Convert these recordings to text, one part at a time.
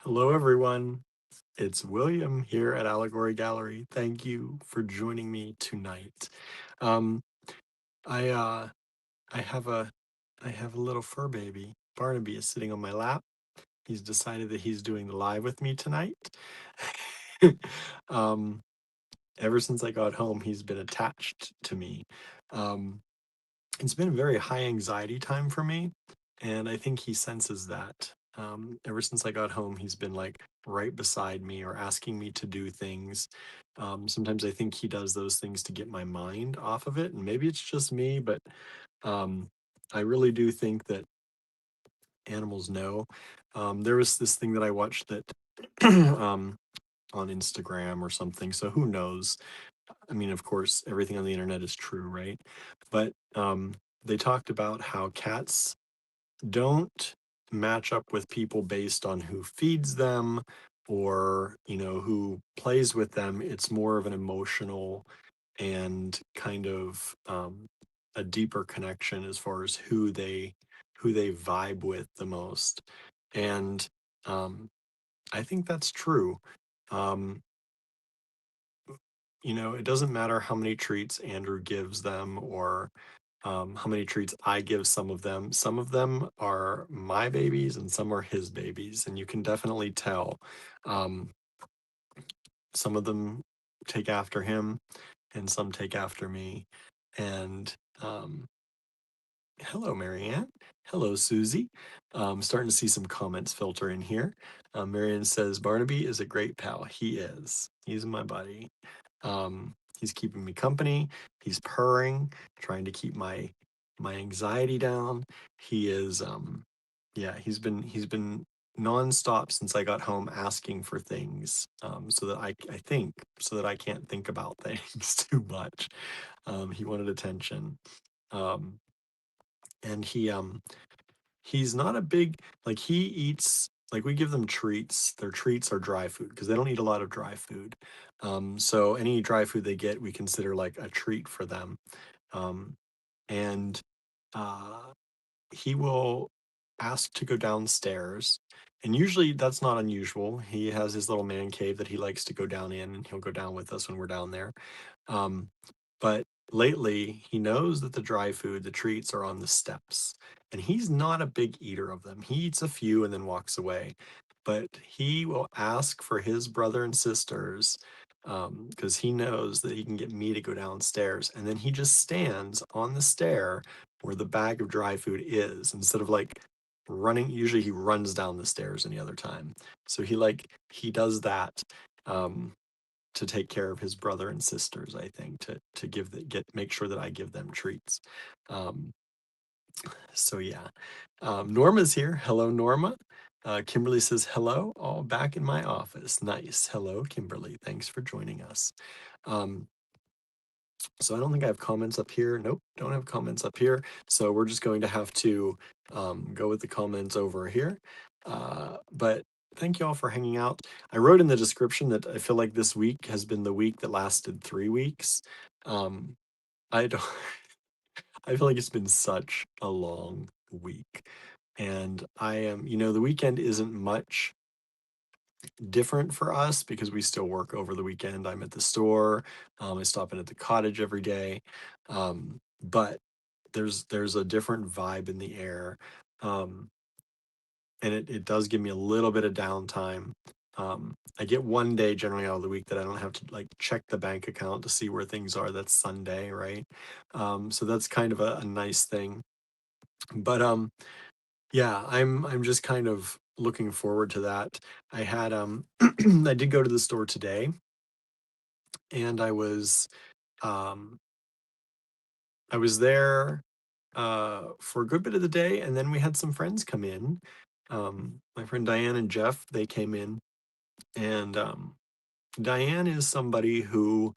Hello, everyone. It's William here at Allegory Gallery. Thank you for joining me tonight. Um, I uh, I have a I have a little fur baby. Barnaby is sitting on my lap. He's decided that he's doing the live with me tonight. um, Ever since I got home, he's been attached to me. Um, it's been a very high anxiety time for me, and I think he senses that. Ever since I got home, he's been like right beside me or asking me to do things. Sometimes I think he does those things to get my mind off of it, and maybe it's just me, but um, I really do think that animals know. There was this thing that I watched that um, on Instagram or something, so who knows? I mean, of course, everything on the internet is true, right? But they talked about how cats don't match up with people based on who feeds them or, who plays with them. It's more of an emotional and kind of a deeper connection as far as who they vibe with the most. And um, I think that's true. Um, it doesn't matter how many treats Andrew gives them or how many treats I give some of them. Some of them are my babies and some are his babies. And you can definitely tell. Um, some of them take after him and some take after me. And hello, Marianne. Hello, Susie. Starting to see some comments filter in here. Marianne says, Barnaby is a great pal. He is. He's my buddy. He's keeping me company. He's purring, trying to keep my anxiety down. He is yeah, he's been nonstop since I got home asking for things so that I think so that I can't think about things too much. He wanted attention. Um and he's not a big like he eats like we give them treats. Their treats are dry food because they don't eat a lot of dry food. So any dry food they get, we consider like a treat for them. Um, and uh, he will ask to go downstairs. And usually that's not unusual. He has his little man cave that he likes to go down in, and he'll go down with us when we're down there. Um, but lately, he knows that the dry food, the treats are on the steps, and he's not a big eater of them. He eats a few and then walks away. But he will ask for his brother and sisters because he knows that he can get me to go downstairs. And then he just stands on the stair where the bag of dry food is instead of like running. Usually he runs down the stairs any other time. So he does that. Um, to take care of his brother and sisters, I think, to give the get make sure that I give them treats. Um, so yeah. Norma's here. Hello, Norma. Kimberly says hello, all back in my office. Nice. Hello, Kimberly. Thanks for joining us. Um, so I don't think I have comments up here. Nope, don't have comments up here. So we're just going to have to go with the comments over here. But thank you all for hanging out. I wrote in the description that I feel like this week has been the week that lasted 3 weeks. Um, I don't. I feel like it's been such a long week, and the weekend isn't much different for us because we still work over the weekend. I'm at the store. I stop in at the cottage every day. But there's a different vibe in the air. Um, and it does give me a little bit of downtime. I get one day generally out of the week that I don't have to like check the bank account to see where things are. That's Sunday, right? So that's kind of a nice thing. But yeah, I'm just kind of looking forward to that. I had I did go to the store today and um I was there for a good bit of the day and then we had some friends come in. My friend Diane and Jeff, they came in and Diane is somebody who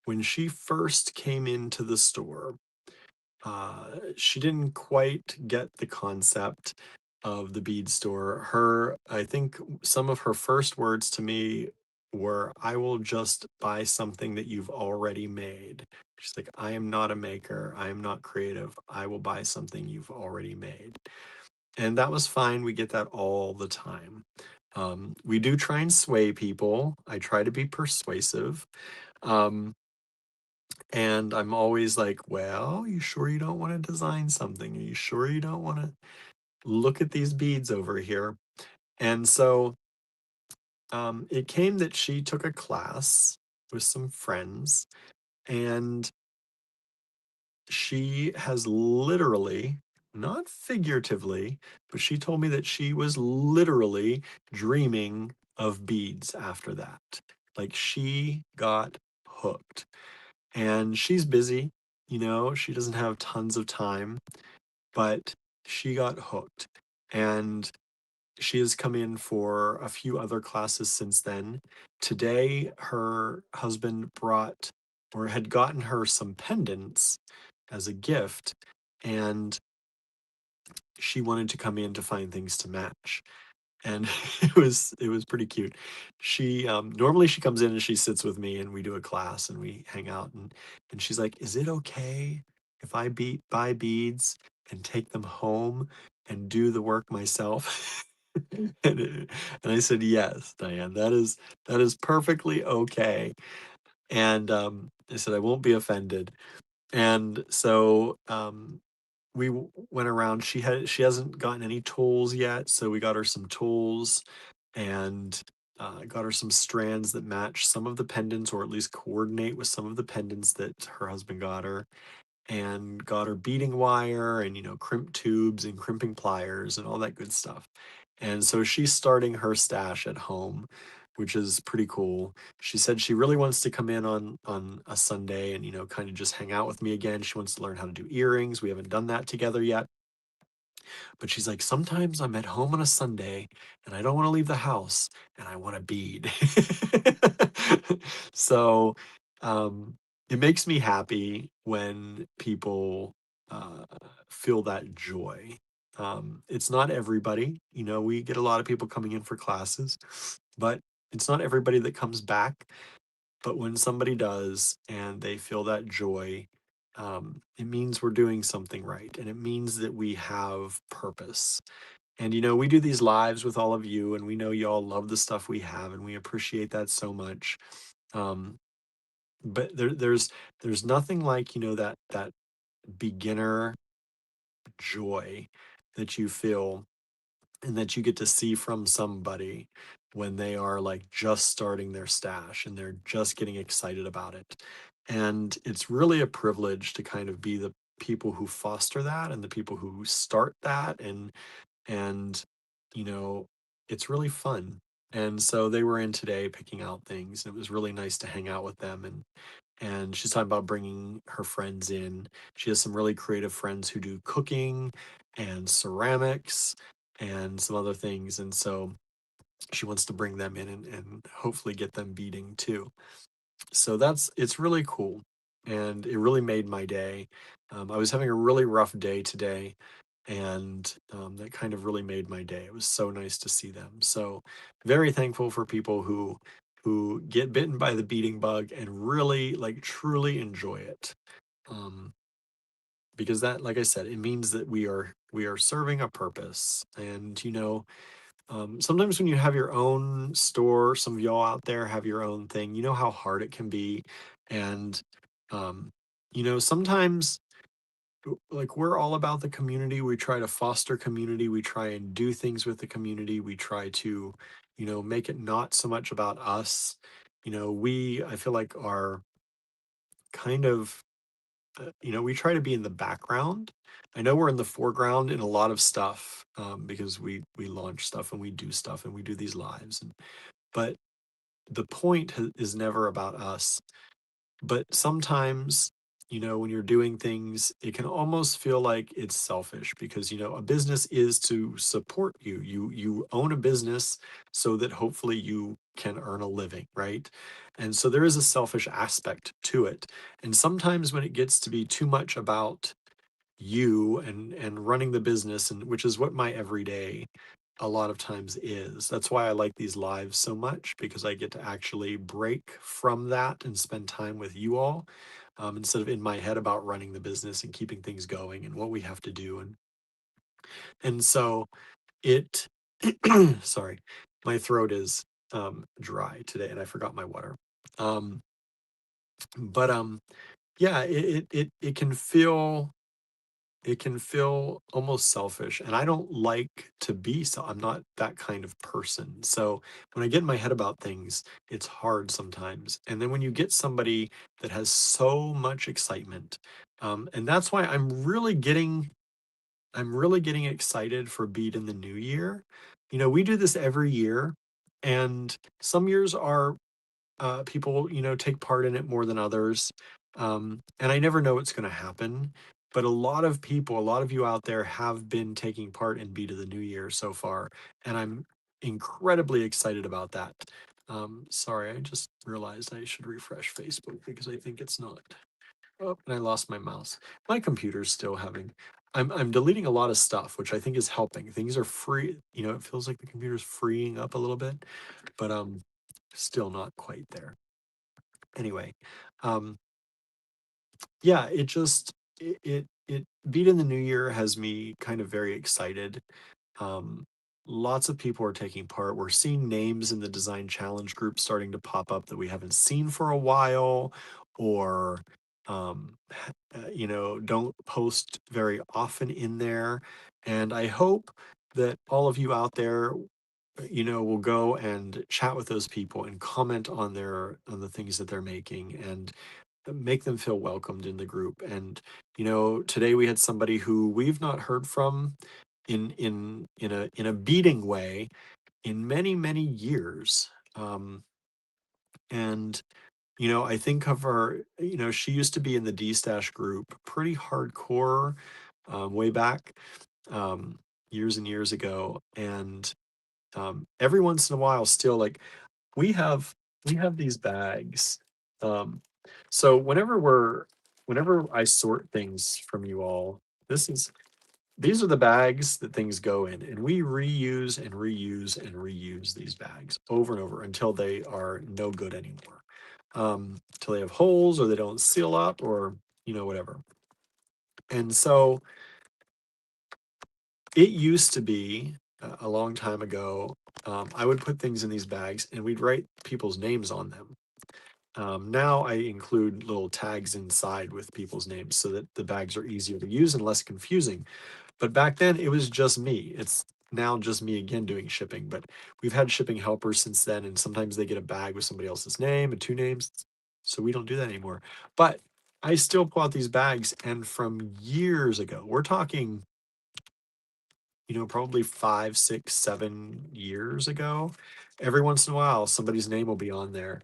when she first came into the store, she didn't quite get the concept of the bead store. I think some of her first words to me were, I will just buy something that you've already made. She's like, I am not a maker. I am not creative. I will buy something you've already made. And that was fine. We get that all the time. We do try and sway people. I try to be persuasive. Um, and I'm always like, well, you sure you don't want to design something? Are you sure you don't want to look at these beads over here? And so it came that she took a class with some friends, and she has literally, not figuratively, but she told me that she was literally dreaming of beads after that. Like she got hooked. And she's busy, she doesn't have tons of time, but she got hooked. And she has come in for a few other classes since then. Today, her husband brought or had gotten her some pendants as a gift, and she wanted to come in to find things to match. And it was pretty cute. She normally she comes in and she sits with me and we do a class and we hang out, and she's like, "Is it okay if I buy beads and take them home and do the work myself?" And I said, "Yes, Diane, that is perfectly okay." And I said, "I won't be offended." And so went around. She hasn't gotten any tools yet, so we got her some tools, and got her some strands that match some of the pendants, or at least coordinate with some of the pendants that her husband got her, and got her beading wire and crimp tubes and crimping pliers and all that good stuff. And so she's starting her stash at home, which is pretty cool. She said she really wants to come in on a Sunday and kind of just hang out with me again. She wants to learn how to do earrings. We haven't done that together yet. But she's like, sometimes I'm at home on a Sunday and I don't want to leave the house and I want to bead. So it makes me happy when people uh, feel that joy. It's not everybody, we get a lot of people coming in for classes, but it's not everybody that comes back. But when somebody does and they feel that joy, it means we're doing something right. And it means that we have purpose. And, we do these lives with all of you, and we know you all love the stuff we have, and we appreciate that so much. Um, but there's nothing like, that beginner joy that you feel and that you get to see from somebody when they are like just starting their stash and they're just getting excited about it. And it's really a privilege to kind of be the people who foster that and the people who start that, and you know it's really fun. And so they were in today picking out things, and it was really nice to hang out with them. And she's talking about bringing her friends in. She has some really creative friends who do cooking and ceramics and some other things. And so she wants to bring them in and hopefully get them beating too. So it's really cool. And it really made my day. I was having a really rough day today, and that kind of really made my day. It was so nice to see them. So very thankful for people who get bitten by the beating bug and really like truly enjoy it. Um, because that, like I said, it means that we are serving a purpose. And sometimes when you have your own store, some of y'all out there have your own thing, you know how hard it can be. And um, sometimes like we're all about the community. We try to foster community. We try and do things with the community. We try to, make it not so much about us. I feel like are kind of, we try to be in the background. I know we're in the foreground in a lot of stuff, because we launch stuff and we do stuff and we do these lives. But the point is never about us. But sometimes, when you're doing things, it can almost feel like it's selfish because, a business is to support you. You own a business so that hopefully you can earn a living, right? And so there is a selfish aspect to it. And sometimes when it gets to be too much about you and running the business, and which is what my everyday a lot of times is. That's why I like these lives so much, because I get to actually break from that and spend time with you all, instead of in my head about running the business and keeping things going and what we have to do. And so it, sorry, My throat is dry today, and I forgot my water. Um, but yeah, it can feel almost selfish, and I don't like to be so. I'm not that kind of person. So when I get in my head about things, it's hard sometimes. And then when you get somebody that has so much excitement, and that's why I'm really getting excited for Beat in the New Year. You know, we do this every year, and some years are people, you know, take part in it more than others. And I never know what's going to happen. But a lot of people, a lot of you out there have been taking part in Beat of the New Year so far. And I'm incredibly excited about that. Sorry, I just realized I should refresh Facebook because I think it's not. Oh, and I lost my mouse. My computer's still having. I'm deleting a lot of stuff, which I think is helping. Things are free. You know, it feels like the computer's freeing up a little bit, but still not quite there. Anyway, um, yeah, it just it Beat in the New Year has me kind of very excited. Um, Lots of people are taking part. We're seeing names in the design challenge group starting to pop up that we haven't seen for a while, or you know, don't post very often in there. And I hope that all of you out there, you know, will go and chat with those people and comment on the things that they're making, and make them feel welcomed in the group. And you know, today we had somebody who we've not heard from in a beating way in many years. And you know, I think of her, you know, she used to be in the D Stash group pretty hardcore, way back, um, years and years ago. And every once in a while, still, like, we have we have these bags. Um, so whenever I sort things from you all, this is these are the bags that things go in, and we reuse and reuse and reuse these bags over and over until they are no good anymore. Until they have holes or they don't seal up, or you know, whatever. And so it used to be a long time ago. I would put things in these bags and we'd write people's names on them. Now I include little tags inside with people's names so that the bags are easier to use and less confusing. But back then it was just me. It's now just me again doing shipping, but we've had shipping helpers since then, and sometimes they get a bag with somebody else's name and two names. So we don't do that anymore. But I still pull out these bags, and from years ago, we're talking, you know, probably 5, 6, 7 years ago, every once in a while somebody's name will be on there.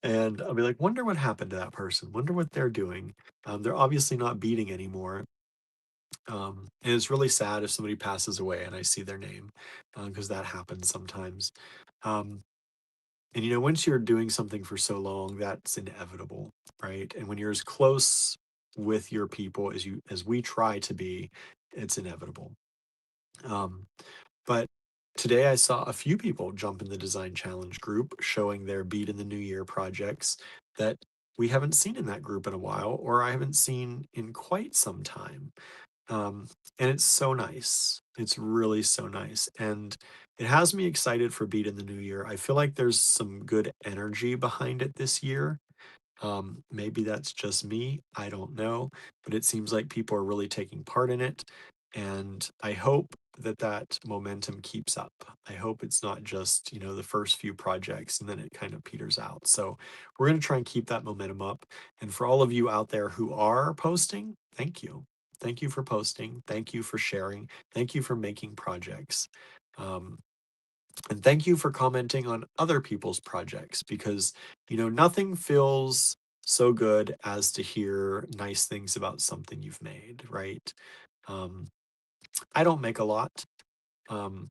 And I'll be like, wonder what happened to that person. Wonder what they're doing. They're obviously not beating anymore. And it's really sad if somebody passes away and I see their name, because that happens sometimes. Um, and you know, once you're doing something for so long, that's inevitable, right? And when you're as close with your people as we try to be, it's inevitable. Um, but today I saw a few people jump in the design challenge group showing their Beat in the New Year projects that we haven't seen in that group in a while, or I haven't seen in quite some time. And it's so nice. It's really so nice. And it has me excited for Beat in the New Year. I feel like there's some good energy behind it this year. Maybe that's just me. I don't know. But it seems like people are really taking part in it. And I hope that that momentum keeps up. I hope it's not just, you know, the first few projects and then it kind of peters out. So we're going to try and keep that momentum up. And for all of you out there who are posting, thank you. Thank you for posting. Thank you for sharing. Thank you for making projects. Um, and thank you for commenting on other people's projects, because, you know, nothing feels so good as to hear nice things about something you've made, right? Um, I don't make a lot. Um,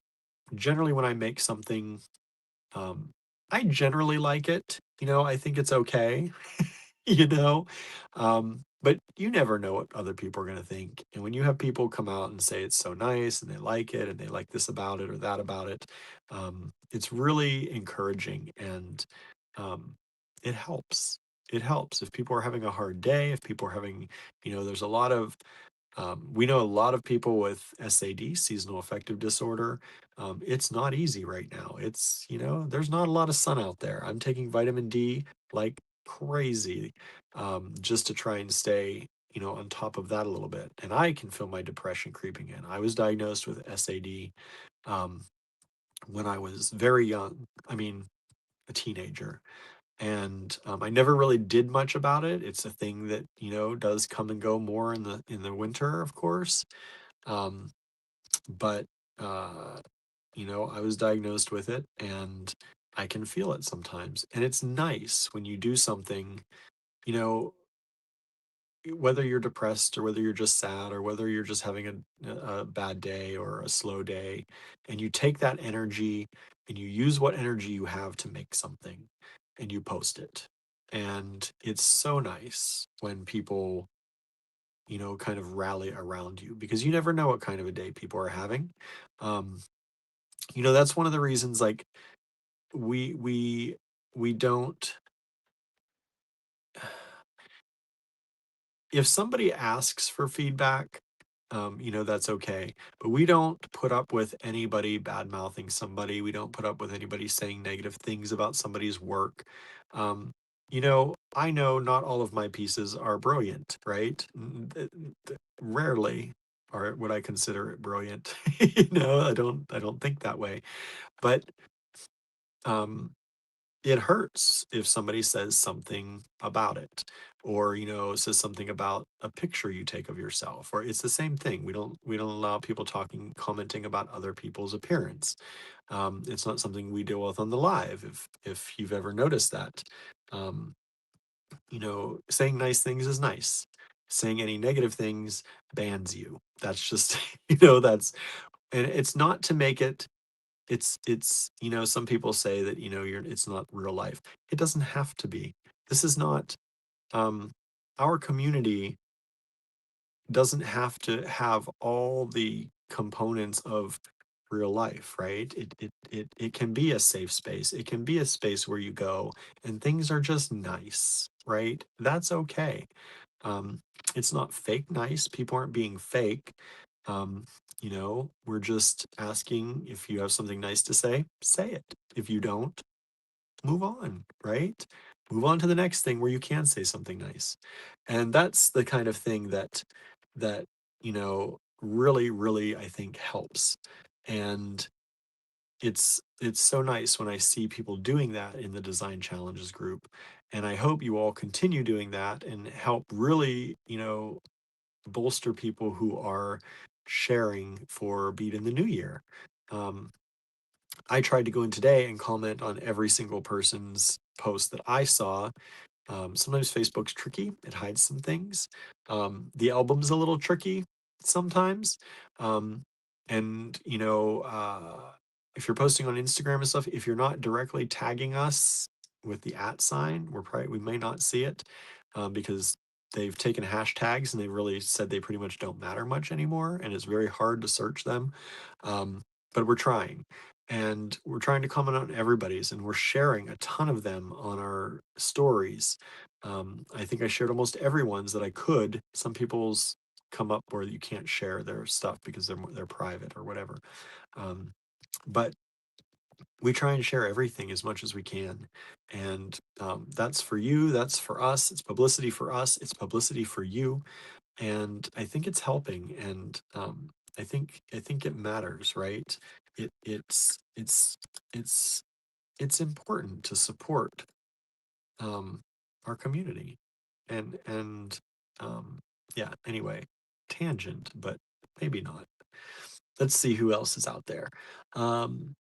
Generally, when I make something, um, I generally like it. You know, I think it's okay. You know, but you never know what other people are going to think. And when you have people come out and say it's so nice and they like it and they like this about it or that about it, it's really encouraging, and um, it helps. It helps if people are having a hard day, if people are having, you know, there's a lot of We know a lot of people with SAD, seasonal affective disorder. It's not easy right now. It's, there's not a lot of sun out there. I'm taking vitamin D like crazy, just to try and stay, on top of that a little bit. And I can feel my depression creeping in. I was diagnosed with SAD um, when I was very young. I mean, a teenager. And I never really did much about it. It's a thing that does come and go more in the winter, of course. Um, but I was diagnosed with it, and I can feel it sometimes. And it's nice when you do something, you know, whether you're depressed or whether you're just sad or whether you're just having a bad day or a slow day, and you take that energy and you use what energy you have to make something and you post it. And it's so nice when people, kind of rally around you, because you never know what kind of a day people are having. Um, that's one of the reasons, like, we don't, if somebody asks for feedback, that's okay. But we don't put up with anybody bad mouthing somebody. We don't put up with anybody saying negative things about somebody's work. I know not all of my pieces are brilliant, right? Rarely are would I consider it brilliant. I don't think that way. But um, it hurts if somebody says something about it, or says something about a picture you take of yourself. Or it's the same thing. We don't allow people commenting about other people's appearance. It's not something we deal with on the live, if you've ever noticed that. um, Saying nice things is nice. Saying any negative things bans you. That's just that's, and it's not to make it, some people say that it's not real life. It doesn't have to be. This is not, um our community doesn't have to have all the components of real life, right? It can be a safe space. It can be a space where you go and things are just nice, right? That's okay. um it's not fake nice. People aren't being fake. We're just asking, if you have something nice to say it. If you don't, move on, right? Move on to the next thing where you can say something nice. And that's the kind of thing that really, really, I think, helps. And it's so nice when I see people doing that in the design challenges group. And I hope you all continue doing that and help really, bolster people who are sharing for Beat in the New Year. Um, I tried to go in today and comment on every single person's post that I saw. Sometimes Facebook's tricky, it hides some things. The album's a little tricky sometimes. Um, and, if you're posting on Instagram and stuff, if you're not directly tagging us with the at sign, we may not see it, because they've taken hashtags and they've really said they pretty much don't matter much anymore. And it's very hard to search them. Um, but we're trying. And we're trying to comment on everybody's, and we're sharing a ton of them on our stories. I think I shared almost everyone's that I could. Some people's come up where you can't share their stuff because they're private or whatever. Um, but we try and share everything as much as we can, and that's for you. That's for us. It's publicity for us. It's publicity for you, and I think it's helping. And I think it matters, right? It's it's important to support um, our community. And yeah, anyway, tangent, but maybe not. Let's see who else is out there. um,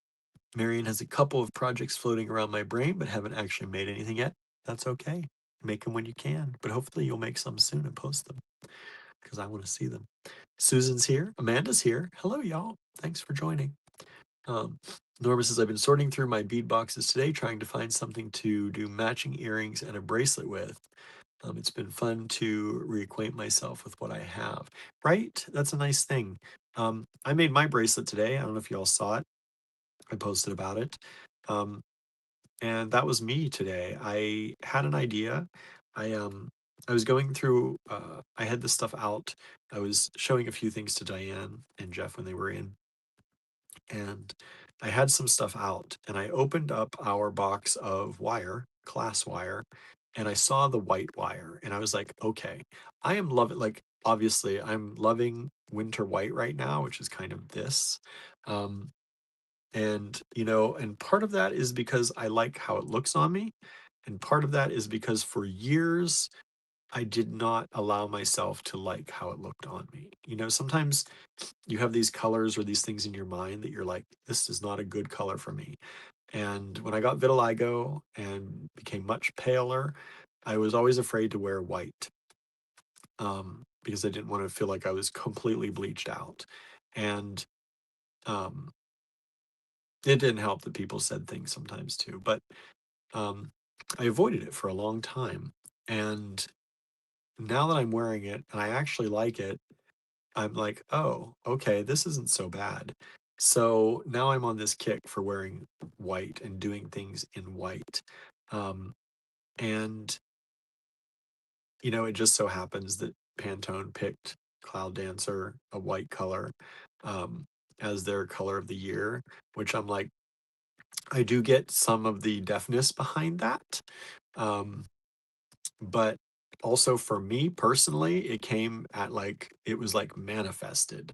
Marion has a couple of projects floating around my brain but haven't actually made anything yet. That's okay. Make them when you can, but hopefully you'll make some soon and post them, because I want to see them. Susan's here. Amanda's here. Hello, y'all. Thanks for joining. um, Norma says, I've been sorting through my bead boxes today, trying to find something to do matching earrings and a bracelet with. It's been fun to reacquaint myself with what I have. Right? That's a nice thing. I made my bracelet today. I don't know if you all saw it. I posted about it. Um, and that was me today. I had an idea. I I was going through, I had this stuff out. I was showing a few things to Diane and Jeff when they were in, and I had some stuff out, and I opened up our box of wire, class wire, and I saw the white wire, and I was like, okay, I am loving, like, obviously, I'm loving winter white right now, which is kind of this. Um, and, and part of that is because I like how it looks on me. And part of that is because for years, I did not allow myself to like how it looked on me. Sometimes you have these colors or these things in your mind that you're like, this is not a good color for me. And when I got vitiligo and became much paler, I was always afraid to wear white, because I didn't want to feel like I was completely bleached out. And um, it didn't help that people said things sometimes too, but um, I avoided it for a long time. And now that I'm wearing it and I actually like it, I'm like, oh, okay, this isn't so bad. So now I'm on this kick for wearing white and doing things in white. Um, and, it just so happens that Pantone picked Cloud Dancer, a white color, um, as their color of the year, which I'm like, I do get some of the deafness behind that. Um, but also for me personally, it came at like, it was like manifested.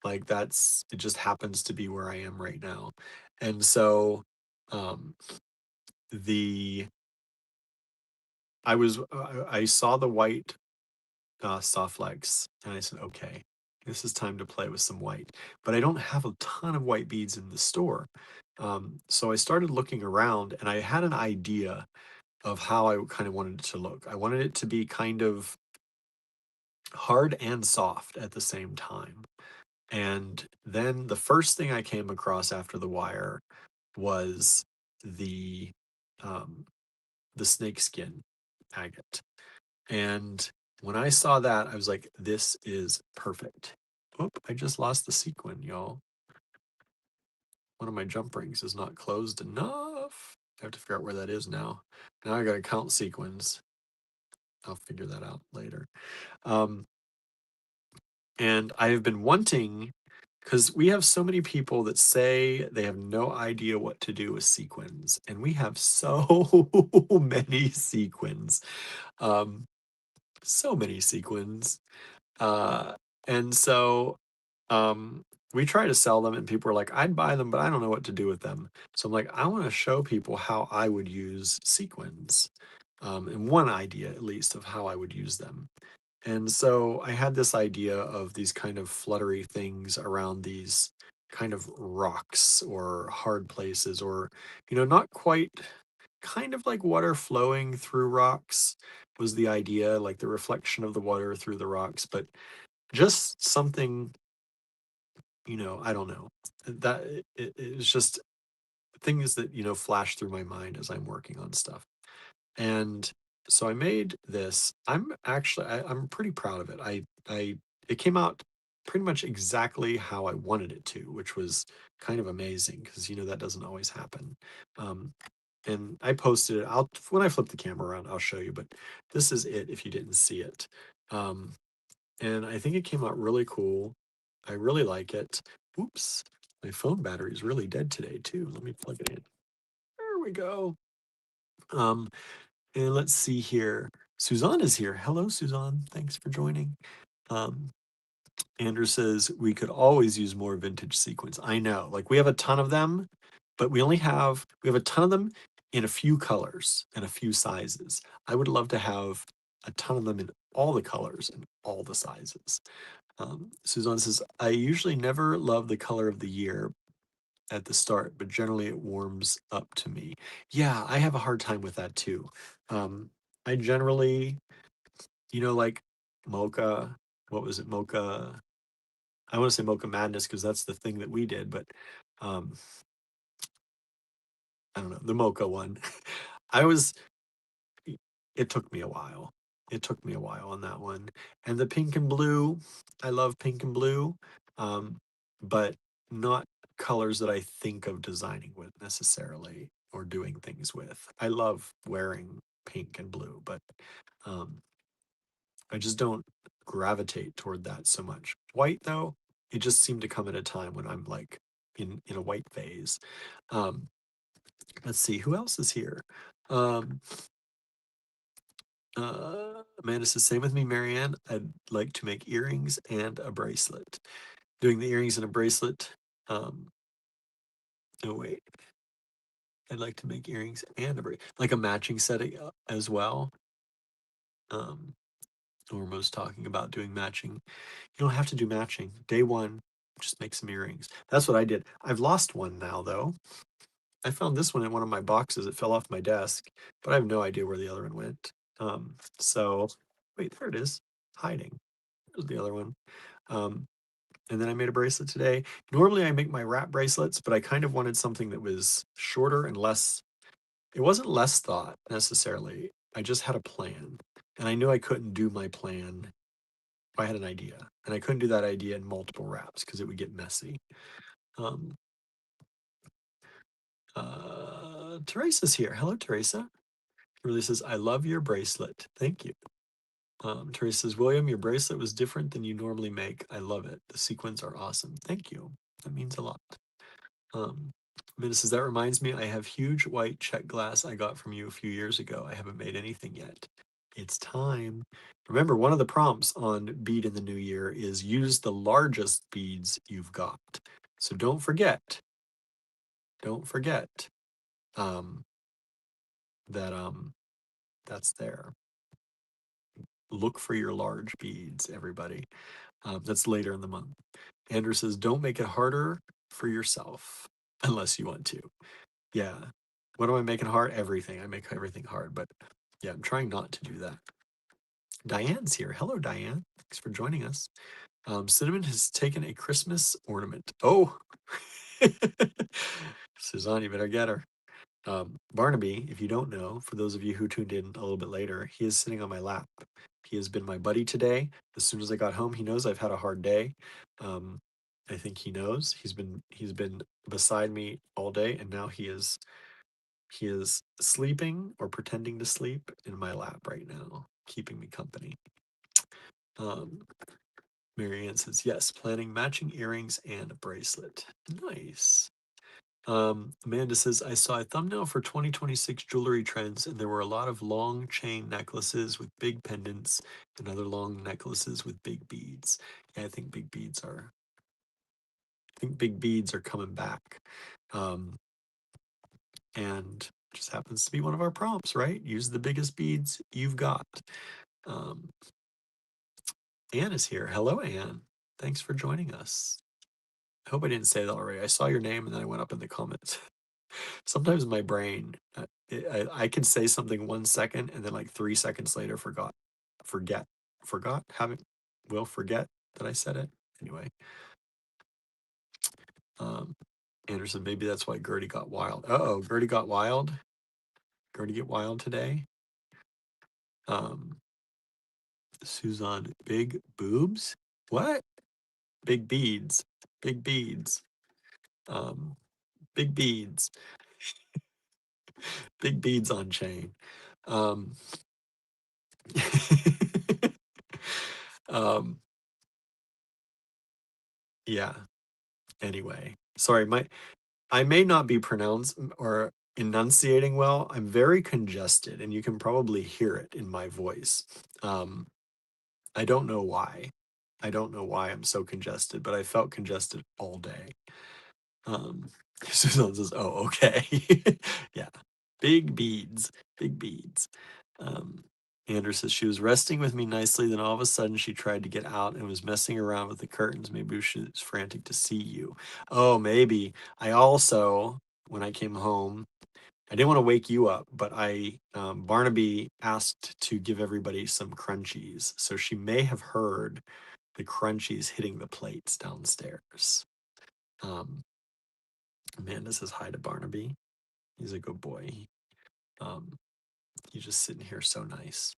Like it just happens to be where I am right now. And so, um, the, I saw the white Softlex, and I said, okay, this is time to play with some white. But I don't have a ton of white beads in the store. So I started looking around and I had an idea of how I kind of wanted it to look. I wanted it to be kind of hard and soft at the same time. And then the first thing I came across after the wire was the um, the snakeskin agate. And when I saw that, I was like, this is perfect. Oop, I just lost the sequin, y'all. One of my jump rings is not closed enough. I have to figure out where that is now. Now I gotta count sequins. I'll figure that out later. Um, and I have been wanting, because we have so many people that say they have no idea what to do with sequins, and we have so many sequins. Um, so many sequins. Uh, and so um, we try to sell them, and people are like, I'd buy them, but I don't know what to do with them. So I'm like, I want to show people how I would use sequins, and one idea at least of how I would use them. And so I had this idea of these kind of fluttery things around these kind of rocks or hard places, or, not quite, kind of like water flowing through rocks was the idea, like the reflection of the water through the rocks, but just something, I don't know. That it was just things that, flash through my mind as I'm working on stuff. And so I made this. I'm pretty proud of it. I It came out pretty much exactly how I wanted it to, which was kind of amazing because that doesn't always happen. Um, and I posted it. When I flip the camera around, I'll show you. But this is it if you didn't see it. Um, and I think it came out really cool. I really like it. Oops, my phone battery is really dead today too. Let me plug it in. There we go. Um, and let's see here. Suzanne is here. Hello, Suzanne. Thanks for joining. Um, Andrew says we could always use more vintage sequins. I know, like we have a ton of them, but we have a ton of them in a few colors and a few sizes. I would love to have a ton of them in all the colors and all the sizes. Suzanne says, I usually never love the color of the year at the start, but generally it warms up to me. Yeah, I have a hard time with that too. I generally, like mocha, what was it? Mocha. I want to say Mocha Madness because that's the thing that we did, but um, I don't know, the Mocha one. I was, it took me a while. It took me a while on that one. And the pink and blue, I love pink and blue, um, but not colors that I think of designing with necessarily or doing things with. I love wearing pink and blue, but um, I just don't gravitate toward that so much. White though, it just seemed to come at a time when I'm like in a white phase. Um, let's see who else is here. Um, Amanda says, same with me, Marianne. I'd like to make earrings and a bracelet. Doing the earrings and a bracelet. Um, oh wait, I'd like to make earrings and a like a matching set as well. Norma's talking about doing matching. You don't have to do matching. Day one, just make some earrings. That's what I did. I've lost one now though. I found this one in one of my boxes. It fell off my desk, but I have no idea where the other one went. So wait, there it is, hiding. There's the other one. Um, and then I made a bracelet today. Normally I make my wrap bracelets, but I kind of wanted something that was shorter and less. It wasn't less thought necessarily. I just had a plan, and I knew I couldn't do my plan. I had an idea, and I couldn't do that idea in multiple wraps because it would get messy. Um, Teresa's here. Hello, Teresa. Really says, I love your bracelet. Thank you. Teresa says, William, your bracelet was different than you normally make. I love it. The sequins are awesome. Thank you. That means a lot. Amanda says, that reminds me, I have huge white check glass I got from you a few years ago. I haven't made anything yet. It's time. Remember, one of the prompts on Bead in the New Year is use the largest beads you've got. So don't forget um, that that's there. Look for your large beads, everybody. That's later in the month. Andrew says, don't make it harder for yourself unless you want to. Yeah. What am I making hard? Everything. I make everything hard, but yeah, I'm trying not to do that. Diane's here. Hello, Diane. Thanks for joining us. Cinnamon has taken a Christmas ornament. Oh, Suzanne, you better get her. Barnaby, if you don't know, for those of you who tuned in a little bit later, he is sitting on my lap. He has been my buddy today. As soon as I got home, he knows I've had a hard day. Um, I think he knows. He's been beside me all day, and now he is sleeping or pretending to sleep in my lap right now, keeping me company. Um, Marianne says, yes, planning matching earrings and a bracelet. Nice. Amanda says, I saw a thumbnail for 2026 jewelry trends, and there were a lot of long chain necklaces with big pendants and other long necklaces with big beads. Yeah, I think big beads are coming back. And just happens to be one of our prompts, right? Use the biggest beads you've got. Um, Anne is here. Hello, Anne. Thanks for joining us. I hope I didn't say that already. I saw your name and then I went up in the comments. Sometimes my brain, I can say something 1 second and then like 3 seconds later forgot, will forget that I said it. Anyway, um, Anderson, maybe that's why Gertie got wild. Uh-oh, Gertie got wild. Gertie get wild today. Um, Suzanne, big boobs? What? Big beads. Big beads. Um, big beads. Big beads on chain. Um, um, yeah. Anyway, sorry, I may not be pronounced or enunciating well. I'm very congested, and you can probably hear it in my voice. Um, I don't know why. I don't know why I'm so congested, but I felt congested all day. Um, Suzanne says, "Oh, okay, yeah, big beads, big beads." Um, Andrew says she was resting with me nicely. Then all of a sudden, she tried to get out and was messing around with the curtains. Maybe she was frantic to see you. Oh, maybe. I also, when I came home, I didn't want to wake you up, but Barnaby asked to give everybody some crunchies, so she may have heard the crunchies hitting the plates downstairs. Um, Amanda says hi to Barnaby. He's a good boy. Um, he's just sitting here so nice.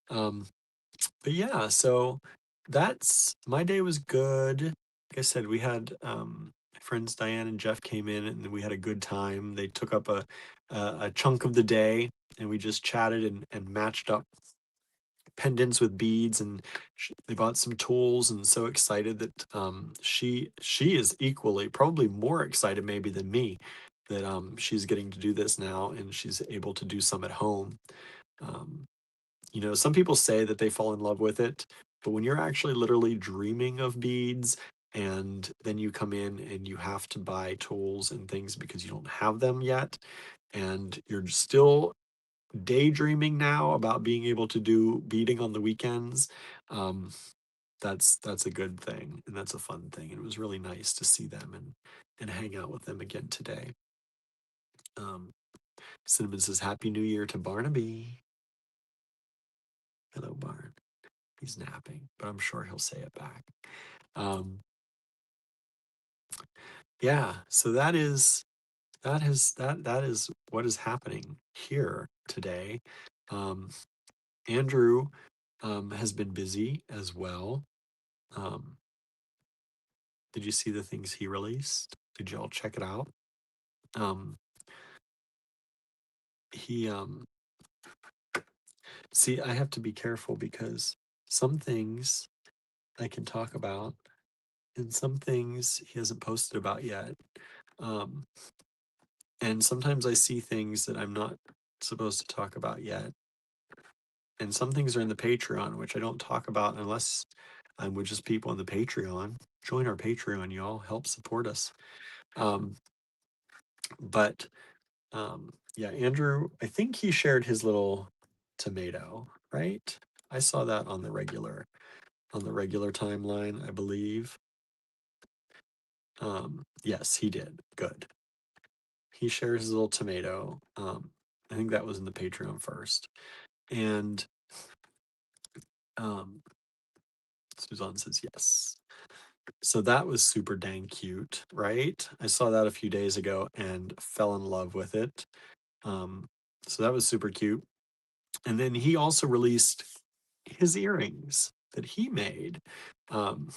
But yeah, so that's my day was good. Like I said, we had my friends Diane and Jeff came in and we had a good time. They took up a chunk of the day and we just chatted and matched up pendants with beads, and they bought some tools, and so excited that she is equally, probably more excited maybe than me, that she's getting to do this now, and she's able to do some at home. Um, some people say that they fall in love with it, but when you're actually literally dreaming of beads, and then you come in and you have to buy tools and things because you don't have them yet, and you're still daydreaming now about being able to do beading on the weekends, um, that's a good thing, and that's a fun thing. And it was really nice to see them and hang out with them again today. Cinnamon says, Happy New Year to Barnaby. Hello, Barn. He's napping, but I'm sure he'll say it back. Um, yeah, so that is what is happening here today. Um, Andrew has been busy as well. Um, did you see the things he released? Did y'all check it out? Um, he see, I have to be careful because some things I can talk about, and some things he hasn't posted about yet. Um, and sometimes I see things that I'm not supposed to talk about yet. And some things are in the Patreon, which I don't talk about unless I'm with just people on the Patreon. Join our Patreon, y'all. Help support us. Um, but yeah, Andrew, I think he shared his little tomato, right? I saw that on the regular timeline, I believe. Yes, he did. Good. He shares his little tomato. I think that was in the Patreon first. And um, Suzanne says yes. So that was super dang cute, right? I saw that a few days ago and fell in love with it. So that was super cute. And then he also released his earrings that he made. Um,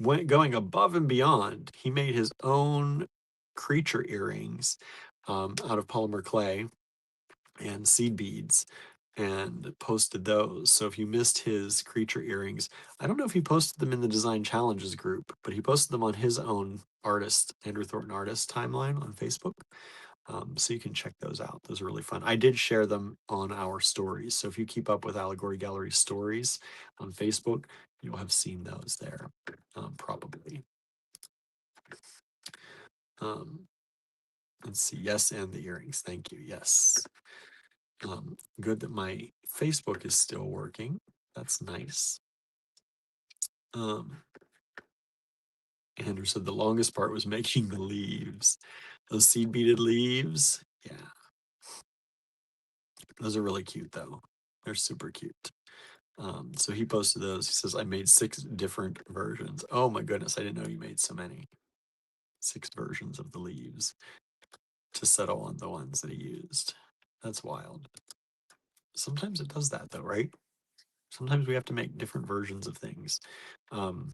went going above and beyond. He made his own creature earrings out of polymer clay and seed beads, and posted those. So if you missed his creature earrings, I don't know if he posted them in the Design Challenges group, but he posted them on his own Andrew Thornton artist timeline on Facebook. So you can check those out. Those are really fun. I did share them on our stories. So if you keep up with Allegory Gallery stories on Facebook, you'll have seen those there, probably. Um, let's see. Yes, and the earrings. Thank you. Yes. Good that my Facebook is still working. That's nice. Andrew said the longest part was making the leaves. Those seed beaded leaves. Yeah. Those are really cute though. They're super cute. So he posted those. He says, I made 6 different versions. Oh my goodness, I didn't know you made so many. 6 versions of the leaves to settle on the ones that he used. That's wild. Sometimes it does that though, right? Sometimes we have to make different versions of things. And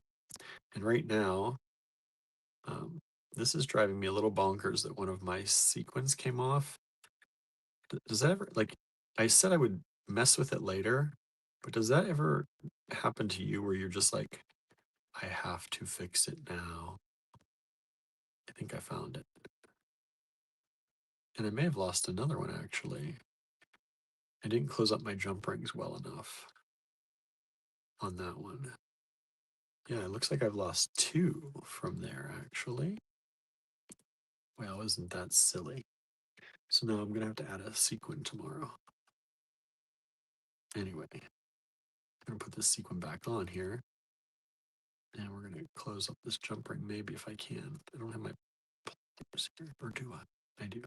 right now, this is driving me a little bonkers that one of my sequins came off. Does that ever, like, I said I would mess with it later, but does that ever happen to you where you're just like, I have to fix it now? I think I found it. And I may have lost another one actually. I didn't close up my jump rings well enough on that one. Yeah, it looks like I've lost 2 from there actually. Well, isn't that silly? So now I'm gonna have to add a sequin tomorrow. Anyway, I'm gonna put this sequin back on here. And we're gonna close up this jump ring maybe if I can. I don't have my pliers here, or do I? I do.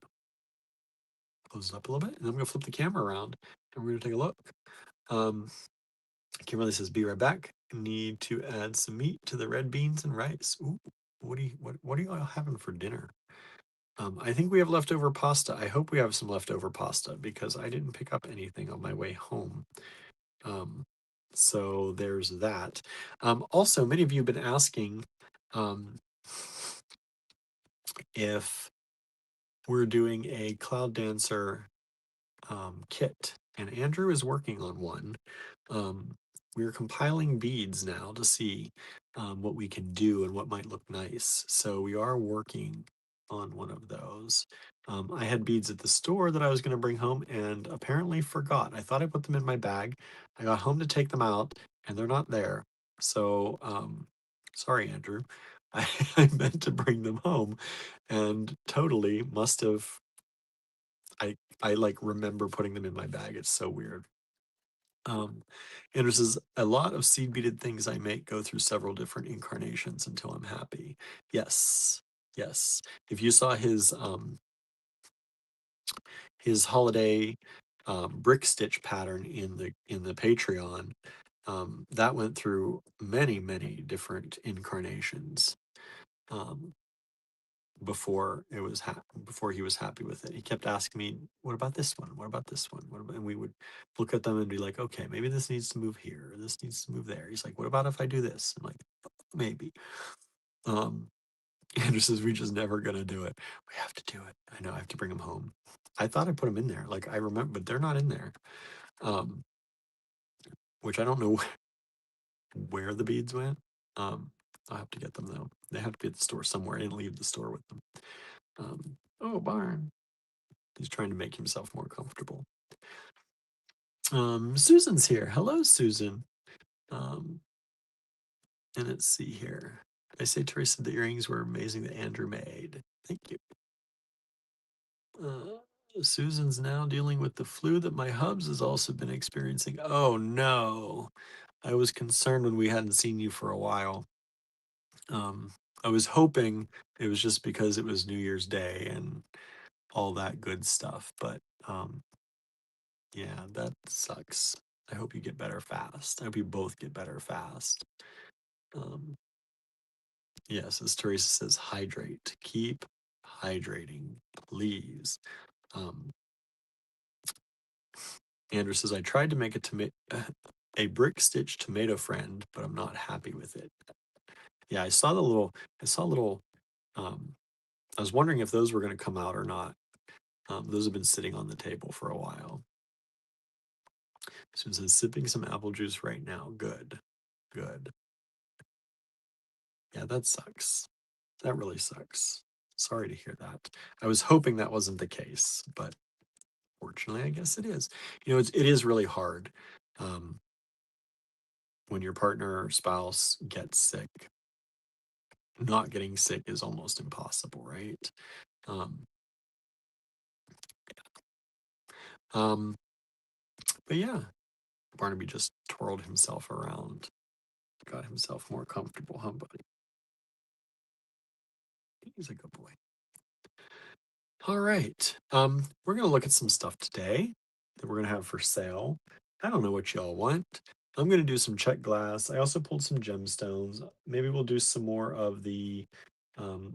Close it up a little bit, and then I'm gonna flip the camera around and we're gonna take a look. Kimberly says, "Be right back. Need to add some meat to the red beans and rice." Ooh, what are you all having for dinner? I think we have leftover pasta. I hope we have some leftover pasta because I didn't pick up anything on my way home. So there's that. Also, many of you have been asking if we're doing a Cloud Dancer kit and Andrew is working on one. Um, we're compiling beads now to see what we can do and what might look nice. So we are working on one of those. I had beads at the store that I was going to bring home and apparently forgot. I thought I put them in my bag. I got home to take them out and they're not there. So, sorry, Andrew. I meant to bring them home and totally must have. I like remember putting them in my bag. It's so weird. Um, Andrew says, a lot of seed beaded things I make go through several different incarnations until I'm happy. Yes, yes. If you saw his holiday brick stitch pattern in the Patreon, that went through many different incarnations. Um, before he was happy with it. He kept asking me, "What about this one? What about this one? What about?" And we would look at them and be like, "Okay, maybe this needs to move here. Or this needs to move there." He's like, "What about if I do this?" I'm like, "Maybe." Um, Andrew says, "We just never gonna do it. We have to do it. I know. I have to bring them home. I thought I put them in there. Like I remember, but they're not in there. Um, which I don't know where the beads went. Um, I'll have to get them though. They have to be at the store somewhere. I didn't leave the store with them. Oh, Barn. He's trying to make himself more comfortable. Susan's here. Hello, Susan. Um, and let's see here. I say Teresa, the earrings were amazing that Andrew made. Thank you. Susan's now dealing with the flu that my hubs has also been experiencing. Oh no. I was concerned when we hadn't seen you for a while. Um, I was hoping it was just because it was New Year's Day and all that good stuff, but yeah, that sucks. I hope you get better fast. I hope you both get better fast. Um, yes, as Teresa says, hydrate. Keep hydrating, please. Um, Andrew says, I tried to make a brick stitch tomato friend, but I'm not happy with it. Yeah, I saw a little, um, I was wondering if those were going to come out or not. Those have been sitting on the table for a while. Susan says, sipping some apple juice right now. Good, good. Yeah, that sucks. That really sucks. Sorry to hear that. I was hoping that wasn't the case, but fortunately, I guess it is. You know, it is really hard um, when your partner or spouse gets sick. Not getting sick is almost impossible, right? Um, um, but yeah, Barnaby just twirled himself around, got himself more comfortable, huh, buddy? He's a good boy. All right. We're gonna look at some stuff today that we're gonna have for sale. I don't know what y'all want. I'm gonna do some check glass. I also pulled some gemstones. Maybe we'll do some more of the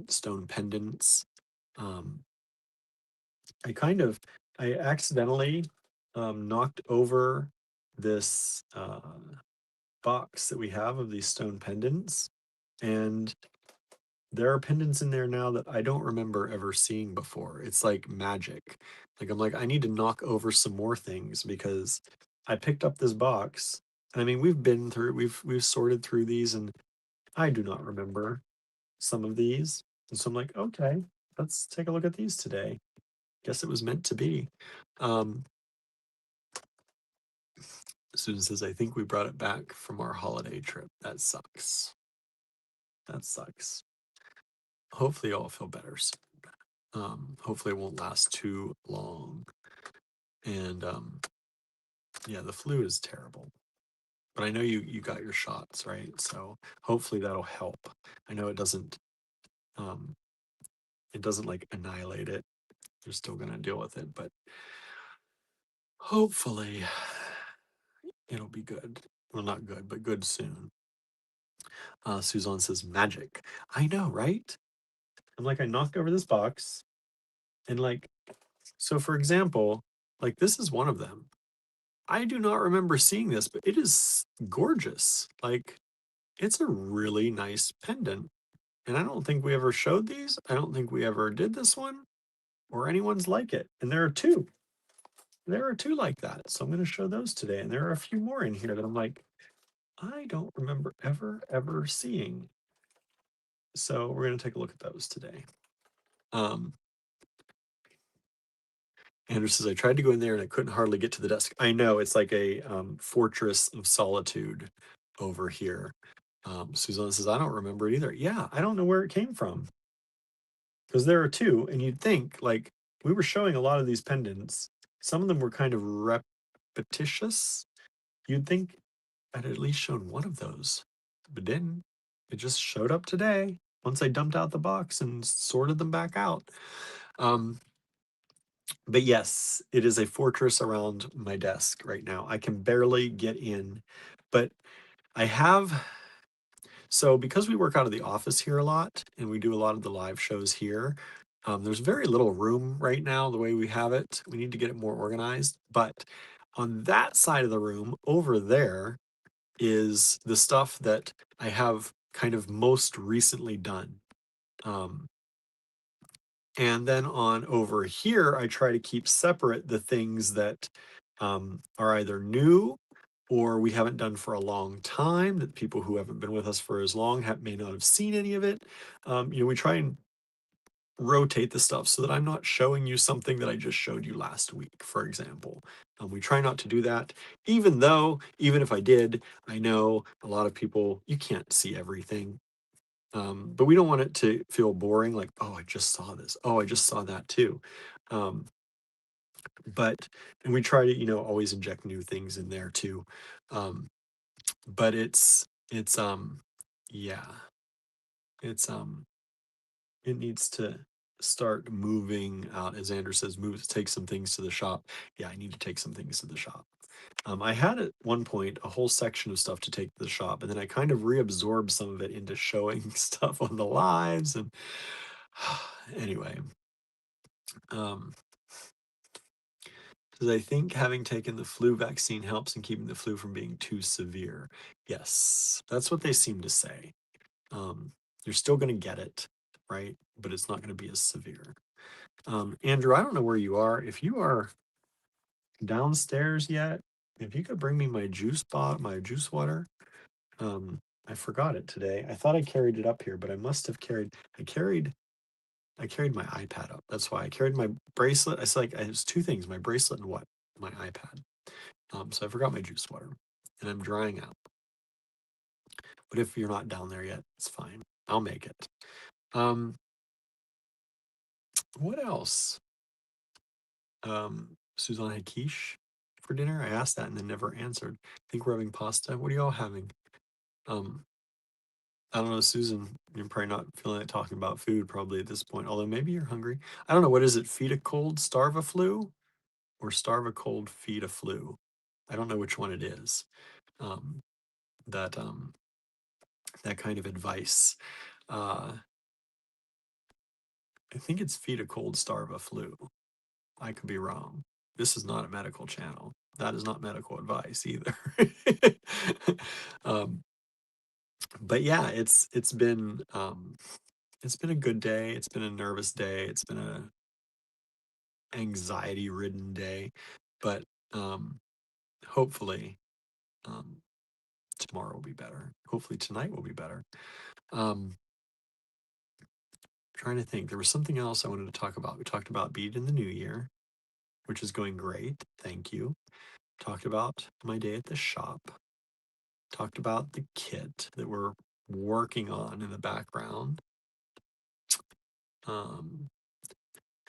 stone pendants. Um, I accidentally knocked over this box that we have of these stone pendants, and there are pendants in there now that I don't remember ever seeing before. It's like magic. Like I'm like, I need to knock over some more things because I picked up this box. And I mean, we've sorted through these and I do not remember some of these. And so I'm like, okay, let's take a look at these today. Guess it was meant to be. Um, Susan says, I think we brought it back from our holiday trip. That sucks. That sucks. Hopefully, you all feel better soon. Hopefully, it won't last too long. And yeah, the flu is terrible. But I know you got your shots, right? So hopefully that'll help. I know um it doesn't like annihilate it. You're still gonna deal with it, but hopefully it'll be good. Well, not good, but good soon. Suzanne says magic. I know, right? I'm like, I knocked over this box and like, so for example, like this is one of them. I do not remember seeing this, but it is gorgeous. Like, it's a really nice pendant. And I don't think we ever showed these. I don't think we ever did this one or anyone's like it. And there are two. there are two like that. So I'm going to show those today. And there are a few more in here that I'm like, I don't remember ever seeing. So we're going to take a look at those today. Andrew says, I tried to go in there and I couldn't hardly get to the desk. I know, it's like a fortress of solitude over here. Suzanne says, I don't remember it either. Yeah, I don't know where it came from. Because there are two, and you'd think, like, we were showing a lot of these pendants. Some of them were kind of repetitious. You'd think I'd at least shown one of those, but didn't. It just showed up today once I dumped out the box and sorted them back out. But yes, it is a fortress around my desk right now. I can barely get in, but I have. So, because we work out of the office here a lot and we do a lot of the live shows here, there's very little room right now the way we have it. We need to get it more organized. But on that side of the room over there is the stuff that I have kind of most recently done. And then on over here, I try to keep separate the things that are either new or we haven't done for a long time, that people who haven't been with us for as long may not have seen any of it. We try and rotate the stuff so that I'm not showing you something that I just showed you last week, for example. We try not to do that, even though, even if I did, I know a lot of people, you can't see everything. But we don't want it to feel boring, like, oh, I just saw this. Oh, I just saw that too. Um, and we try to, always inject new things in there too. But yeah, it's, it needs to start moving out, as Andrew says, take some things to the shop. Yeah, I need to take some things to the shop. I had at one point a whole section of stuff to take to the shop, and then I kind of reabsorbed some of it into showing stuff on the lives. And anyway, because I think having taken the flu vaccine helps in keeping the flu from being too severe. Yes, that's what they seem to say. You're still going to get it, right? But it's not going to be as severe. Andrew, I don't know where you are. If you are downstairs yet, if you could bring me my juice water. I forgot it today. I thought I carried it up here, but I must have I carried my iPad up. That's why I carried my bracelet. It was two things, my bracelet and what? My iPad. So I forgot my juice water and I'm drying out. But if you're not down there yet, it's fine. I'll make it. What else? Suzanne had quiche for dinner. I asked that and then never answered. I think we're having pasta. What are y'all having? I don't know, Susan, you're probably not feeling like talking about food probably at this point, although maybe you're hungry. I don't know, what is it? Feed a cold, starve a flu? Or starve a cold, feed a flu? I don't know which one it is. Um, that that kind of advice. Uh, I think it's feed a cold, starve a flu. I could be wrong. This is not a medical channel. That is not medical advice either. um, but yeah, it's been a good day. It's been a nervous day. It's been a anxiety ridden day, but hopefully um, tomorrow will be better. Hopefully tonight will be better. Trying to think, there was something else I wanted to talk about. We talked about Beat in the New Year, which is going great. Thank you. Talked about my day at the shop. Talked about the kit that we're working on in the background. Um,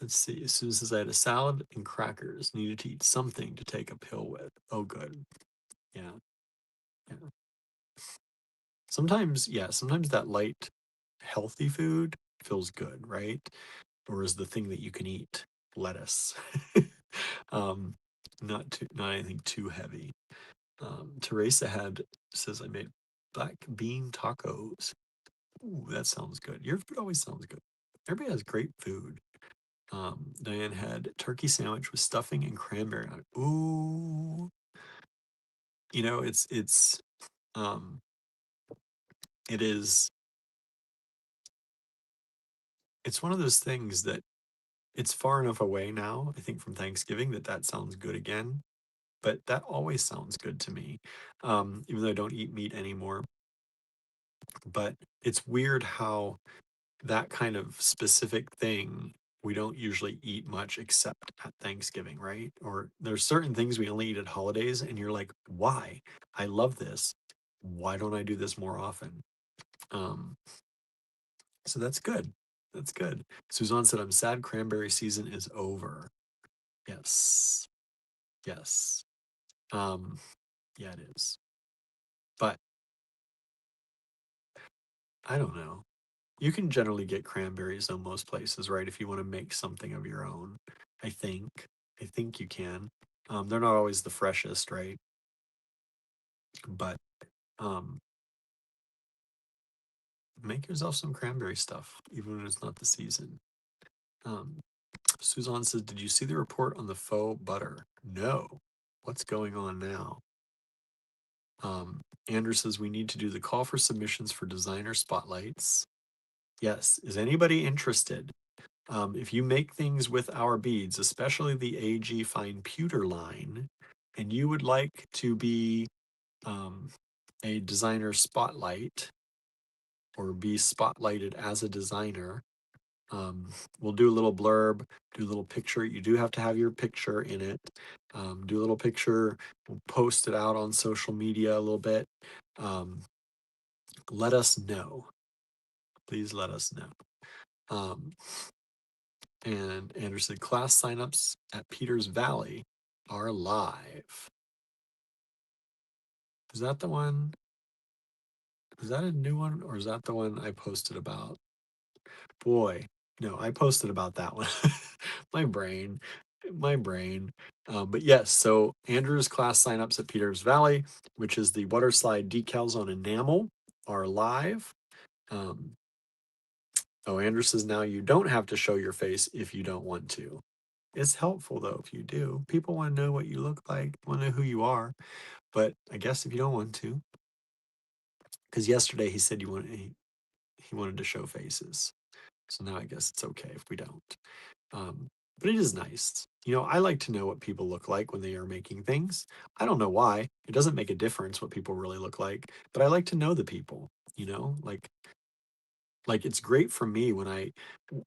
let's see. As soon as I had a salad and crackers, needed to eat something to take a pill with. Oh, good. Yeah. Yeah. Sometimes that light, healthy food feels good, right? Or is the thing that you can eat lettuce? um, not anything too heavy. Teresa says I made black bean tacos. Ooh, that sounds good. Your food always sounds good. Everybody has great food. Diane had turkey sandwich with stuffing and cranberry on it. Ooh, um, it is. It's one of those things that it's far enough away now, I think, from Thanksgiving that that sounds good again. But that always sounds good to me, even though I don't eat meat anymore. But it's weird how that kind of specific thing we don't usually eat much except at Thanksgiving, right? Or there's certain things we only eat at holidays, and you're like, why? I love this. Why don't I do this more often? Um, so that's good. That's good. Suzanne said, I'm sad cranberry season is over. Yes. Yes. Um, yeah, it is. But I don't know. You can generally get cranberries in most places, right? If you want to make something of your own, I think. I think you can. They're not always the freshest, right? But um, make yourself some cranberry stuff, even when it's not the season. Um, Suzanne says, did you see the report on the faux butter? No. What's going on now? Andrew says, we need to do the call for submissions for designer spotlights. Yes. Is anybody interested? If you make things with our beads, especially the AG Fine Pewter line, and you would like to be um, a designer spotlight or be spotlighted as a designer, we'll do a little blurb, do a little picture. You do have to have your picture in it. Do a little picture, we'll post it out on social media a little bit. Let us know. Please let us know. Um, And Andrew said, class signups at Peters Valley are live. Is that the one? Is that a new one or is that the one I posted about? Boy, no, I posted about that one. my brain, my brain. But yes, so Andrew's class signups at Peters Valley, which is the water slide decals on enamel, are live. Um, oh, Andrew says now you don't have to show your face if you don't want to. It's helpful though if you do. People want to know what you look like, want to know who you are. But I guess if you don't want to, because yesterday he said he wanted to show faces. So now I guess it's okay if we don't. Um, but it is nice. You know, I like to know what people look like when they are making things. I don't know why. It doesn't make a difference what people really look like, but I like to know the people, you know, like it's great for me when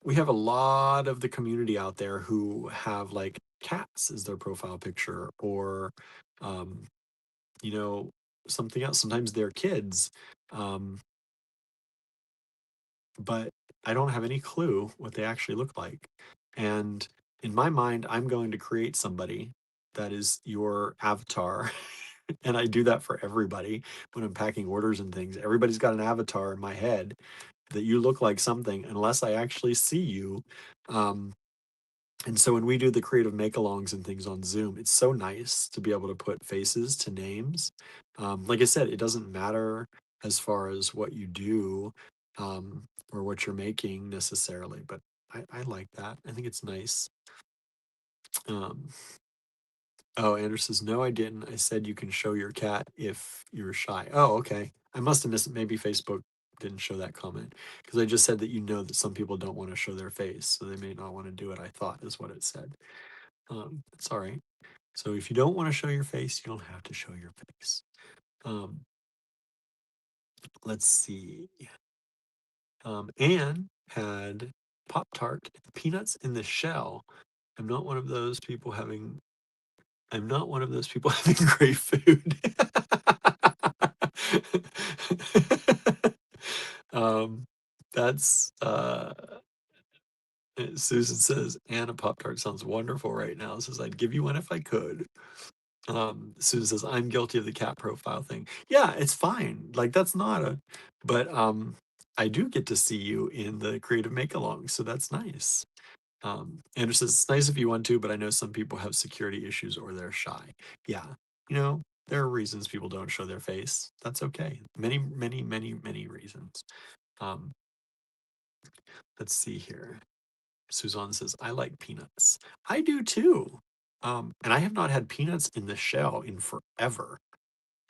we have a lot of the community out there who have like cats as their profile picture or um you know something else, sometimes they're kids, um but I don't have any clue what they actually look like. And in my mind, I'm going to create somebody that is your avatar. And I do that for everybody when I'm packing orders and things. Everybody's got an avatar in my head that you look like something unless I actually see you. Um, and so when we do the creative make-alongs and things on Zoom, it's so nice to be able to put faces to names. Like I said, it doesn't matter as far as what you do or what you're making necessarily, but I like that. I think it's nice. Um, oh, Andrew says, no, I didn't. I said you can show your cat if you're shy. Oh, okay. I must have missed it. Maybe Facebook didn't show that comment because I just said that you know that some people don't want to show their face, so they may not want to do it. I thought is what it said. It's all right. So if you don't want to show your face, you don't have to show your face. Um, let's see. Anne had Pop Tart peanuts in the shell. I'm not one of those people having. I'm not one of those people having great food. um, that's Susan says, Anna Pop Tart sounds wonderful right now. Says I'd give you one if I could. Susan says, I'm guilty of the cat profile thing. Yeah, it's fine. Like that's not a but I do get to see you in the creative make along, so that's nice. Andrew says it's nice if you want to, but I know some people have security issues or they're shy. Yeah, you know, there are reasons people don't show their face. That's okay. Many, many, many, many reasons. Um, let's see here. Suzanne says, I like peanuts. I do too. And I have not had peanuts in the shell in forever.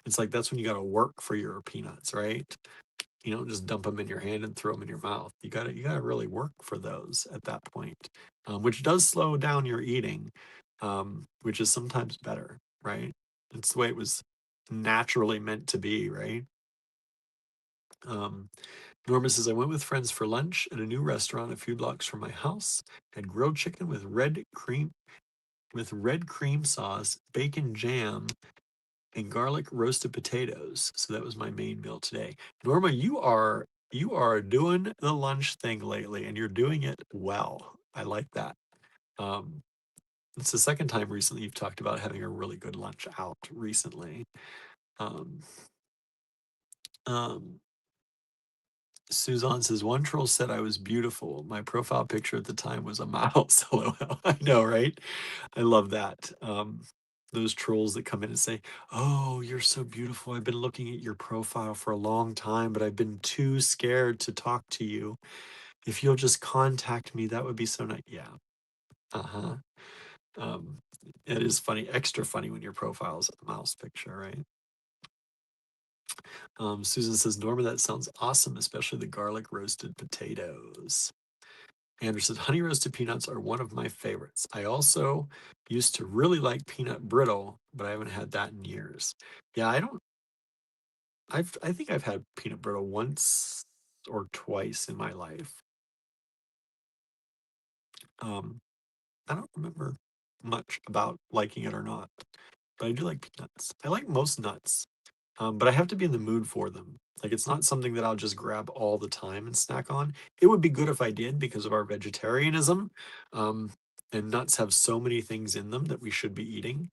It's like that's when you got to work for your peanuts, right? You don't just dump them in your hand and throw them in your mouth. You gotta really work for those at that point, which does slow down your eating, which is sometimes better, right? It's the way it was naturally meant to be, right? Um, Norma says, I went with friends for lunch at a new restaurant a few blocks from my house. Had grilled chicken with red cream sauce, bacon jam, and garlic roasted potatoes. So that was my main meal today. Norma, you are doing the lunch thing lately, and you're doing it well. I like that. Um, it's the second time recently you've talked about having a really good lunch out recently. Um, um, Suzanne says, one troll said I was beautiful. My profile picture at the time was a mouse. LOL. I know, right? I love that. Those trolls that come in and say, oh, you're so beautiful. I've been looking at your profile for a long time, but I've been too scared to talk to you. If you'll just contact me, that would be so nice. Yeah. Uh-huh. Um, it is funny, extra funny when your profile is a mouse picture, right? Susan says, Norma, that sounds awesome, especially the garlic roasted potatoes. Andrew says, honey roasted peanuts are one of my favorites. I also used to really like peanut brittle, but I haven't had that in years. Yeah, I don't, I think I've had peanut brittle once or twice in my life. Um, I don't remember much about liking it or not, but I do like peanuts. I like most nuts. But I have to be in the mood for them. Like it's not something that I'll just grab all the time and snack on. It would be good if I did because of our vegetarianism. Um, and nuts have so many things in them that we should be eating.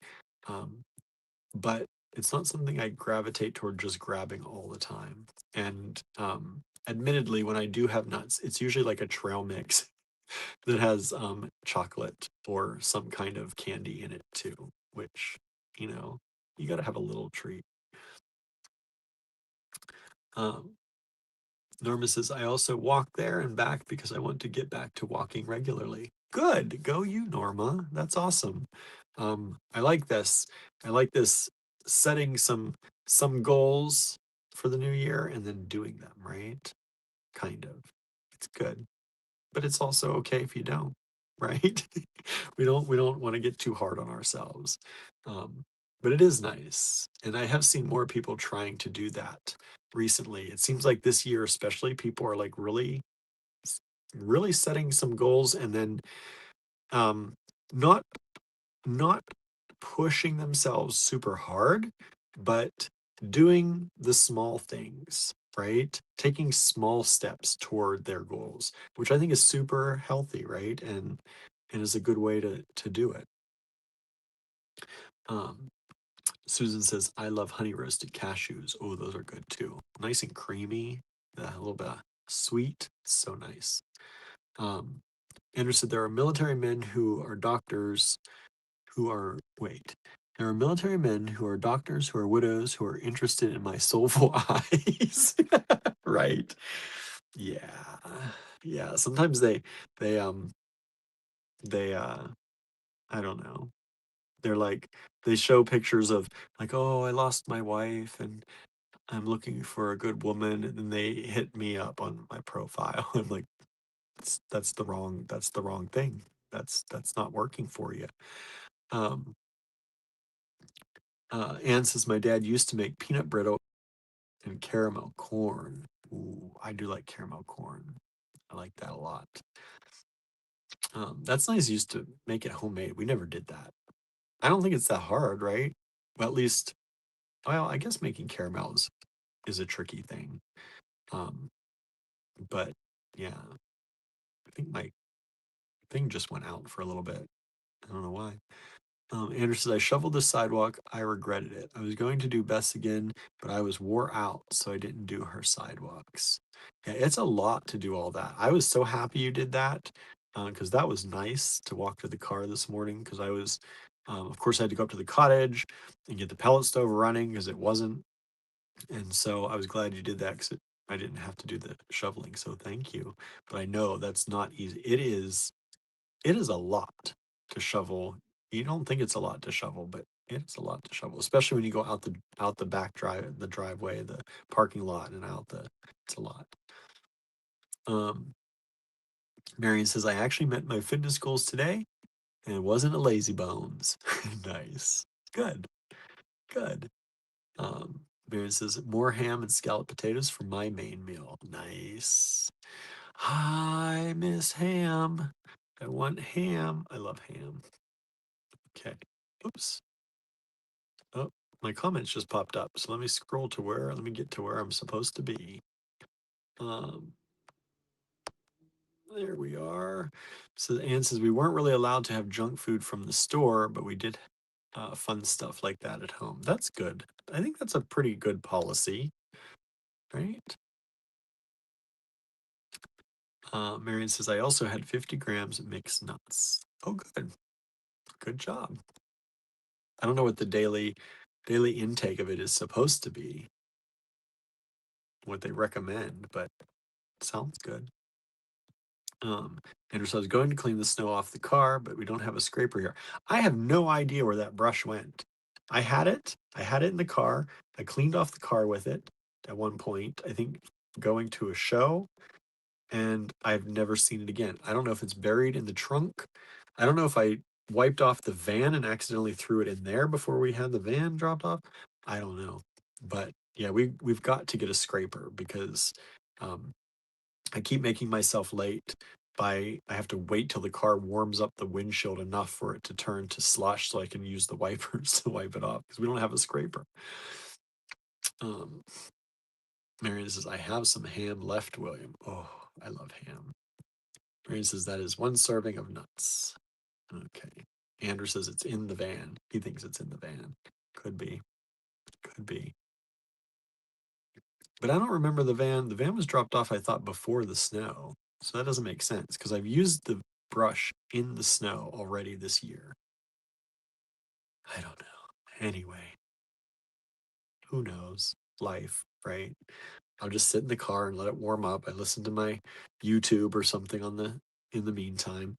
Um, but it's not something I gravitate toward just grabbing all the time. And admittedly, when I do have nuts, it's usually like a trail mix that has chocolate or some kind of candy in it too, which, you know, you got to have a little treat. Um, Norma says, I also walk there and back because I want to get back to walking regularly. Good. Go you, Norma. That's awesome. I like this. I like this setting some goals for the new year and then doing them, right? Kind of. It's good. But it's also okay if you don't, right? We don't want to get too hard on ourselves. Um, but it is nice. And I have seen more people trying to do that recently. It seems like this year, especially, people are like really setting some goals and then um, not not pushing themselves super hard, but doing the small things, right? Taking small steps toward their goals, which I think is super healthy, right? And is a good way to do it. Um, Susan says, I love honey roasted cashews. Oh, those are good too. Nice and creamy, a little bit of sweet. So nice. Um, Andrew said, there are military men who are doctors who are, wait, there are military men who are doctors who are widows who are interested in my soulful eyes. Right. Yeah. Yeah. Sometimes they, they, I don't know. They're like, they show pictures of like, oh, I lost my wife and I'm looking for a good woman, and then they hit me up on my profile. I'm like, that's the wrong thing. That's not working for you. Um, Anne says my dad used to make peanut brittle and caramel corn. Ooh, I do like caramel corn. I like that a lot. That's nice. Used to make it homemade. We never did that. I don't think it's that hard, right? Well, at least, well, I guess making caramels is a tricky thing. Um, but yeah, I think my thing just went out for a little bit. I don't know why. Andrew says, I shoveled the sidewalk. I regretted it. I was going to do Bess again, but I was wore out, so I didn't do her sidewalks. Yeah, it's a lot to do all that. I was so happy you did that because that was nice to walk to the car this morning because I was, of course, I had to go up to the cottage and get the pellet stove running because it wasn't. And so I was glad you did that because I didn't have to do the shoveling. So thank you. But I know that's not easy. It is a lot to shovel. You don't think it's a lot to shovel, but It's a lot to shovel, especially when you go out the back drive, the driveway, the parking lot, and out the. It's a lot. Um, Marion says I actually met my fitness goals today, and it wasn't a lazy bones. Nice, good, good. Um, Marion says more ham and scalloped potatoes for my main meal. Nice. Hi, Miss Ham. I want ham. I love ham. Okay. Oops. Oh, my comments just popped up. So let me scroll to where, let me get to where I'm supposed to be. Um, there we are. So Anne says we weren't really allowed to have junk food from the store, but we did fun stuff like that at home. That's good. I think that's a pretty good policy, right? Marion says I also had 50 grams of mixed nuts. Oh, good. Good job. I don't know what the daily intake of it is supposed to be, what they recommend, but sounds good. Andrew says, I was going to clean the snow off the car, but we don't have a scraper here. I have no idea where that brush went. I had it. I had it in the car. I cleaned off the car with it at one point, I think going to a show, and I've never seen it again. I don't know if it's buried in the trunk. I don't know if I wiped off the van and accidentally threw it in there before we had the van dropped off. I don't know. But yeah, we've got to get a scraper because um, I keep making myself late by I have to wait till the car warms up the windshield enough for it to turn to slush so I can use the wipers to wipe it off because we don't have a scraper. Um, Marion says, I have some ham left, William. Oh, I love ham. Marion says, that is one serving of nuts. Okay. Andrew says, it's in the van. He thinks it's in the van. Could be. Could be. But I don't remember the van. The van was dropped off, I thought, before the snow. So that doesn't make sense because I've used the brush in the snow already this year. I don't know. Anyway, who knows? Life, right? I'll just sit in the car and let it warm up. I listen to my YouTube or something on the in the meantime.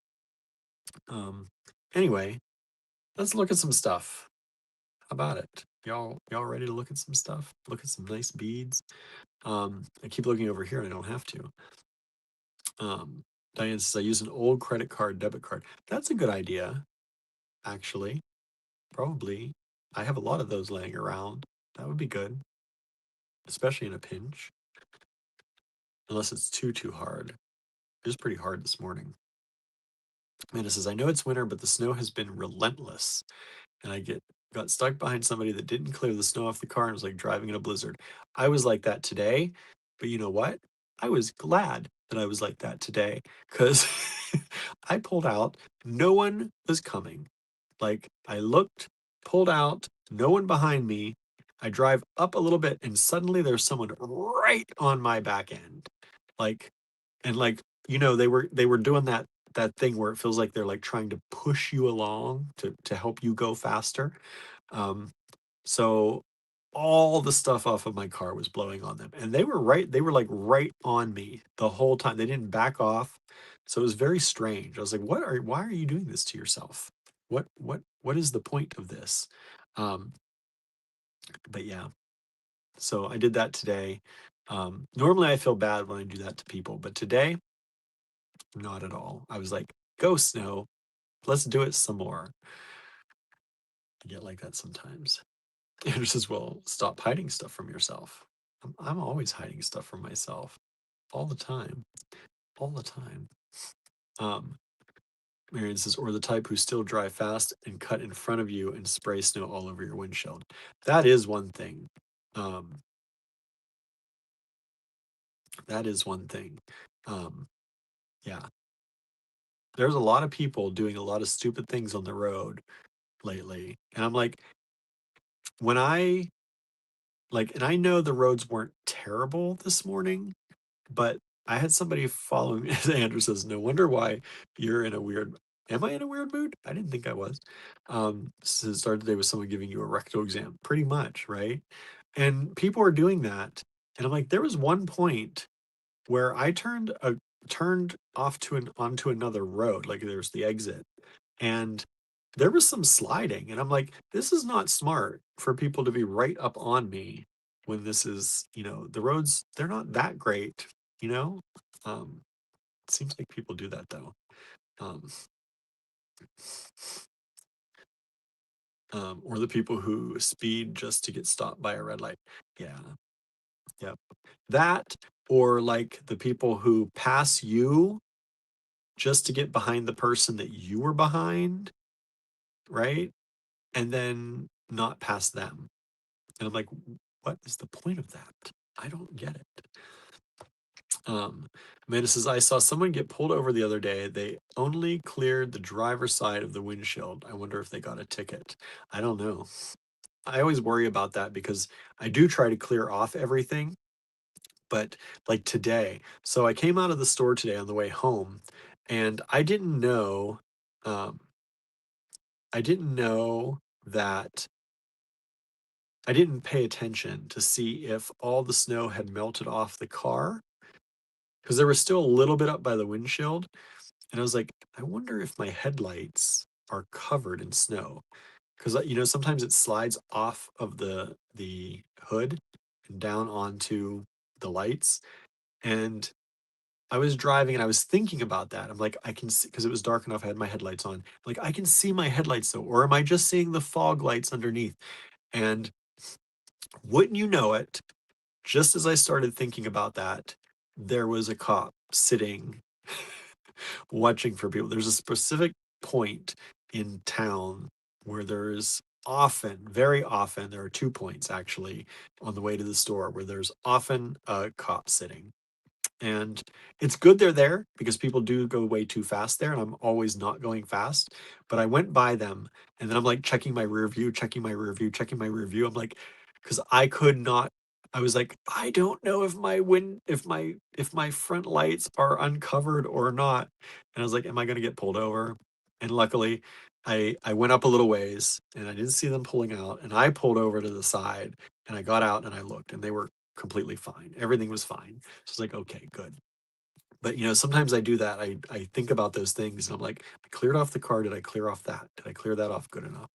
Um anyway, let's look at some stuff. How about it? Y'all ready to look at some stuff? Look at some nice beads. I keep looking over here and I don't have to. Diane says I use an old credit card, debit card. That's a good idea, actually. Probably. I have a lot of those laying around. That would be good, especially in a pinch. Unless it's too hard. It was pretty hard this morning. Amanda says, I know it's winter, but the snow has been relentless. And I got stuck behind somebody that didn't clear the snow off the car and was like driving in a blizzard. I was like that today, but you know what? I was glad that I was like that today because I pulled out. No one was coming. Like I looked, pulled out, no one behind me. I drive up a little bit and suddenly there's someone right on my back end. Like and like they were doing that thing where it feels like they're like trying to push you along to help you go faster. um so all the stuff off of my car was blowing on them and they were like right on me the whole time. They didn't back off, so it was very strange. I was like, why are you doing this to yourself? What is the point of this? um but yeah, so I did that today. Normally I feel bad when I do that to people, but today not at all. I was like, go snow. Let's do it some more. I get like that sometimes. Andrew says, well, stop hiding stuff from yourself. I'm always hiding stuff from myself all the time. All the time. Um, Marion says, or the type who still drive fast and cut in front of you and spray snow all over your windshield. That is one thing. Um, that is one thing. Um, yeah. There's a lot of people doing a lot of stupid things on the road lately. And I'm like, when I and I know the roads weren't terrible this morning, but I had somebody follow me. As Andrew says, no wonder why you're in a weird. Am I in a weird mood? I didn't think I was. So started the day with someone giving you a rectal exam, pretty much, right? And people are doing that, and I'm like, there was one point where I turned off to an onto another road, like there's the exit, and there was some sliding, and I'm like, this is not smart for people to be right up on me when this is, the roads, they're not that great, you know? Um, it seems like people do that though. Um, or the people who speed just to get stopped by a red light. Yeah. Yep. That, or like the people who pass you just to get behind the person that you were behind, right? And then not pass them. And I'm like, what is the point of that? I don't get it. Amanda says, I saw someone get pulled over the other day. They only cleared the driver's side of the windshield. I wonder if they got a ticket. I don't know. I always worry about that because I do try to clear off everything, but like today, so I came out of the store today on the way home, and um, I didn't know that I didn't pay attention to see if all the snow had melted off the car because there was still a little bit up by the windshield. And I was like, I wonder if my headlights are covered in snow because sometimes it slides off of the hood and down onto the lights. And I was driving and I was thinking about that. I'm like, I can see because it was dark enough. I had my headlights on. Like, I can see my headlights though, or am I just seeing the fog lights underneath? And wouldn't you know it, just as I started thinking about that, there was a cop sitting watching for people. There's a specific point in town where there's often, very often, there are 2 points actually on the way to the store where there's often a cop sitting. And it's good they're there because people do go way too fast there, and I'm always not going fast. But I went by them, and then I'm like checking my rear view, checking my rear view, checking my rear view. I'm like, because I could not. I was like, I don't know if my front lights are uncovered or not. And I was like, am I going to get pulled over? And luckily, I went up a little ways, and I didn't see them pulling out, and I pulled over to the side, and I got out and I looked, and they were completely fine. Everything was fine. So it's like, okay, good. But sometimes I do that. I think about those things and I'm like, I cleared off the car. Did I clear off that? Did I clear that off good enough?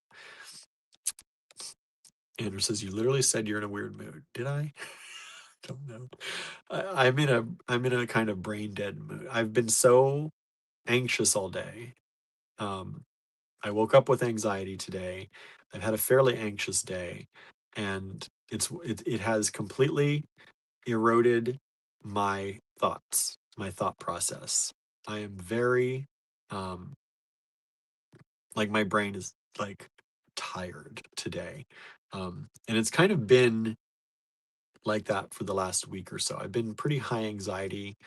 Andrew says, you literally said you're in a weird mood. Did I? Don't know. I'm in a kind of brain dead mood. I've been so anxious all day. Um, I woke up with anxiety today. I've had a fairly anxious day, and it has completely eroded my thought process. I am very, um, like my brain is like tired today. And it's kind of been like that for the last week or so. I've been pretty high anxiety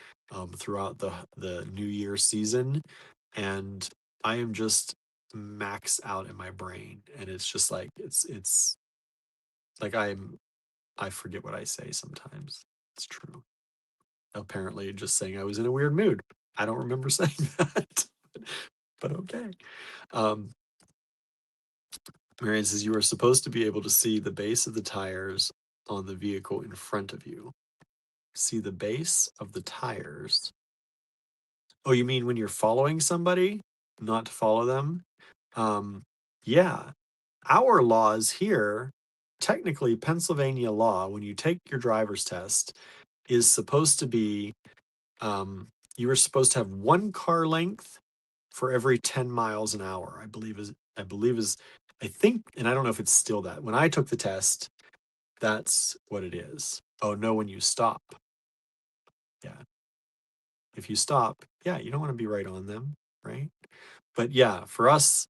throughout the New Year season, and I am just maxed out in my brain, and it's just like it's like I forget what I say sometimes. It's true. Apparently just saying I was in a weird mood. I don't remember saying that, but okay. Um, Marianne says you are supposed to be able to see the base of the tires on the vehicle in front of you. See the base of the tires. Oh, you mean when you're following somebody, not to follow them? Um, yeah. Our laws here, technically Pennsylvania law, when you take your driver's test, is supposed to be you were supposed to have 1 car length for every 10 miles an hour, I think, and I don't know if it's still that. When I took the test, that's what it is. Oh no, when you stop. Yeah. If you stop, yeah, you don't want to be right on them, right? But yeah, for us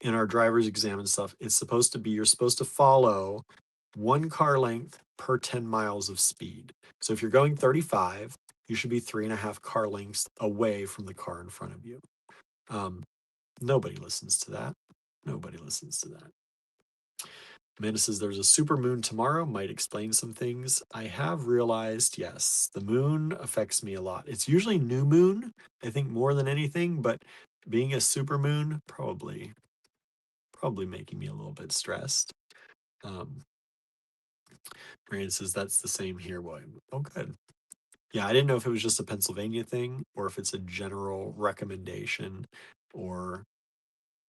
in our driver's exam and stuff, it's supposed to be you're supposed to follow 1 car length per 10 miles of speed. So if you're going 35, you should be 3.5 car lengths away from the car in front of you. Um, Nobody listens to that. Nobody listens to that. Amanda says there's a super moon tomorrow, might explain some things. I have realized, yes, the moon affects me a lot. It's usually new moon, I think, more than anything, but being a super moon, probably making me a little bit stressed. Um, Brandon says that's the same here. William. Oh, good. Yeah, I didn't know if it was just a Pennsylvania thing or if it's a general recommendation or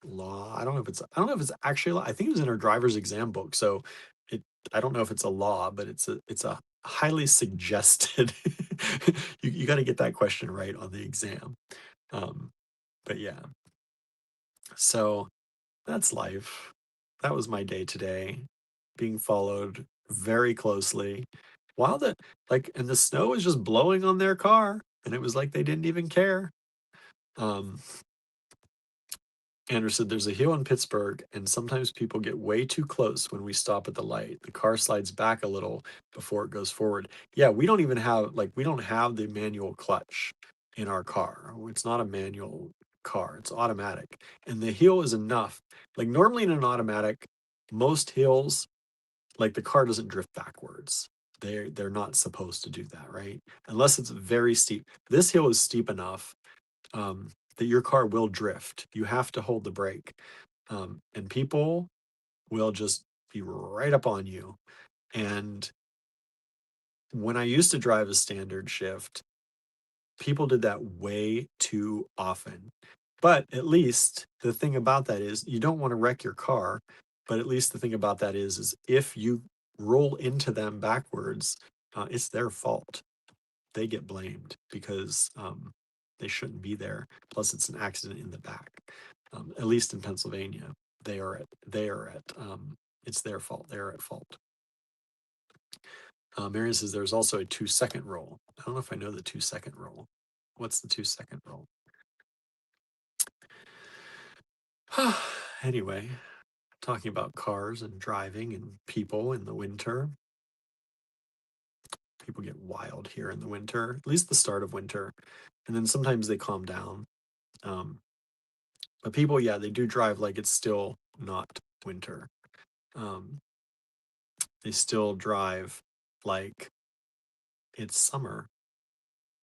law. I don't know if it's actually a law. I think it was in our driver's exam book. So it I don't know if it's a law, but it's a highly suggested. You got to get that question right on the exam. Um, but yeah, so that's life. That was my day today, being followed very closely while and the snow was just blowing on their car, and it was like they didn't even care. Um, Andrew said, "There's a hill in Pittsburgh, and sometimes people get way too close when we stop at the light. The car slides back a little before it goes forward." Yeah, we don't have the manual clutch in our car. It's not a manual car, it's automatic. And the hill is enough. Like normally in an automatic, most hills, like the car doesn't drift backwards. They're not supposed to do that, right? Unless it's very steep. This hill is steep enough that your car will drift. You have to hold the brake. And people will just be right up on you. And when I used to drive a standard shift, people did that way too often. But at least the thing about that is you don't want to wreck your car. But at least the thing about that is if you roll into them backwards, it's their fault. They get blamed because they shouldn't be there. Plus, it's an accident in the back. At least in Pennsylvania, it's their fault. They're at fault. Marion says there's also a 2-second rule. I don't know if I know the 2-second rule. What's the 2-second rule? Anyway, talking about cars and driving and people in the winter. People get wild here in the winter, at least the start of winter. And then sometimes they calm down. Um, but people, yeah, they do drive like it's still not winter. Um, they still drive like it's summer,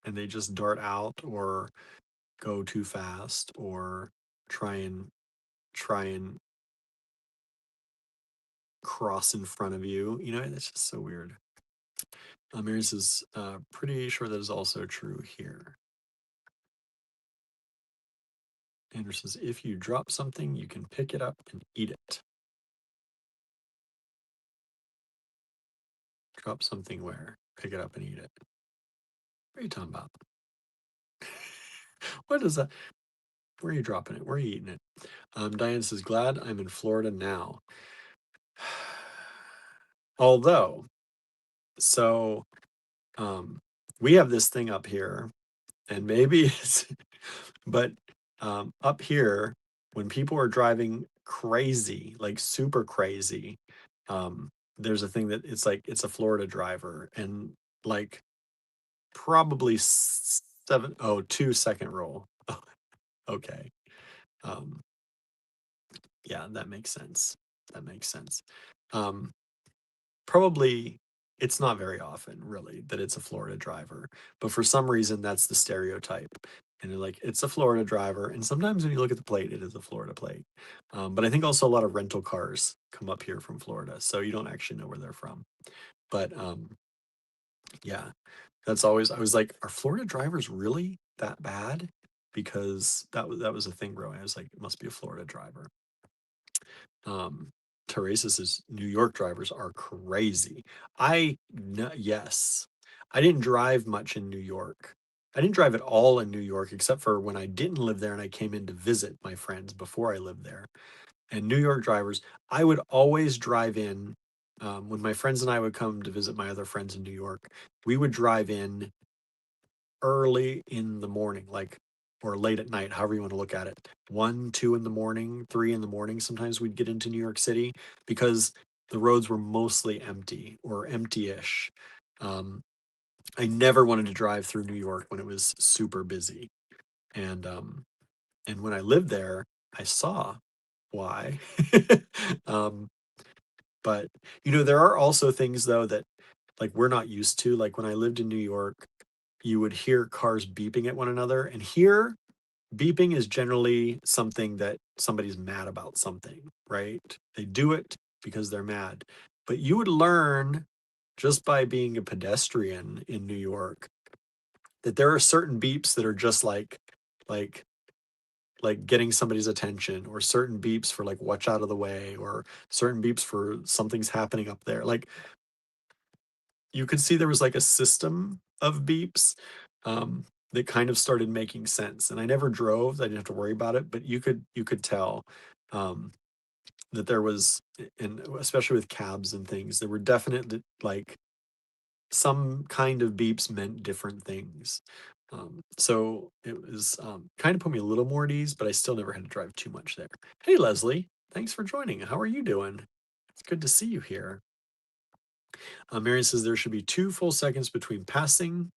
and they just dart out or go too fast or try and try and cross in front of you. You know, it's just so weird. Mary says, pretty sure that is also true here. Andrew says, if you drop something, you can pick it up and eat it. Drop something where? Pick it up and eat it. What are you talking about? What is that? Where are you dropping it? Where are you eating it? Diane says, glad I'm in Florida now. Although, so we have this thing up here, and maybe it's, but up here, when people are driving crazy, like super crazy, there's a thing that it's a Florida driver, and like probably 2-second rule. Okay. Um, yeah, that makes sense. That makes sense. Um, Probably it's not very often really that it's a Florida driver, but for some reason that's the stereotype. And they're like, it's a Florida driver. And sometimes when you look at the plate, it is a Florida plate. But I think also a lot of rental cars come up here from Florida, so you don't actually know where they're from. But yeah, that's always I was like, are Florida drivers really that bad? Because that was a thing growing. I was like, it must be a Florida driver. Teresa says New York drivers are crazy. Yes, I didn't drive much in New York. I didn't drive at all in New York except for when I didn't live there and I came in to visit my friends before I lived there. And New York drivers, I would always drive in when my friends and I would come to visit my other friends in New York. We would drive in early in the morning, like or late at night, however you want to look at it. 1, 2 in the morning, 3 in the morning. Sometimes we'd get into New York City because the roads were mostly empty or empty-ish. Um, I never wanted to drive through New York when it was super busy. And when I lived there, I saw why. um, but there are also things though that like we're not used to. Like when I lived in New York, you would hear cars beeping at one another. And here, beeping is generally something that somebody's mad about something, right? They do it because they're mad. But you would learn just by being a pedestrian in New York that there are certain beeps that are just like like getting somebody's attention, or certain beeps for like watch out of the way, or certain beeps for something's happening up there. Like you could see there was like a system of beeps um, that kind of started making sense. And I never drove; I didn't have to worry about it. But you could tell um, that there was, and especially with cabs and things, there were definite like some kind of beeps meant different things. So it was kind of put me a little more at ease, but I still never had to drive too much there. Hey, Leslie, thanks for joining. How are you doing? It's good to see you here. Marion says there should be 2 full seconds between passing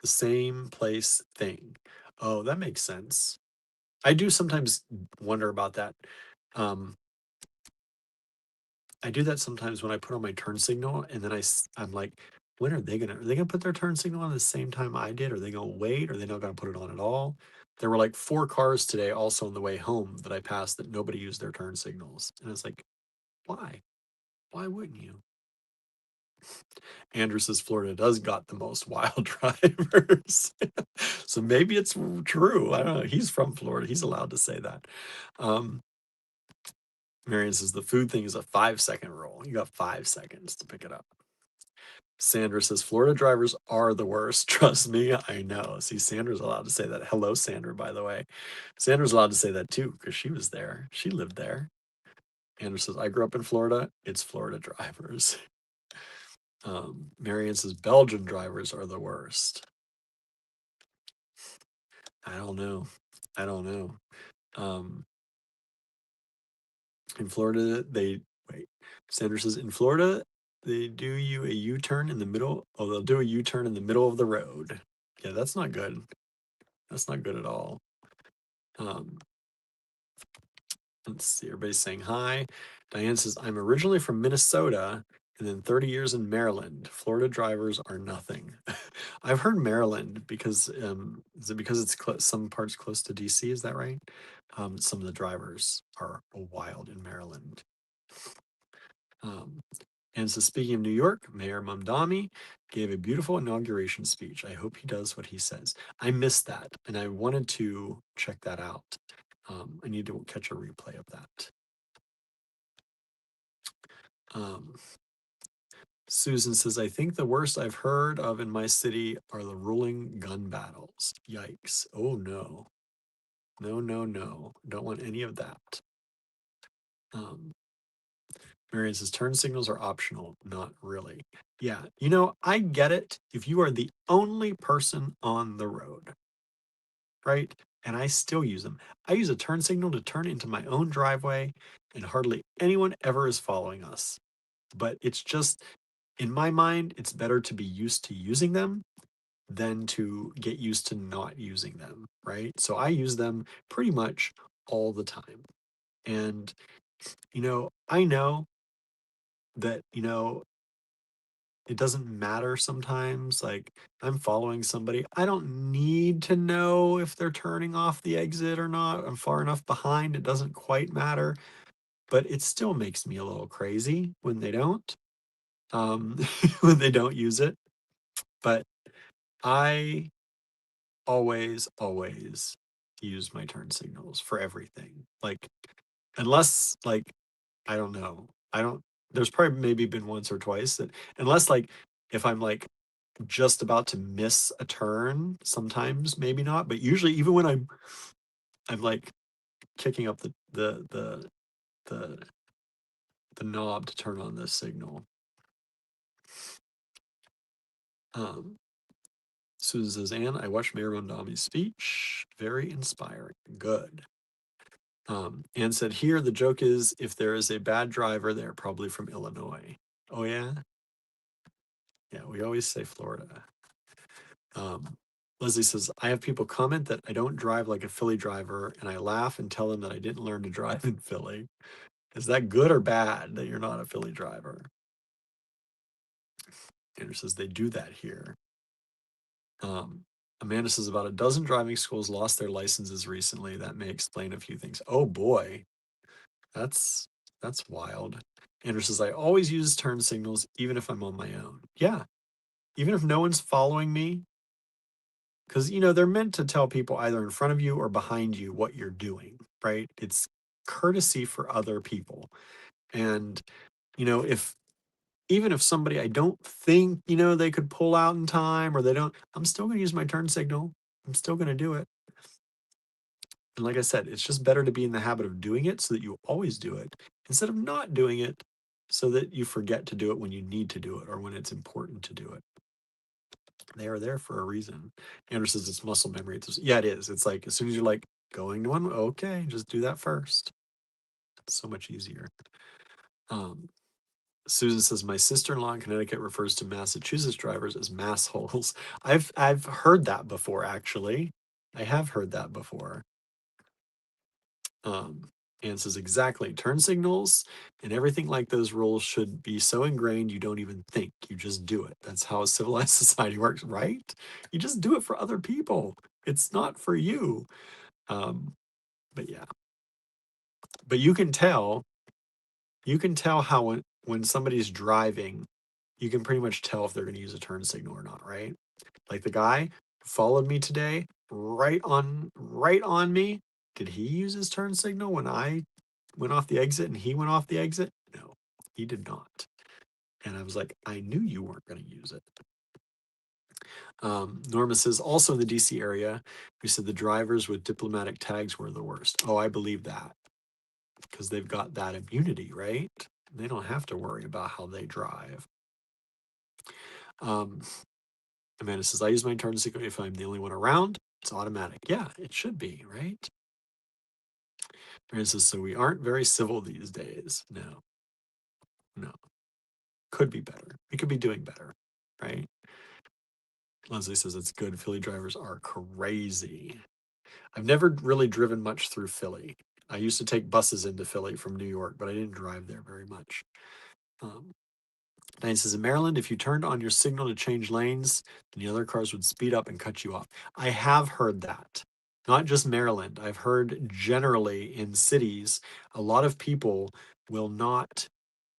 the same place thing. Oh, that makes sense. I do sometimes wonder about that. Um, I do that sometimes when I put on my turn signal, and then I'm like, when are they gonna put their turn signal on the same time I did? Are they gonna wait? Are they not gonna put it on at all? There were like 4 cars today also on the way home that I passed that nobody used their turn signals. And it's like, why? Why wouldn't you? Andrew says Florida does got the most wild drivers. So maybe it's true. I don't know. He's from Florida. He's allowed to say that. Um, Marion says the food thing is a 5 second rule. You got 5 seconds to pick it up. Sandra says Florida drivers are the worst. Trust me, I know. See, Sandra's allowed to say that. Hello, Sandra, by the way. Sandra's allowed to say that too because she was there. She lived there. Andrew says, I grew up in Florida. It's Florida drivers. Marianne says Belgian drivers are the worst. I don't know. I don't know. Um, in Florida, they wait. Sandra says in Florida, they do you a U-turn in the middle. Oh, they'll do a U-turn in the middle of the road. Yeah, that's not good. That's not good at all. Um, let's see. Everybody's saying hi. Diane says I'm originally from Minnesota and then 30 years in Maryland. Florida drivers are nothing. I've heard Maryland because is it because it's some parts close to DC? Is that right? Some of the drivers are wild in Maryland. And so, speaking of New York, Mayor Mamdani gave a beautiful inauguration speech. I hope he does what he says. I missed that, and I wanted to check that out. I need to catch a replay of that. Um, Susan says, I think the worst I've heard of in my city are the rolling gun battles. Yikes. Oh, no. No, no, no. Don't want any of that. Marion says turn signals are optional, not really. Yeah, I get it if you are the only person on the road, right? And I still use them. I use a turn signal to turn into my own driveway, and hardly anyone ever is following us. But it's just, in my mind, it's better to be used to using them than to get used to not using them, right? So I use them pretty much all the time. And, I know that, it doesn't matter sometimes. Like, I'm following somebody. I don't need to know if they're turning off the exit or not. I'm far enough behind. It doesn't quite matter. But it still makes me a little crazy when they don't, when they don't use it. But I always, always use my turn signals for everything. Like, unless, like, I don't know. There's probably maybe been once or twice that, unless, like, if I'm like just about to miss a turn, sometimes maybe not, but usually even when I'm like kicking up the the knob to turn on this signal. Um, Susan says, Anne, I watched Mayor Mondami's speech. Very inspiring. Good. Anne said, here the joke is if there is a bad driver, they're probably from Illinois. Oh yeah? Yeah, we always say Florida. Leslie says, I have people comment that I don't drive like a Philly driver, and I laugh and tell them that I didn't learn to drive in Philly. Is that good or bad that you're not a Philly driver? Andrew says they do that here. Amanda says about a dozen driving schools lost their licenses recently. That may explain a few things. Oh boy, that's wild. Andrew says I always use turn signals even if I'm on my own. Yeah, even if no one's following me, because they're meant to tell people either in front of you or behind you what you're doing, right? It's courtesy for other people. And if even if somebody I don't think they could pull out in time, or they don't, I'm still going to use my turn signal. I'm still going to do it. And like I said, it's just better to be in the habit of doing it so that you always do it, instead of not doing it so that you forget to do it when you need to do it or when it's important to do it. They are there for a reason. Andrew says it's muscle memory. Yeah, it is. It's like as soon as you're like going to one, okay, just do that first. It's so much easier. Um, Susan says my sister-in-law in Connecticut refers to Massachusetts drivers as massholes. I've heard that before, actually. I have heard that before. Anne says exactly. Turn signals and everything like those rules should be so ingrained you don't even think. You just do it. That's how a civilized society works, right? You just do it for other people. It's not for you. But yeah. But you can tell how when somebody's driving, you can pretty much tell if they're going to use a turn signal or not, right? Like the guy followed me today, right on me. Did he use his turn signal when I went off the exit and he went off the exit? No, he did not. And I was like, I knew you weren't going to use it. Norma says, also in the DC area, we said the drivers with diplomatic tags were the worst. Oh, I believe that, because they've got that immunity, right? They don't have to worry about how they drive. Amanda says, I use my turn signal if I'm the only one around. It's automatic. Yeah, it should be, right? Amanda says, so we aren't very civil these days. No. Could be better. We could be doing better, right? Leslie says it's good. Philly drivers are crazy. I've never really driven much through Philly. I used to take buses into Philly from New York, but I didn't drive there very much. Diane says, in Maryland, if you turned on your signal to change lanes, then the other cars would speed up and cut you off. I have heard that. Not just Maryland. I've heard generally in cities, a lot of people will not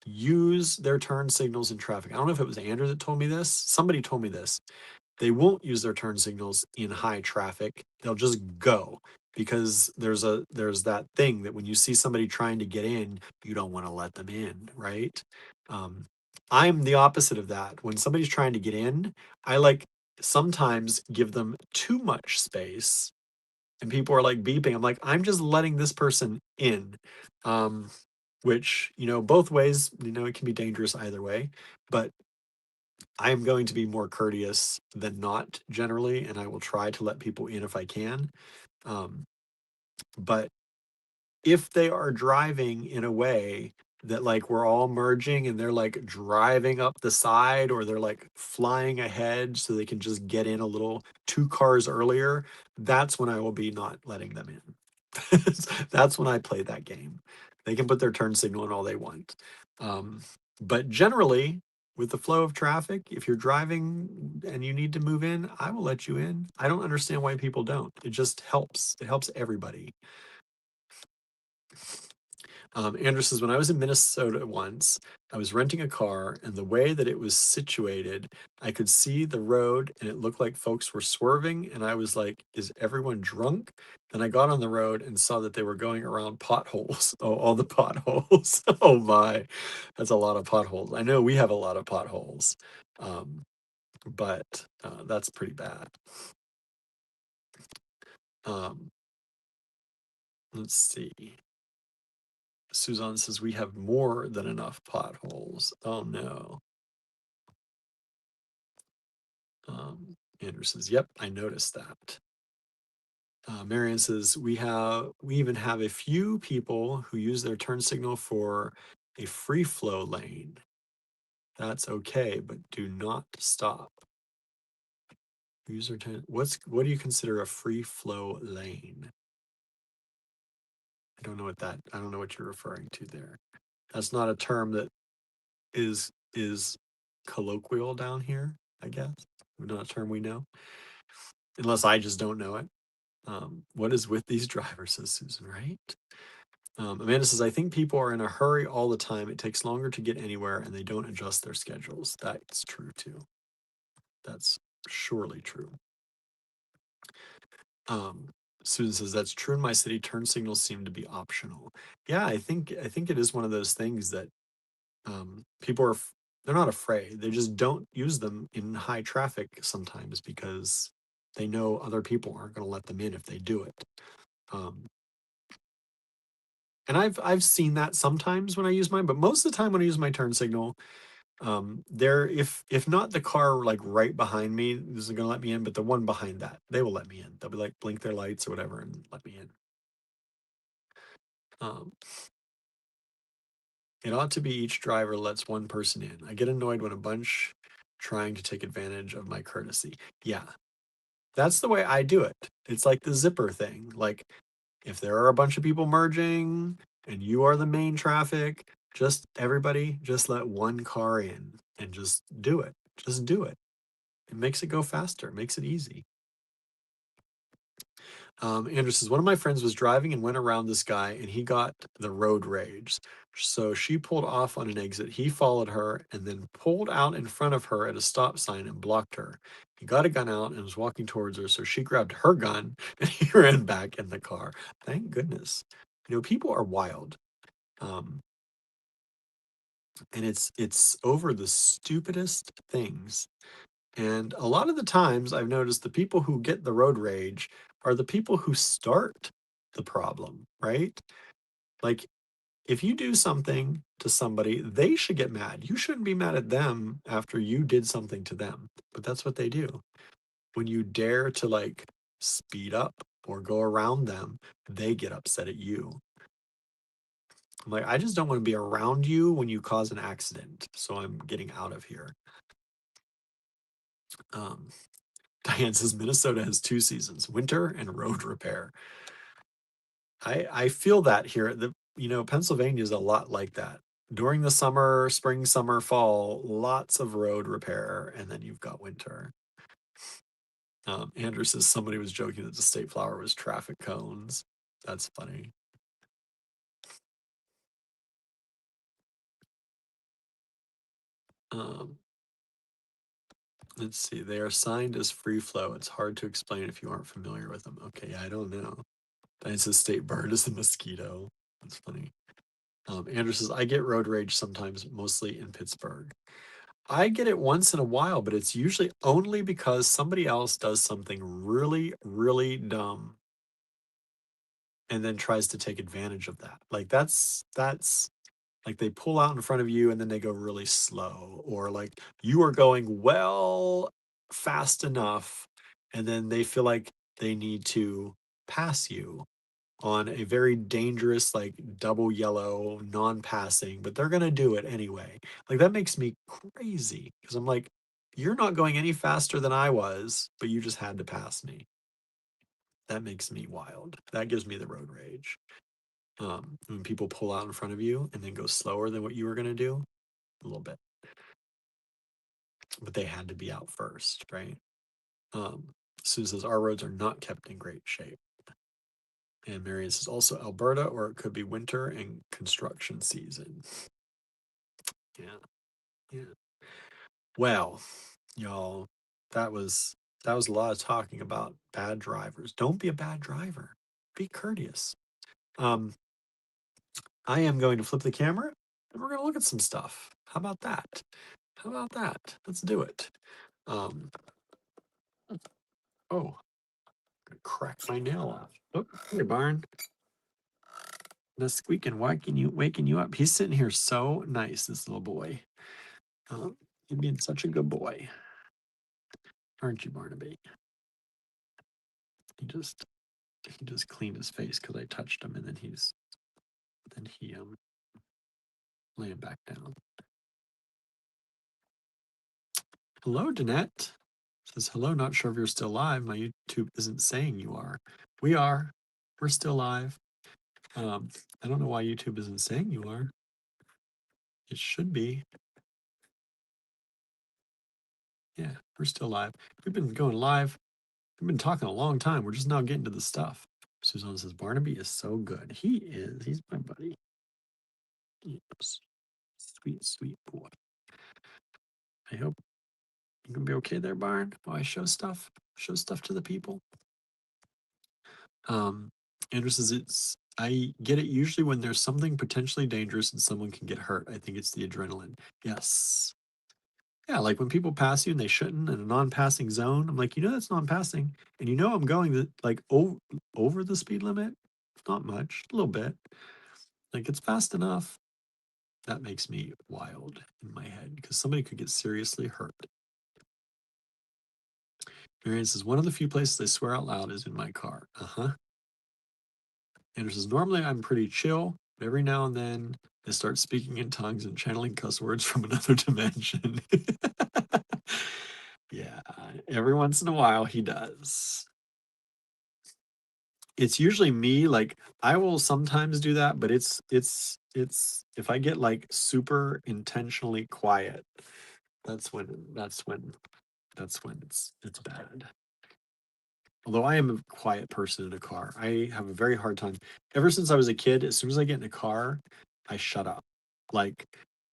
use their turn signals in traffic. I don't know if it was Andrew that told me this. Somebody told me this. They won't use their turn signals in high traffic. They'll just go, because there's that thing that when you see somebody trying to get in, you don't want to let them in, right? I'm the opposite of that. When somebody's trying to get in, I like sometimes give them too much space, and people are like beeping. I'm like, I'm just letting this person in. Which, both ways, it can be dangerous either way, but I am going to be more courteous than not generally, and I will try to let people in if I can. But if they are driving in a way that like we're all merging and they're like driving up the side, or they're like flying ahead so they can just get in a little 2 cars earlier, that's when I will be not letting them in. That's when I play that game. They can put their turn signal in all they want. But generally, with the flow of traffic, if you're driving and you need to move in, I will let you in. I don't understand why people don't. It just helps. It helps everybody. Andrew says, when I was in Minnesota once, I was renting a car, and the way that it was situated, I could see the road and it looked like folks were swerving. And I was like, is everyone drunk? Then I got on the road and saw that they were going around potholes. Oh, all the potholes. Oh my, that's a lot of potholes. I know we have a lot of potholes, but that's pretty bad. Um, let's see. Suzanne says we have more than enough potholes. Oh no. Andrew says, yep, I noticed that. Marianne says we even have a few people who use their turn signal for a free flow lane. That's okay, but do not stop. User turn. What do you consider a free flow lane? I don't know what you're referring to there. That's not a term that is colloquial down here, I guess. Not a term we know, unless I just don't know it. What is with these drivers, says Susan, right? Amanda says, I think people are in a hurry all the time. It takes longer to get anywhere, and they don't adjust their schedules. That's true too. That's surely true. Um, Susan says that's true in my city. Turn signals seem to be optional. Yeah, I think it is one of those things that people they're not afraid. They just don't use them in high traffic sometimes because they know other people aren't going to let them in if they do it. Um, and I've seen that sometimes when I use mine, but most of the time when I use my turn signal, there if not the car like right behind me isn't going to let me in, but the one behind that they will let me in. They'll be like blink their lights or whatever and let me in. Um, it ought to be each driver lets one person in. I get annoyed when a bunch trying to take advantage of my courtesy. Yeah, that's the way I do it. It's like the zipper thing. Like if there are a bunch of people merging and you are the main traffic, just everybody just let one car in and just do it. Just do it. It makes it go faster, it makes it easy. Andrew says, one of my friends was driving and went around this guy and he got the road rage. So she pulled off on an exit. He followed her and then pulled out in front of her at a stop sign and blocked her. He got a gun out and was walking towards her. So she grabbed her gun and he ran back in the car. Thank goodness. You know, people are wild. Um, and it's over the stupidest things. And a lot of the times I've noticed the people who get the road rage are the people who start the problem, right? Like if you do something to somebody, they should get mad. You shouldn't be mad at them after you did something to them. But that's what they do. When you dare to like speed up or go around them, they get upset at you. I'm like, I just don't want to be around you when you cause an accident. So I'm getting out of here. Um, Diane says Minnesota has two seasons, winter and road repair. I feel that here. Pennsylvania is a lot like that. During the summer, spring, summer, fall, lots of road repair, and then you've got winter. Andrew says somebody was joking that the state flower was traffic cones. That's funny. Um, let's see. They are signed as free flow. It's hard to explain if you aren't familiar with them. Okay, I don't know. Diane says state bird is a mosquito. That's funny. Andrew says, I get road rage sometimes, mostly in Pittsburgh. I get it once in a while, but it's usually only because somebody else does something really, really dumb and then tries to take advantage of that. Like that's like they pull out in front of you and then they go really slow, or like you are going well fast enough and then they feel like they need to pass you on a very dangerous, like double yellow, non-passing, but they're gonna do it anyway. Like that makes me crazy because I'm like, you're not going any faster than I was, but you just had to pass me. That makes me wild. That gives me the road rage. When people pull out in front of you and then go slower than what you were gonna do, a little bit, but they had to be out first, right? Sue says our roads are not kept in great shape. And Marion says also Alberta, or it could be winter and construction season. Yeah. Yeah. Well, y'all, that was that was a lot of talking about bad drivers. Don't be a bad driver. Be courteous. Um, I am going to flip the camera and we're going to look at some stuff. How about that? How about that? Let's do it. Um, oh, I cracked my nail off. Oh, hey, Barn. The squeaking, waking you up. He's sitting here so nice, this little boy. He's being such a good boy, aren't you, Barnaby? He just he just cleaned his face because I touched him, and then he laying back down. Hello, Danette. Says hello. Not sure if you're still live. My YouTube isn't saying you are. We are. We're still live. I don't know why YouTube isn't saying you are. It should be. Yeah, we're still live. We've been going live. We've been talking a long time. We're just now getting to the stuff. Suzanne says Barnaby is so good. He is. He's my buddy. Yes. Sweet, sweet boy. I hope you can be okay there, Barn, while I show stuff to the people. Um, Andrew says I get it usually when there's something potentially dangerous and someone can get hurt. I think it's the adrenaline. Yes. Yeah, like when people pass you and they shouldn't in a non-passing zone, I'm like, that's non-passing, and I'm going like over the speed limit. Not much, a little bit. Like it's fast enough. That makes me wild in my head because somebody could get seriously hurt. Marianne says, one of the few places I swear out loud is in my car. Uh-huh. Andrew says, normally I'm pretty chill, but every now and then I start speaking in tongues and channeling cuss words from another dimension. Yeah, every once in a while he does. It's usually me, like I will sometimes do that, but it's if I get like super intentionally quiet, that's when that's when it's bad. Although I am a quiet person in a car, I have a very hard time. Ever since I was a kid, as soon as I get in a car, I shut up. Like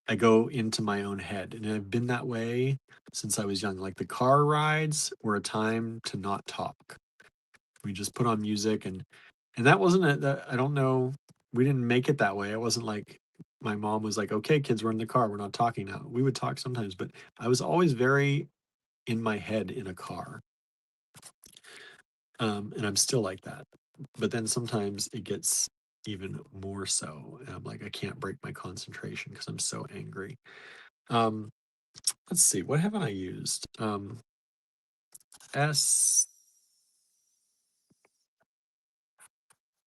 I go into my own head, and I've been that way since I was young. Like the car rides were a time to not talk. We just put on music, and that wasn't I don't know. We didn't make it that way. It wasn't like my mom was like, "Okay, kids, we're in the car. We're not talking now." We would talk sometimes, but I was always very in my head in a car. And I'm still like that. But then sometimes it gets even more so. And I'm like, I can't break my concentration because I'm so angry. Um, let's see, what haven't I used? S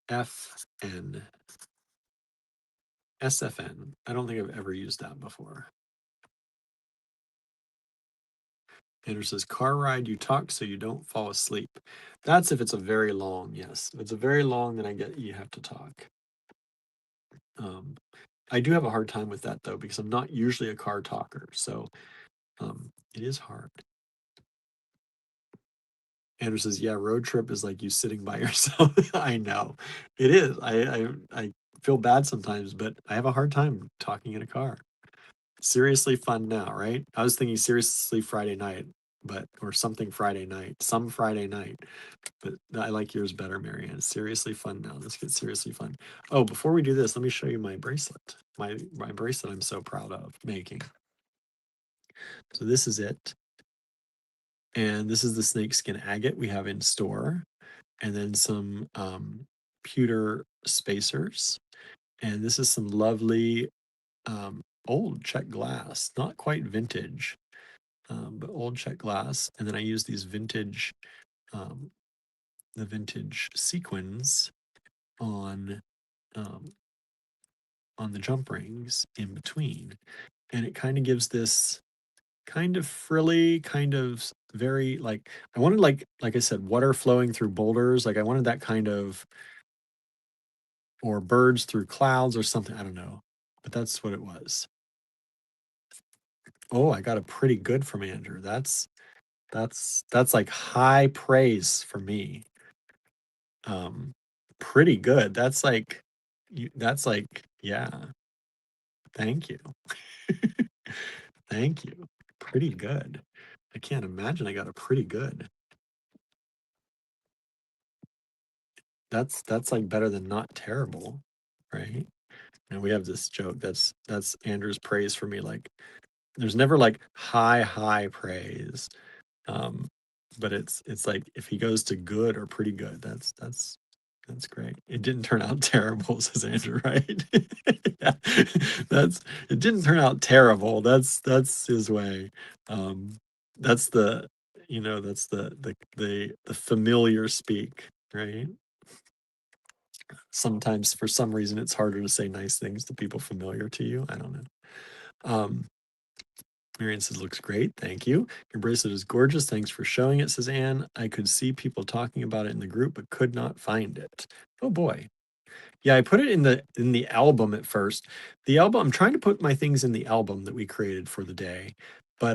F N SFN. I don't think I've ever used that before. Andrew says, car ride, you talk so you don't fall asleep. That's if it's a very long, yes. If it's a very long, then I get you have to talk. I do have a hard time with that though, because I'm not usually a car talker. So it is hard. Andrew says, yeah, road trip is like you sitting by yourself. I know. It is. I feel bad sometimes, but I have a hard time talking in a car. Seriously fun now, right? I was thinking seriously Friday night, but or something Friday night, some Friday night. But I like yours better, Marianne. Seriously fun now. Let's get seriously fun. Oh, before we do this, let me show you my bracelet. My bracelet I'm so proud of making. So this is it. And this is the snakeskin agate we have in store. And then some pewter spacers. And this is some lovely old Czech glass, not quite vintage, but old Czech glass. And then I use these um, the vintage sequins on um, on the jump rings in between, and it kind of gives this kind of frilly, kind of very like I wanted like I said, water flowing through boulders. Like I wanted that kind of or birds through clouds or something. I don't know, but that's what it was. Oh, I got a pretty good from Andrew. That's like high praise for me. Um, Pretty good. That's like yeah. Thank you. Thank you. Pretty good. I can't imagine I got a pretty good. That's like better than not terrible, right? And we have this joke that's Andrew's praise for me. Like there's never like high praise. Um, but it's like if he goes to good or pretty good, that's great. It didn't turn out terrible, says Andrew, right? Yeah. That's it didn't turn out terrible. That's his way. Um, that's the that's the familiar speak, right? Sometimes for some reason it's harder to say nice things to people familiar to you. I don't know. Um, Marianne says, looks great. Thank you. Your bracelet is gorgeous. Thanks for showing it, says Anne. I could see people talking about it in the group, but could not find it. Oh boy. Yeah, I put it in the album at first. The album, I'm trying to put my things in the album that we created for the day. But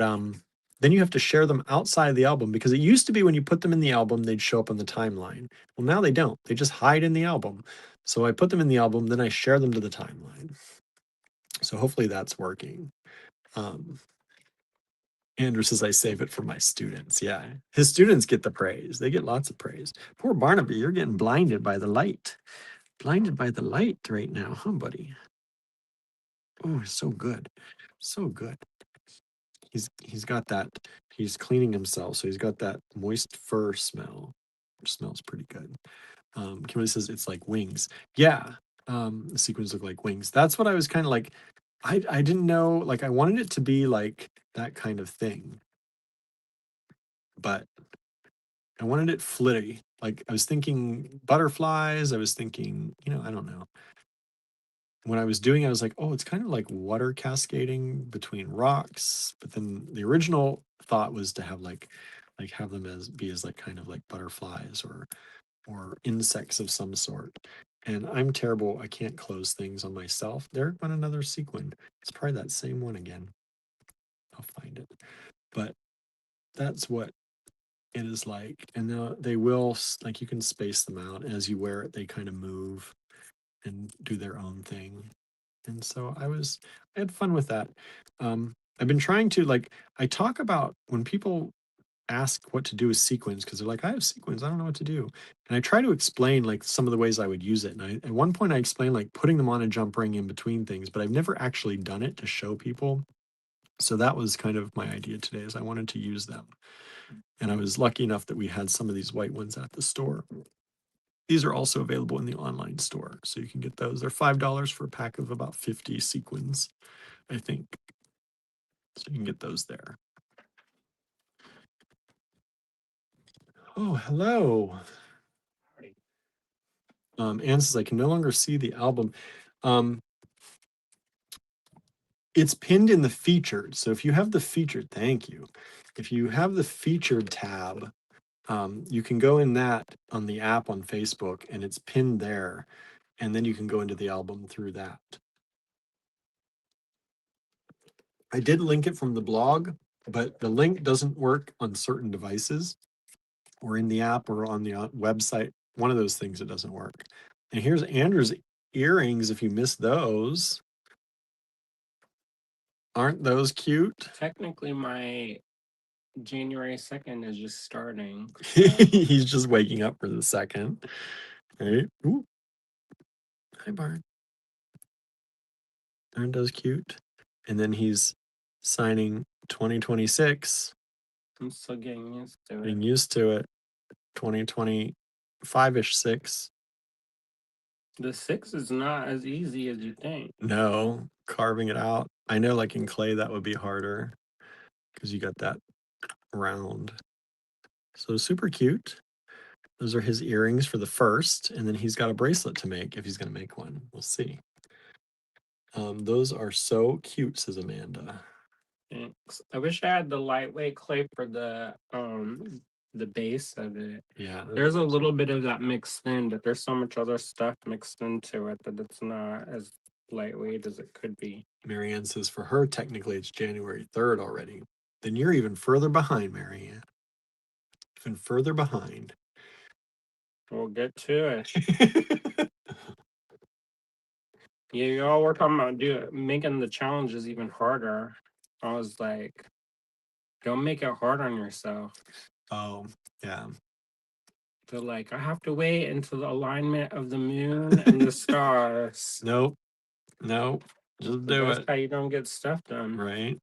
then you have to share them outside of the album because it used to be when you put them in the album, they'd show up on the timeline. Well, now they don't. They just hide in the album. So I put them in the album, then I share them to the timeline. So hopefully that's working. Um, Andrew says I save it for my students. Yeah. His students get the praise. They get lots of praise. Poor Barnaby, you're getting blinded by the light. Blinded by the light right now, huh, buddy? Oh, so good. So good. He's got that, he's cleaning himself, so he's got that moist fur smell, which smells pretty good. Kimberly says it's like wings. Yeah. The sequins look like wings. That's what I was kind of like. I didn't know, like I wanted it to be like that kind of thing, but I wanted it flitty. Like I was thinking butterflies. I was thinking, I don't know. When I was doing it, I was like, oh, it's kind of like water cascading between rocks. But then the original thought was to have like have them as be as like kind of like butterflies or insects of some sort. And I'm terrible. I can't close things on myself. There went another sequin. It's probably that same one again. I'll find it. But that's what it is like. And now they will, like, you can space them out as you wear it. They kind of move and do their own thing. And so I had fun with that. I've been trying to, like, I talk about when people ask what to do with sequins because they're like, I have sequins, I don't know what to do. And I try to explain like some of the ways I would use it. And at one point I explained like putting them on a jump ring in between things, but I've never actually done it to show people. So that was kind of my idea today, is I wanted to use them. And I was lucky enough that we had some of these white ones at the store. These are also available in the online store, so you can get those. They're $5 for a pack of about 50 sequins, I think. So you can get those there. Oh, hello. Anne says, I can no longer see the album. It's pinned in the featured. So if you have the featured, thank you. If you have the featured tab, you can go in that on the app on Facebook, and it's pinned there. And then you can go into the album through that. I did link it from the blog, but the link doesn't work on certain devices or in the app or on the website. One of those things, it doesn't work. And here's Andrew's earrings. If you missed those, aren't those cute? Technically, my January 2nd is just starting. So. He's just waking up for the second. Right? Ooh. Hi, Bart. Aren't those cute? And then he's signing 2026. I'm still getting used to it. Getting used to it. 2025-ish 6. The 6 is not as easy as you think. No, carving it out. I know, like in clay, that would be harder because you got that round. So super cute. Those are his earrings for the first, and then he's got a bracelet to make if he's going to make one. We'll see. Those are so cute, says Amanda. Thanks. I wish I had the lightweight clay for the base of it. Yeah, there's a little bit of that mixed in, but there's so much other stuff mixed into it that it's not as lightweight as it could be. Marianne says for her, technically it's January 3rd already. Then you're even further behind, Marianne. Even further behind. We'll get to it. Yeah, y'all were talking about making the challenges even harder. I was like, don't make it hard on yourself. Oh, yeah. They're like, I have to wait until the alignment of the moon and the stars. Nope. Just do That's it. how you don't get stuff done. Right.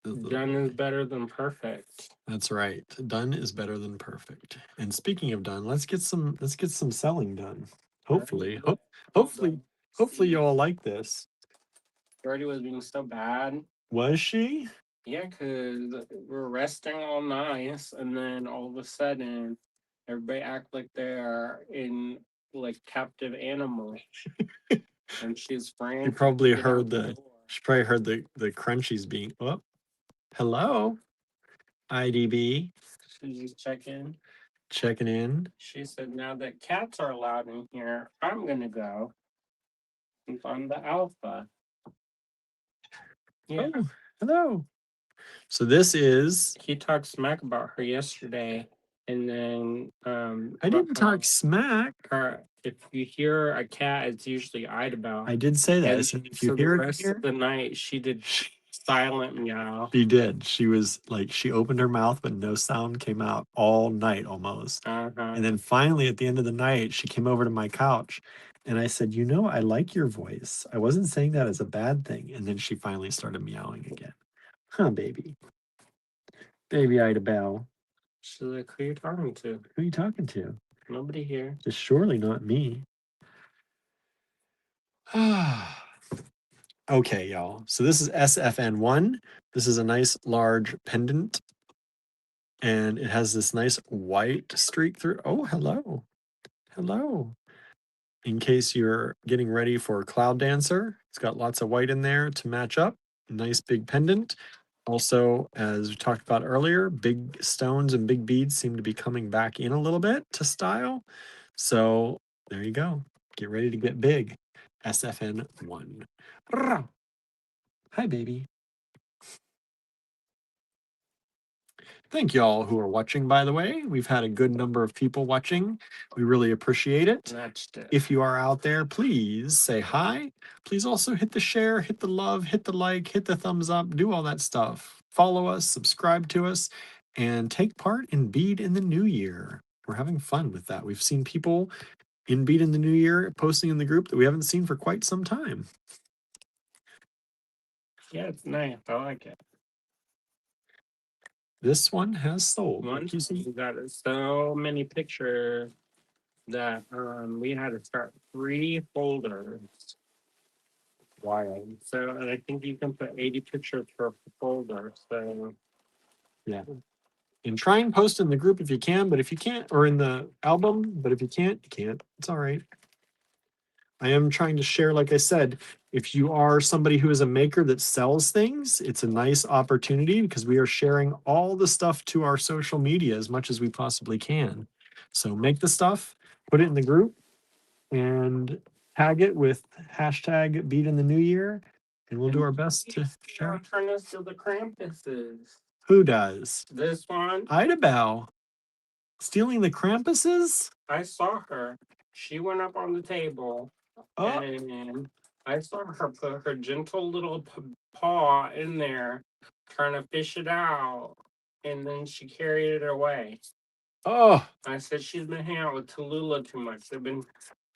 Done is better than perfect. That's right. Done is better than perfect. And speaking of done, let's get some selling done. Hopefully. Hopefully you all like this. Jordy was being so bad. Was she? Yeah, because we're resting all nice, and then all of a sudden, everybody act like they're in like captive animal. And she's frantic. She probably heard the crunchies being up. Hello, IDB. She's just checking in. She said, now that cats are allowed in here, I'm gonna go. Since I'm the alpha. Yeah. Oh, hello. So this is. He talked smack about her yesterday, and then I didn't talk smack. If you hear a cat, it's usually Idabel. I did say that. And I said if you hear the rest of the night, she did silent meow. She did. She was like, she opened her mouth, but no sound came out all night almost. Uh-huh. And then finally, at the end of the night, she came over to my couch and I said, I like your voice. I wasn't saying that as a bad thing. And then she finally started meowing again. Huh, baby. Baby Ida Bell. She's like, who you talking to? Who are you talking to? Nobody here. Just surely not me. Okay, y'all. So this is SFN1. This is a nice large pendant. And it has this nice white streak through. Oh, hello. Hello. In case you're getting ready for Cloud Dancer, it's got lots of white in there to match up. Nice big pendant. Also, as we talked about earlier, big stones and big beads seem to be coming back in a little bit to style. So there you go. Get ready to get big. SFN1. Hi, baby. Thank you all who are watching, by the way. We've had a good number of people watching. We really appreciate it. That's it. If you are out there, please say hi. Please also hit the share, hit the love, hit the like, hit the thumbs up, do all that stuff. Follow us, subscribe to us, and take part in Bead in the New Year. We're having fun with that. We've seen people in Bead in the New Year posting in the group that we haven't seen for quite some time. Yeah, it's nice. I like it. This one has sold. Once we got so many pictures that we had to start 3 folders. Wild. So, and I think you can put 80 pictures per folder. So, yeah. And try and post in the group if you can, but if you can't, or in the album, but if you can't, you can't. It's all right. I am trying to share, like I said, if you are somebody who is a maker that sells things, it's a nice opportunity because we are sharing all the stuff to our social media as much as we possibly can. So make the stuff, put it in the group, and tag it with hashtag Beat in the New Year, and we'll do our best to share. Turn this to the Krampuses. Who does? This one. Ida Bell. Stealing the Krampuses? I saw her. She went up on the table. Oh, And I saw her put her gentle little paw in there, trying to fish it out, and then she carried it away. oh. I said she's been hanging out with Tallulah too much.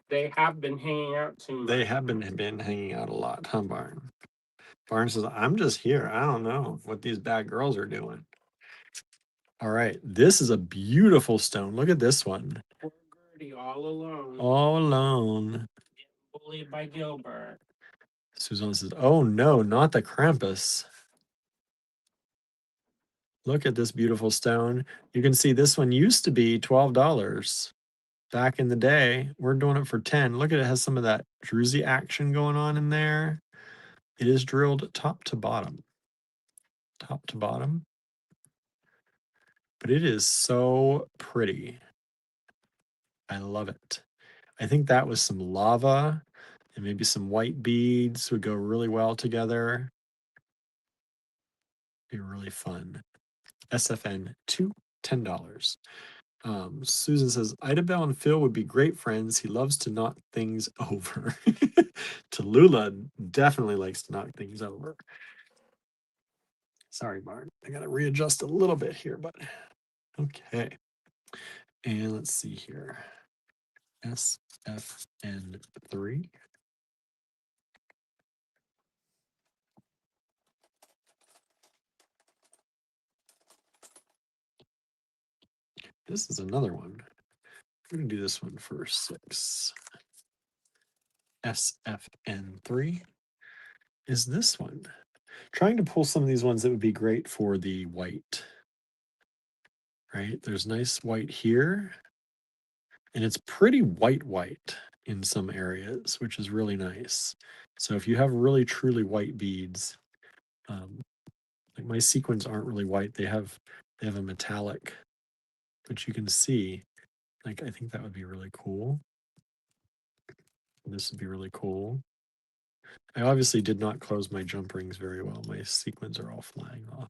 They have been hanging out too much. They have been hanging out a lot, huh, Barn? Barn says, I'm just here. I don't know what these bad girls are doing. All right. This is a beautiful stone. Look at this one. Poor Gertie, all alone. All alone. Bullied by Gilbert. Suzanne says, oh no, not the Krampus. Look at this beautiful stone. You can see this one used to be $12 back in the day. We're doing it for 10. Look at it, has some of that druzy action going on in there. It is drilled top to bottom. Top to bottom. But it is so pretty. I love it. I think that was some lava and maybe some white beads would go really well together. Be really fun. SFN $2, $10. Susan says, Ida Bell and Phil would be great friends. He loves to knock things over. Tallulah definitely likes to knock things over. Sorry, Bart. I got to readjust a little bit here, but okay. And let's see here. SFN3. This is another one. We're going to do this one for 6. SFN3 is this one. Trying to pull some of these ones that would be great for the white. Right? There's nice white here. And it's pretty white in some areas, which is really nice. So if you have really truly white beads, like my sequins aren't really white. They have a metallic, but you can see, like, I think that would be really cool. This would be really cool. I obviously did not close my jump rings very well. My sequins are all flying off.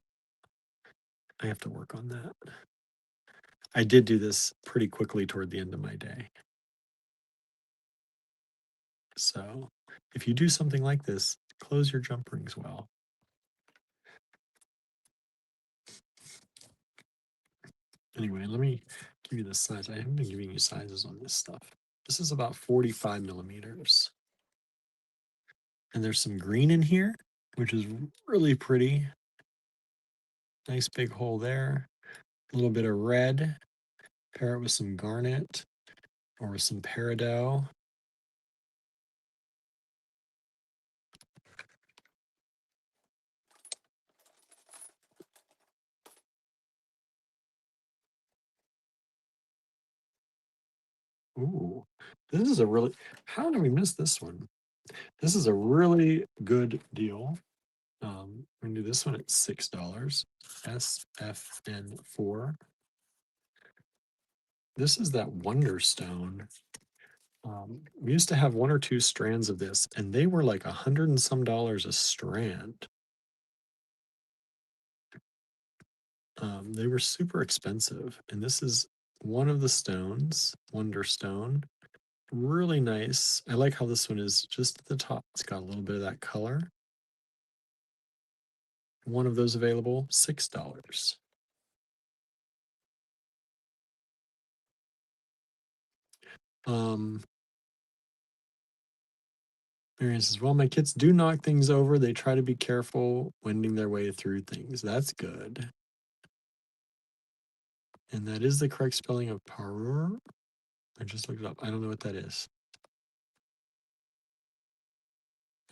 I have to work on that. I did do this pretty quickly toward the end of my day. So if you do something like this, close your jump rings well. Anyway, let me give you the size. I haven't been giving you sizes on this stuff. This is about 45 millimeters. And there's some green in here, which is really pretty. Nice big hole there. A little bit of red. Pair it with some garnet or with some peridot. Ooh, this is a really, how did we miss this one? This is a really good deal. We're gonna do this one at $6. SFN4. This is that Wonderstone. We used to have 1 or 2 strands of this, and they were like $100 and some a strand. They were super expensive, and this is one of the stones, Wonderstone. Really nice. I like how this one is just at the top. It's got a little bit of that color. One of those available, $6. Marianne says, well, my kids do knock things over. They try to be careful wending their way through things. That's good. And that is the correct spelling of parure. I just looked it up. I don't know what that is.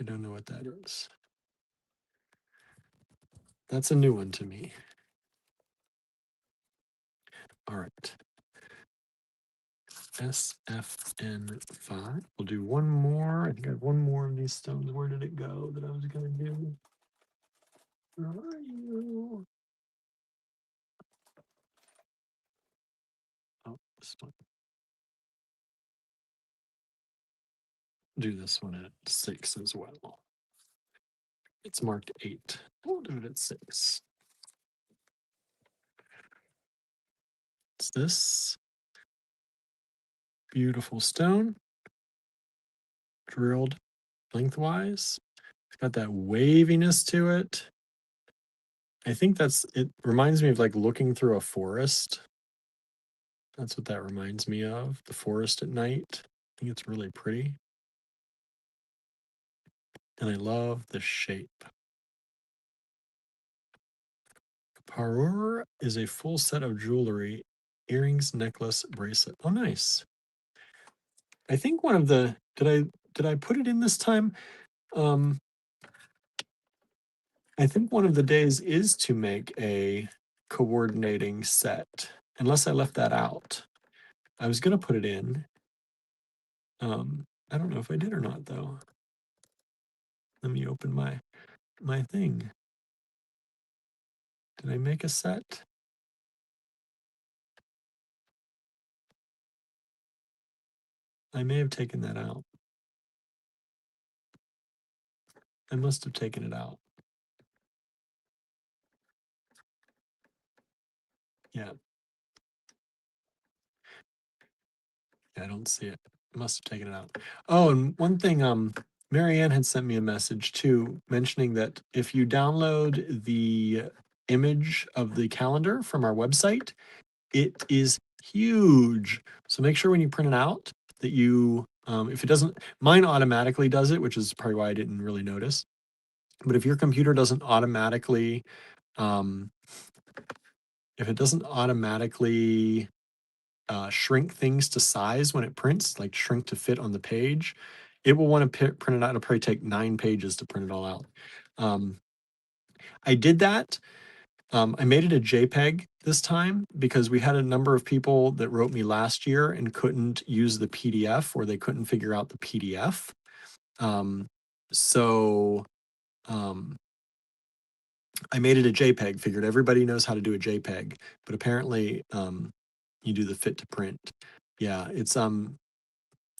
I don't know what that is. That's a new one to me. All right. SFN5. We'll do one more. I think I have one more of these stones. Where did it go that I was going to do? Where are you? Oh, this one. Do this one at 6 as well. It's marked 8. We'll do it at 6. It's this beautiful stone drilled lengthwise. It's got that waviness to it. I think it reminds me of like looking through a forest. That's what that reminds me of, the forest at night. I think it's really pretty. And I love the shape. Parure is a full set of jewelry, earrings, necklace, bracelet. Oh, nice. I think one of the, did I put it in this time? I think one of the days is to make a coordinating set, unless I left that out. I was going to put it in. I don't know if I did or not, though. Let me open my thing. Did I make a set? I may have taken that out. I must have taken it out. Yeah. I don't see it. Must have taken it out. Oh, and one thing, Marianne had sent me a message too, mentioning that if you download the image of the calendar from our website, it is huge. So make sure when you print it out that you, if it doesn't, mine automatically does it, which is probably why I didn't really notice. But if your computer doesn't automatically, if it doesn't automatically shrink things to size when it prints, like shrink to fit on the page, it will want to print it out. It'll probably take 9 pages to print it all out. I did that. I made it a JPEG this time because we had a number of people that wrote me last year and couldn't use the PDF, or they couldn't figure out the PDF. So I made it a JPEG, figured everybody knows how to do a JPEG, but apparently you do the fit to print. Yeah, it's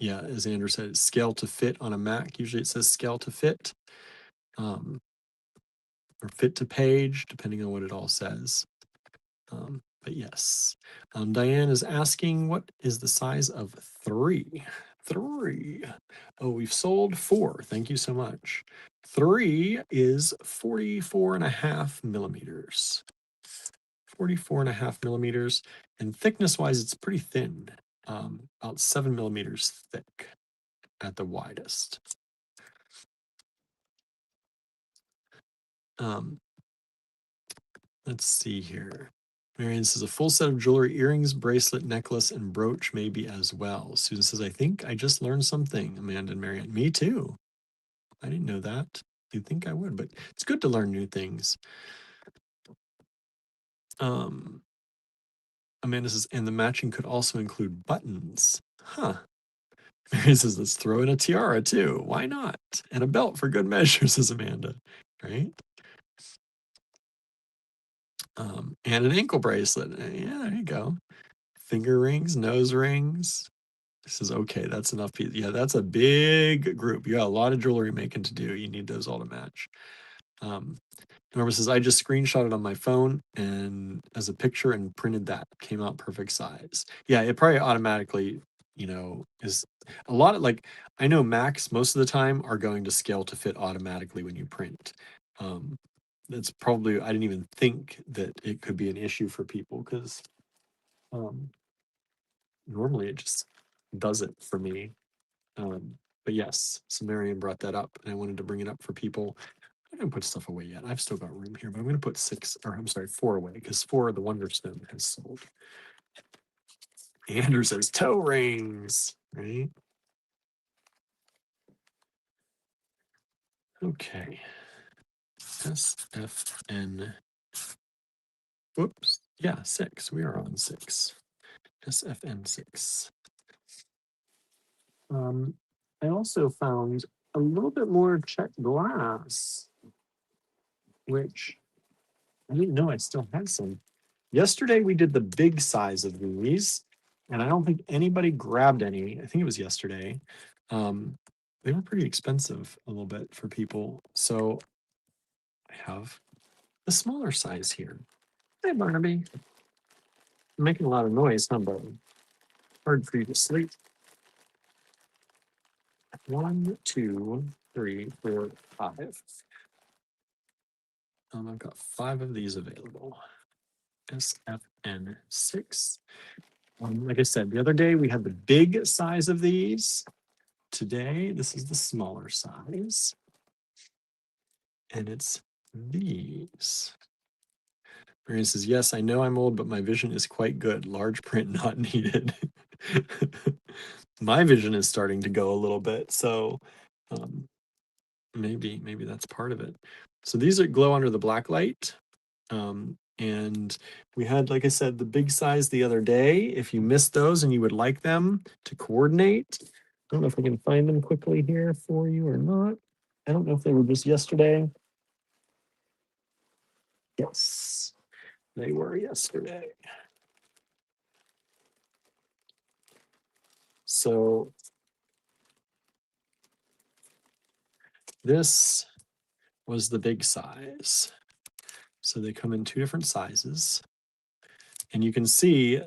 yeah, as Andrew said, it's scale to fit on a Mac. Usually it says scale to fit, or fit to page, depending on what it all says. But yes, Diane is asking, what is the size of 3? 3. Oh, we've sold 4. Thank you so much. 3 is 44.5 millimeters. 44.5 millimeters. And thickness wise, it's pretty thin, about 7 millimeters thick at the widest. Let's see here. Marianne says a full set of jewelry, earrings, bracelet, necklace, and brooch maybe as well. Susan says, I think I just learned something. Amanda and Marianne, me too. I didn't know that. You'd think I would, but it's good to learn new things. Amanda says, and the matching could also include buttons. Huh. Mary says, let's throw in a tiara too. Why not? And a belt for good measure, says Amanda. Right? And an ankle bracelet. Yeah, there you go. Finger rings, nose rings. This is okay. That's enough. Yeah, that's a big group. You got a lot of jewelry making to do. You need those all to match. Norma says, I just screenshotted on my phone and as a picture and printed that. Came out perfect size. Yeah, it probably automatically, is a lot of like, I know Macs most of the time are going to scale to fit automatically when you print. That's probably, I didn't even think that it could be an issue for people because normally it just does it for me. But yes, so Marion brought that up and I wanted to bring it up for people. I didn't put stuff away yet. I've still got room here, but I'm going to put 4 away because 4 of the Wonderstone has sold. Andrew says toe rings, right? Okay. SFN. Whoops. Yeah, 6. We are on 6. SFN 6. I also found a little bit more checked glass, which I didn't know I still had some. Yesterday we did the big size of these, and I don't think anybody grabbed any. I think it was yesterday. They were pretty expensive a little bit for people. So I have the smaller size here. Hey, Barnaby. You're making a lot of noise, huh, buddy? Hard for you to sleep. 1, 2, 3, 4, 5. I've got 5 of these available. SFN 6. Like I said, the other day we had the big size of these. Today, this is the smaller size. And it's these. Marion says, yes, I know I'm old, but my vision is quite good. Large print not needed. My vision is starting to go a little bit. So maybe that's part of it. So these are glow under the black light. And we had, like I said, the big size the other day. If you missed those and you would like them to coordinate, I don't know if I can find them quickly here for you or not. I don't know if they were just yesterday. Yes, they were yesterday. So this was the big size. So they come in 2 different sizes. And you can see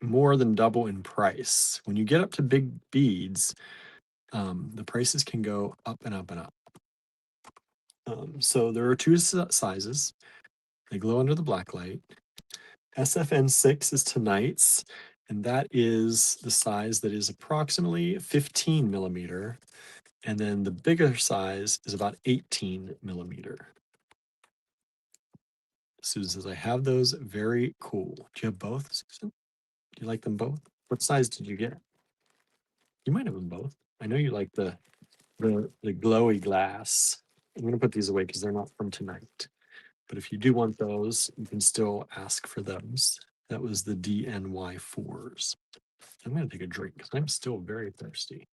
more than double in price. When you get up to big beads, the prices can go up and up and up. So there are 2 sizes. They glow under the black light. SFN 6 is tonight's, and that is the size that is approximately 15 millimeter. And then the bigger size is about 18 millimeter. Susan says, I have those. Very cool. Do you have both, Susan? Do you like them both? What size did you get? You might have them both. I know you like the glowy glass. I'm going to put these away because they're not from tonight. But if you do want those, you can still ask for those. That was the DNY 4s. I'm going to take a drink because I'm still very thirsty.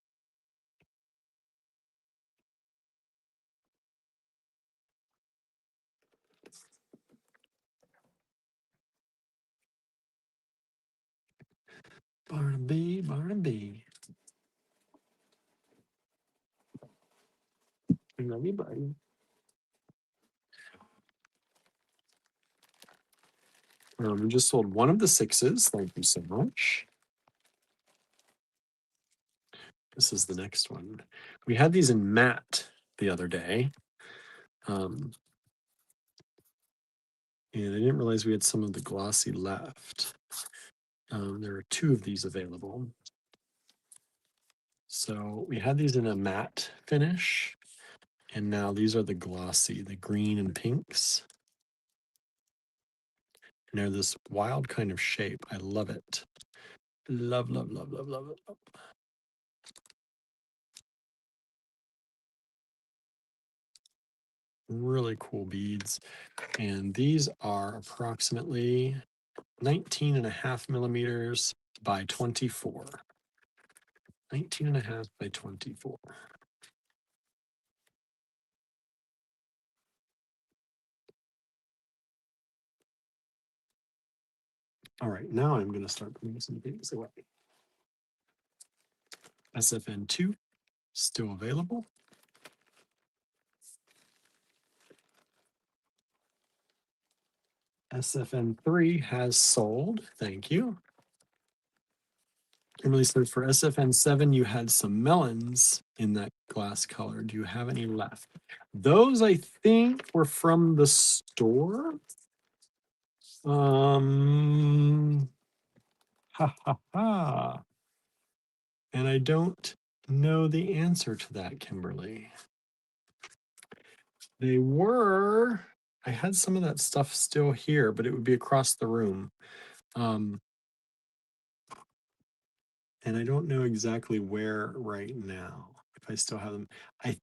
Barnaby, Barnaby. I love you, buddy. We just sold one of the 6s. Thank you so much. This is the next one. We had these in matte the other day. And I didn't realize we had some of the glossy left. There are 2 of these available. So we had these in a matte finish, and now these are the glossy, the green and pinks. And they're this wild kind of shape. I love it. Love, love, love, love, love it. Really cool beads. And these are approximately 19.5 millimeters by 24. 19.5 by 24. All right, now I'm going to start putting some things away. SFN2 still available. SFN3 has sold. Thank you. Kimberly says for SFN7, you had some melons in that glass color. Do you have any left? Those I think were from the store. Ha ha ha. And I don't know the answer to that, Kimberly. They were, I had some of that stuff still here, but it would be across the room. And I don't know exactly where right now, if I still have them. I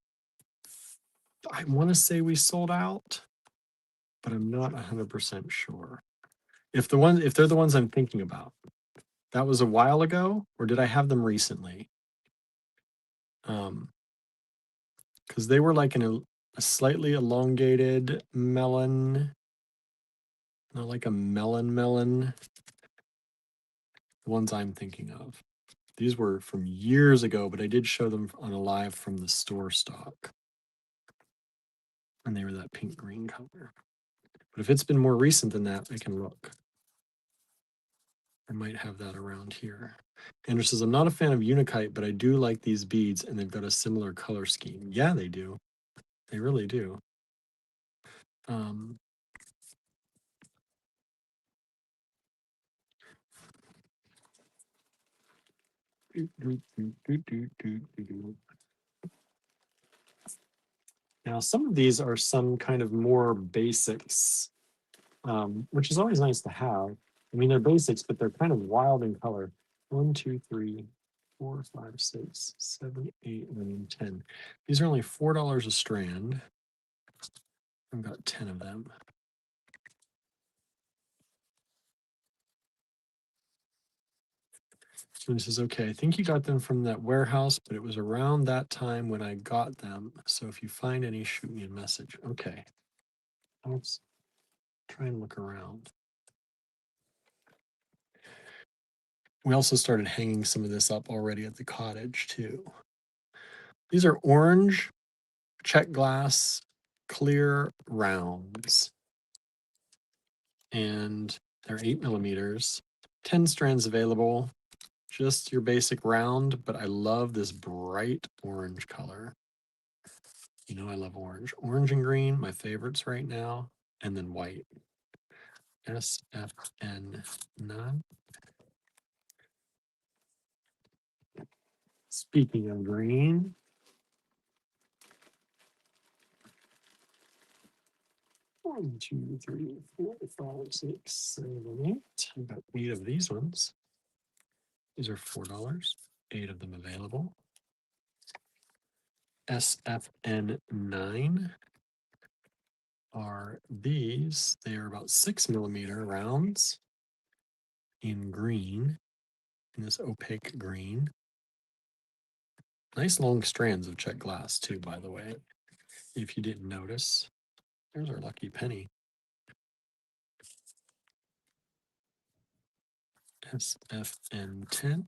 want to say we sold out, but I'm not 100% sure. If they're the ones I'm thinking about, that was a while ago, or did I have them recently? Because they were like in a slightly elongated melon, not like a melon, the ones I'm thinking of. These were from years ago, but I did show them on a live from the store stock. And they were that pink green color. But if it's been more recent than that, I can look. I might have that around here. Andrew says, I'm not a fan of Unikite, but I do like these beads and they've got a similar color scheme. Yeah, they do. They really do. Now, some of these are some kind of more basics, which is always nice to have. I mean, they're basics, but they're kind of wild in color. 1, 2, 3, 4, 5, 6, 7, 8, 9, 10. These are only $4 a strand. I've got 10 of them. And he says, okay, I think you got them from that warehouse, but it was around that time when I got them. So if you find any, shoot me a message. Okay. Let's try and look around. We also started hanging some of this up already at the cottage too. These are orange check glass clear rounds. And they're 8 millimeters, 10 strands available. Just your basic round, but I love this bright orange color. You know, I love orange. Orange and green, my favorites right now. And then white. SFN9. Speaking of green, one, two, three, 4, 5, 6, 7, 8. I've got 8 of these ones. These are $4. 8 of them available. SFN9 are these. They are about 6 millimeter rounds in green, in this opaque green. Nice long strands of check glass too, by the way, if you didn't notice. There's our lucky penny. SFN10.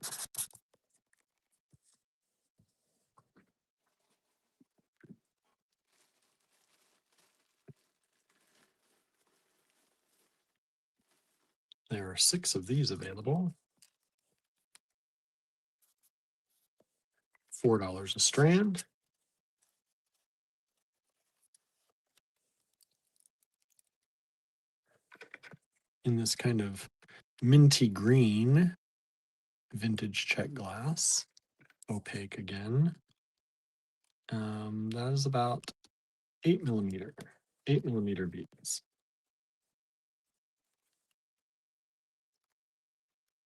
There are 6 of these available. $4 a strand. in this kind of minty green vintage check glass, opaque again. That is about 8mm beads.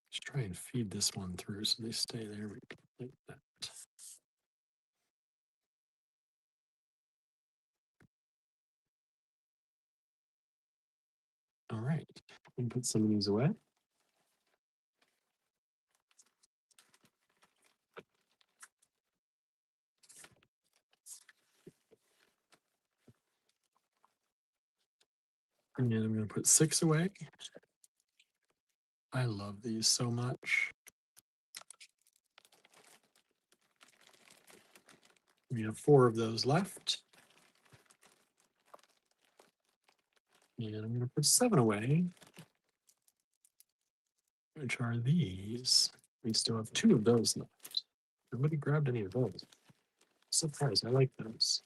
Let's try and feed this one through so they stay there like that. All right, and put some of these away. And then I'm going to put 6 away. I love these so much. We have 4 of those left. And I'm going to put 7 away, which are these. We still have 2 of those left. Nobody grabbed any of those. Surprise, I like those.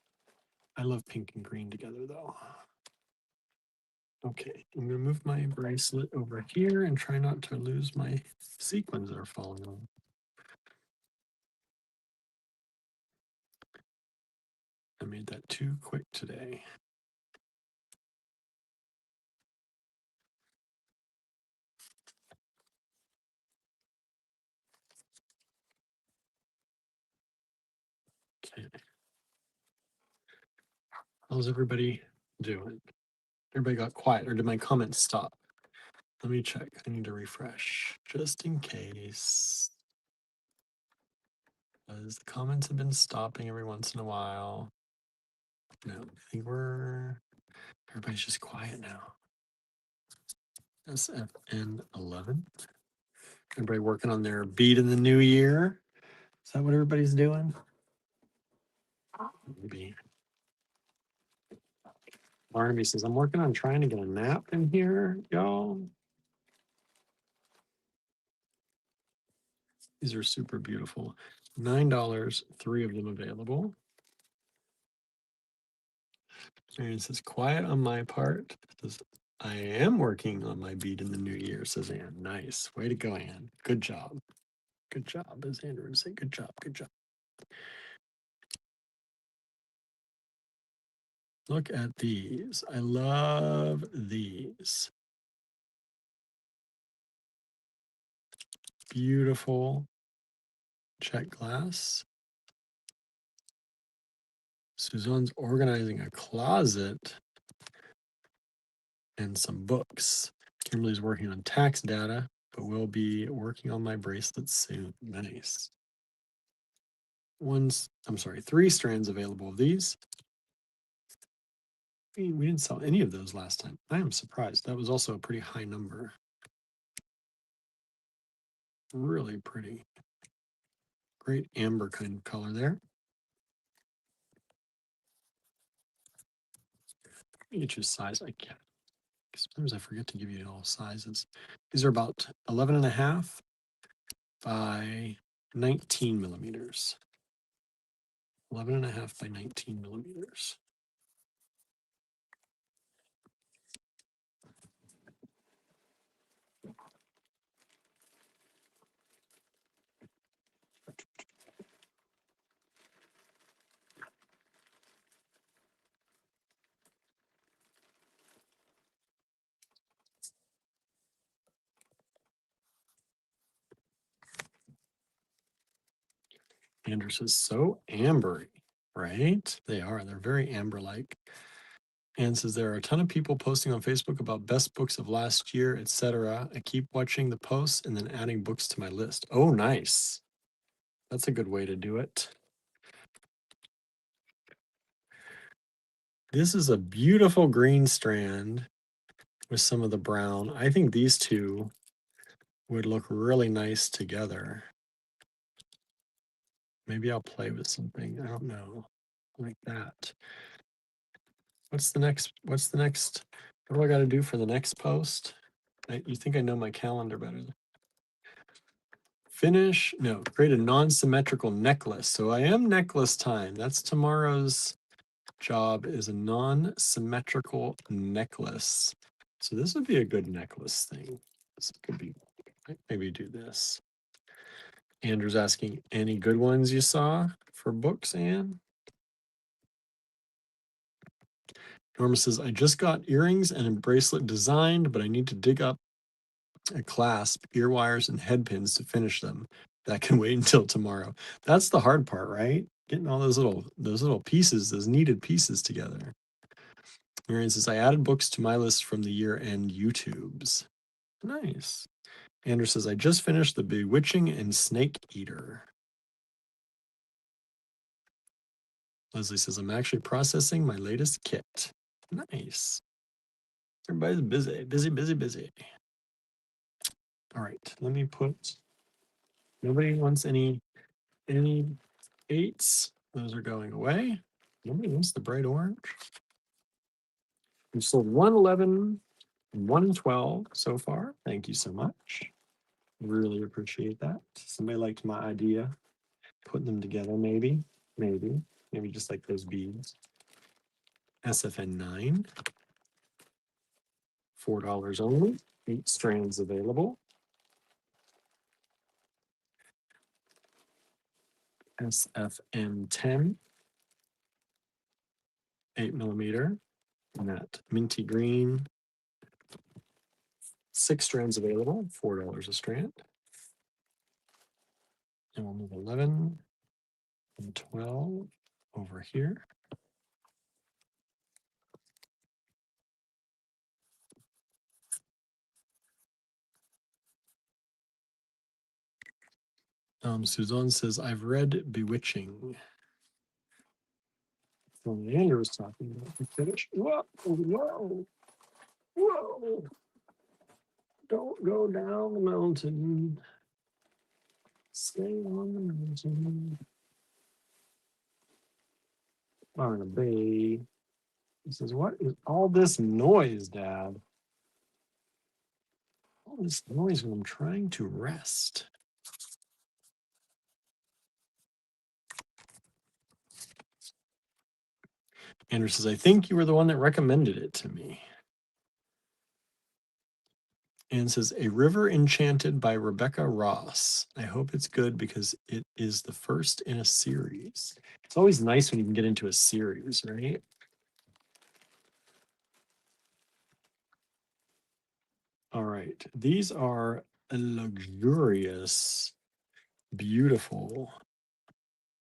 I love pink and green together though. Okay, I'm gonna move my bracelet over here and try not to lose my sequins that are falling on. I made that too quick today. Okay. How's everybody doing? Everybody got quiet, or did my comments stop? Let me check. I need to refresh just in case. Because the comments have been stopping every once in a while. No, I think everybody's just quiet now. SFN 11. Everybody working on their beat in the new year. Is that what everybody's doing? Maybe. Barnaby says, I'm working on trying to get a nap in here, y'all. These are super beautiful. $9, 3 of them available. Aaron says, quiet on my part. Says, I am working on my beat in the new year, says Ann. Nice. Way to go, Ann. Good job. Good job, as Andrew would say. Good job. Good job. Look at these. I love these. Beautiful check glass. Suzanne's organizing a closet and some books. Kimberly's working on tax data, but we'll be working on my bracelets soon. Nice. 3 strands available of these. We didn't sell any of those last time. I am surprised. That was also a pretty high number. Really pretty. Great amber kind of color there. Let me get you a size. I can't. Sometimes I forget to give you all sizes. These are about 11.5 by 19mm. 11.5 by 19mm. Andrew says, so ambery, right? They are. They're very amber-like. And says, there are a ton of people posting on Facebook about best books of last year, etc. I keep watching the posts and then adding books to my list. Oh, nice. That's a good way to do it. This is a beautiful green strand with some of the brown. I think these two would look really nice together. Maybe I'll play with something. I don't know. Like that. What do I got to do for the next post? You think I know my calendar better. Create a non-symmetrical necklace. So I am necklace time. That's tomorrow's job, is a non-symmetrical necklace. So this would be a good necklace thing. This could be, maybe do this. Andrew's asking, any good ones you saw for books, Anne? Norma says, I just got earrings and a bracelet designed, but I need to dig up a clasp, ear wires, and head pins to finish them. That can wait until tomorrow. That's the hard part, right? Getting all those little pieces, those needed pieces together. Marion says, I added books to my list from the year-end YouTubes. Nice. Andrew says, I just finished The Bewitching and Snake Eater. Leslie says, I'm actually processing my latest kit. Nice. Everybody's busy, busy, busy, busy. All right, let me put, nobody wants any eights. Those are going away. Nobody wants the bright orange. We've sold 111 and 112 so far. Thank you so much. Really appreciate that. Somebody liked my idea. Putting them together, maybe just like those beads. SFN 9, $4 only, 8 strands available. SFN 10, 8mm, and that minty green, 6 strands available, $4 a strand. And we'll move 11 and 12 over here. Suzanne says, I've read Bewitching. From Andrew was talking about the finish. Whoa, whoa, whoa. Don't go down the mountain. Stay on the mountain. Barnaby. He says, what is all this noise, Dad? All this noise when I'm trying to rest. Andrew says, I think you were the one that recommended it to me. And says, A River Enchanted by Rebecca Ross. I hope it's good because it is the first in a series. It's always nice when you can get into a series, right? All right. These are luxurious, beautiful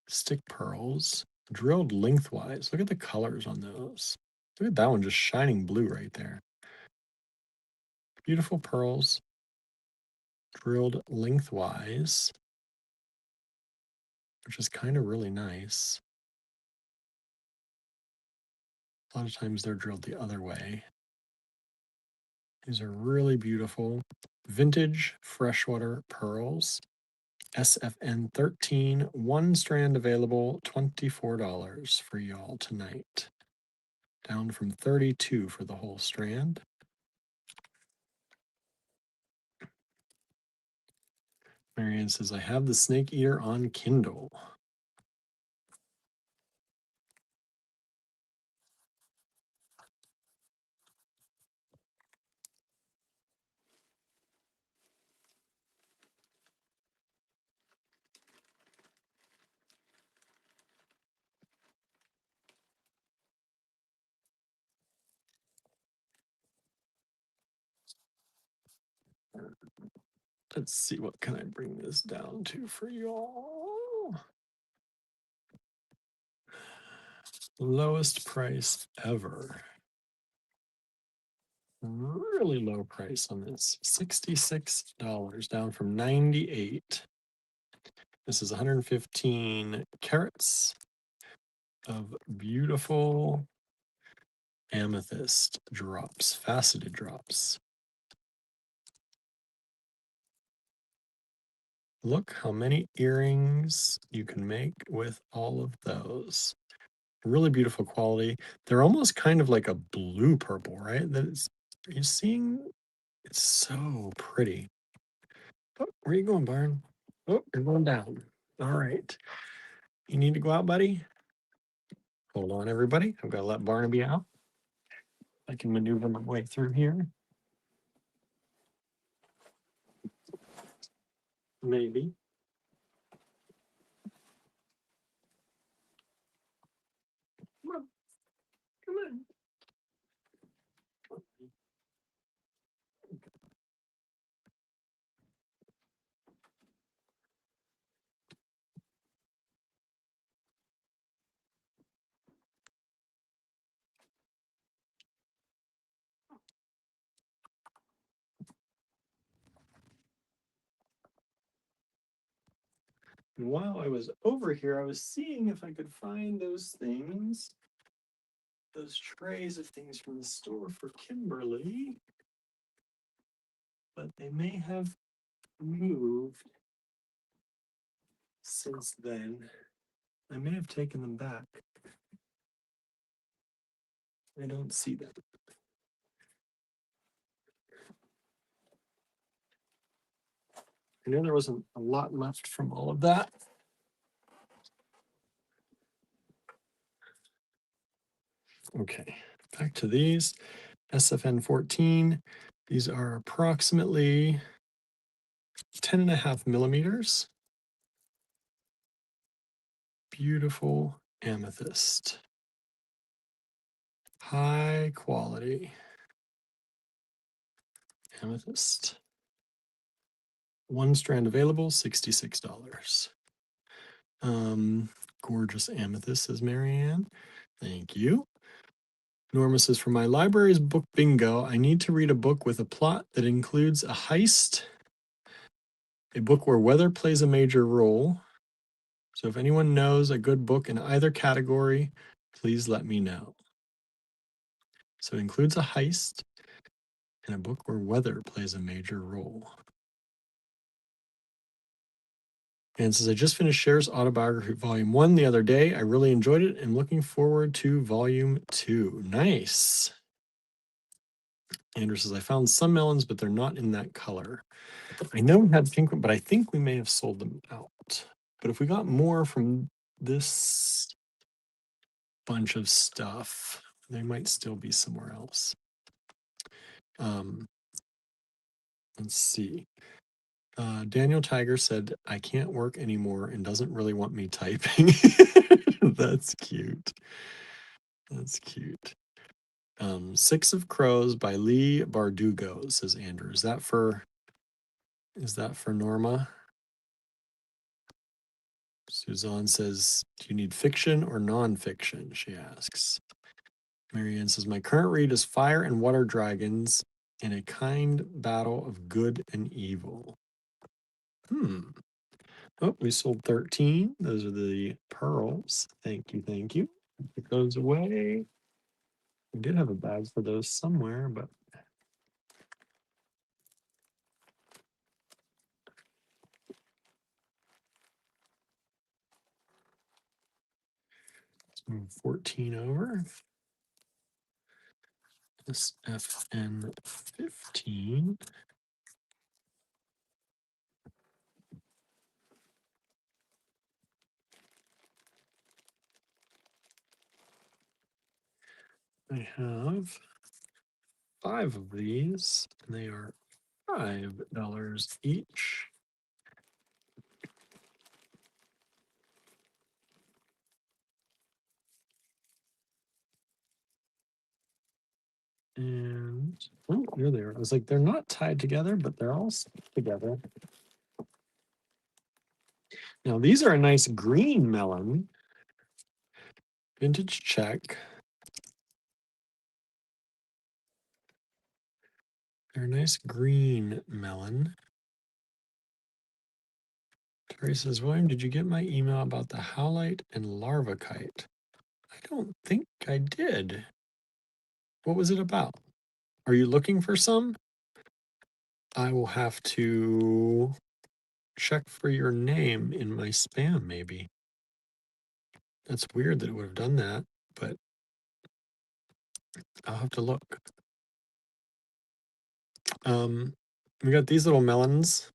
stick pearls drilled lengthwise. Look at the colors on those. Look at that one just shining blue right there. Beautiful pearls drilled lengthwise, which is kind of really nice. A lot of times they're drilled the other way. These are really beautiful vintage freshwater pearls. SFN 13, 1 strand available, $24 for y'all tonight. Down from 32 for the whole strand. Marianne says, I have the Snake Eater on Kindle. Let's see, what can I bring this down to for y'all? Lowest price ever. Really low price on this. $66, down from 98. This is 115 carats of beautiful amethyst drops, faceted drops. Look how many earrings you can make with all of those. Really beautiful quality. They're almost kind of like a blue purple, right? That is, are you seeing? It's so pretty. Oh, where are you going, Barn? Oh, you're going down. All right. You need to go out, buddy? Hold on, everybody. I've got to let Barnaby out. I can maneuver my way through here. Maybe. Come on. Come on. And while I was over here, I was seeing if I could find those things, those trays of things from the store for Kimberly, but they may have moved since then. I may have taken them back. I don't see them. I know there wasn't a lot left from all of that. Okay, back to these. SFN 14. These are approximately 10.5 millimeters. Beautiful amethyst. High quality amethyst. One strand available, $66. Gorgeous amethyst, says Marianne. Thank you. Norma says, for my library's book bingo, I need to read a book with a plot that includes a heist, a book where weather plays a major role. So if anyone knows a good book in either category, please let me know. So it includes a heist and a book where weather plays a major role. And says, I just finished Cher's autobiography, Volume 1, the other day. I really enjoyed it and looking forward to Volume 2. Nice. Andrew says, I found some melons, but they're not in that color. I know we had pink one, but I think we may have sold them out. But if we got more from this bunch of stuff, they might still be somewhere else. Let's see. Daniel Tiger said, I can't work anymore and doesn't really want me typing. That's cute. That's cute. Six of Crows by Lee Bardugo, says Andrew. Is that for Norma? Suzanne says, do you need fiction or nonfiction? She asks. Marianne says, my current read is Fire and Water Dragons in a kind battle of good and evil. Oh, we sold 13. Those are the pearls. Thank you, thank you. Put those away. We did have a bag for those somewhere, but let's move 14 over. This FN 15. I have 5 of these, and they are $5 each. And oh, here they are. I was like, they're not tied together, but they're all stuck together. Now, these are a nice green melon. Vintage check. They're a nice green melon. Terry says, William, did you get my email about the howlite and larvakite? I don't think I did. What was it about? Are you looking for some? I will have to check for your name in my spam, maybe. That's weird that it would have done that, but I'll have to look. We got these little melons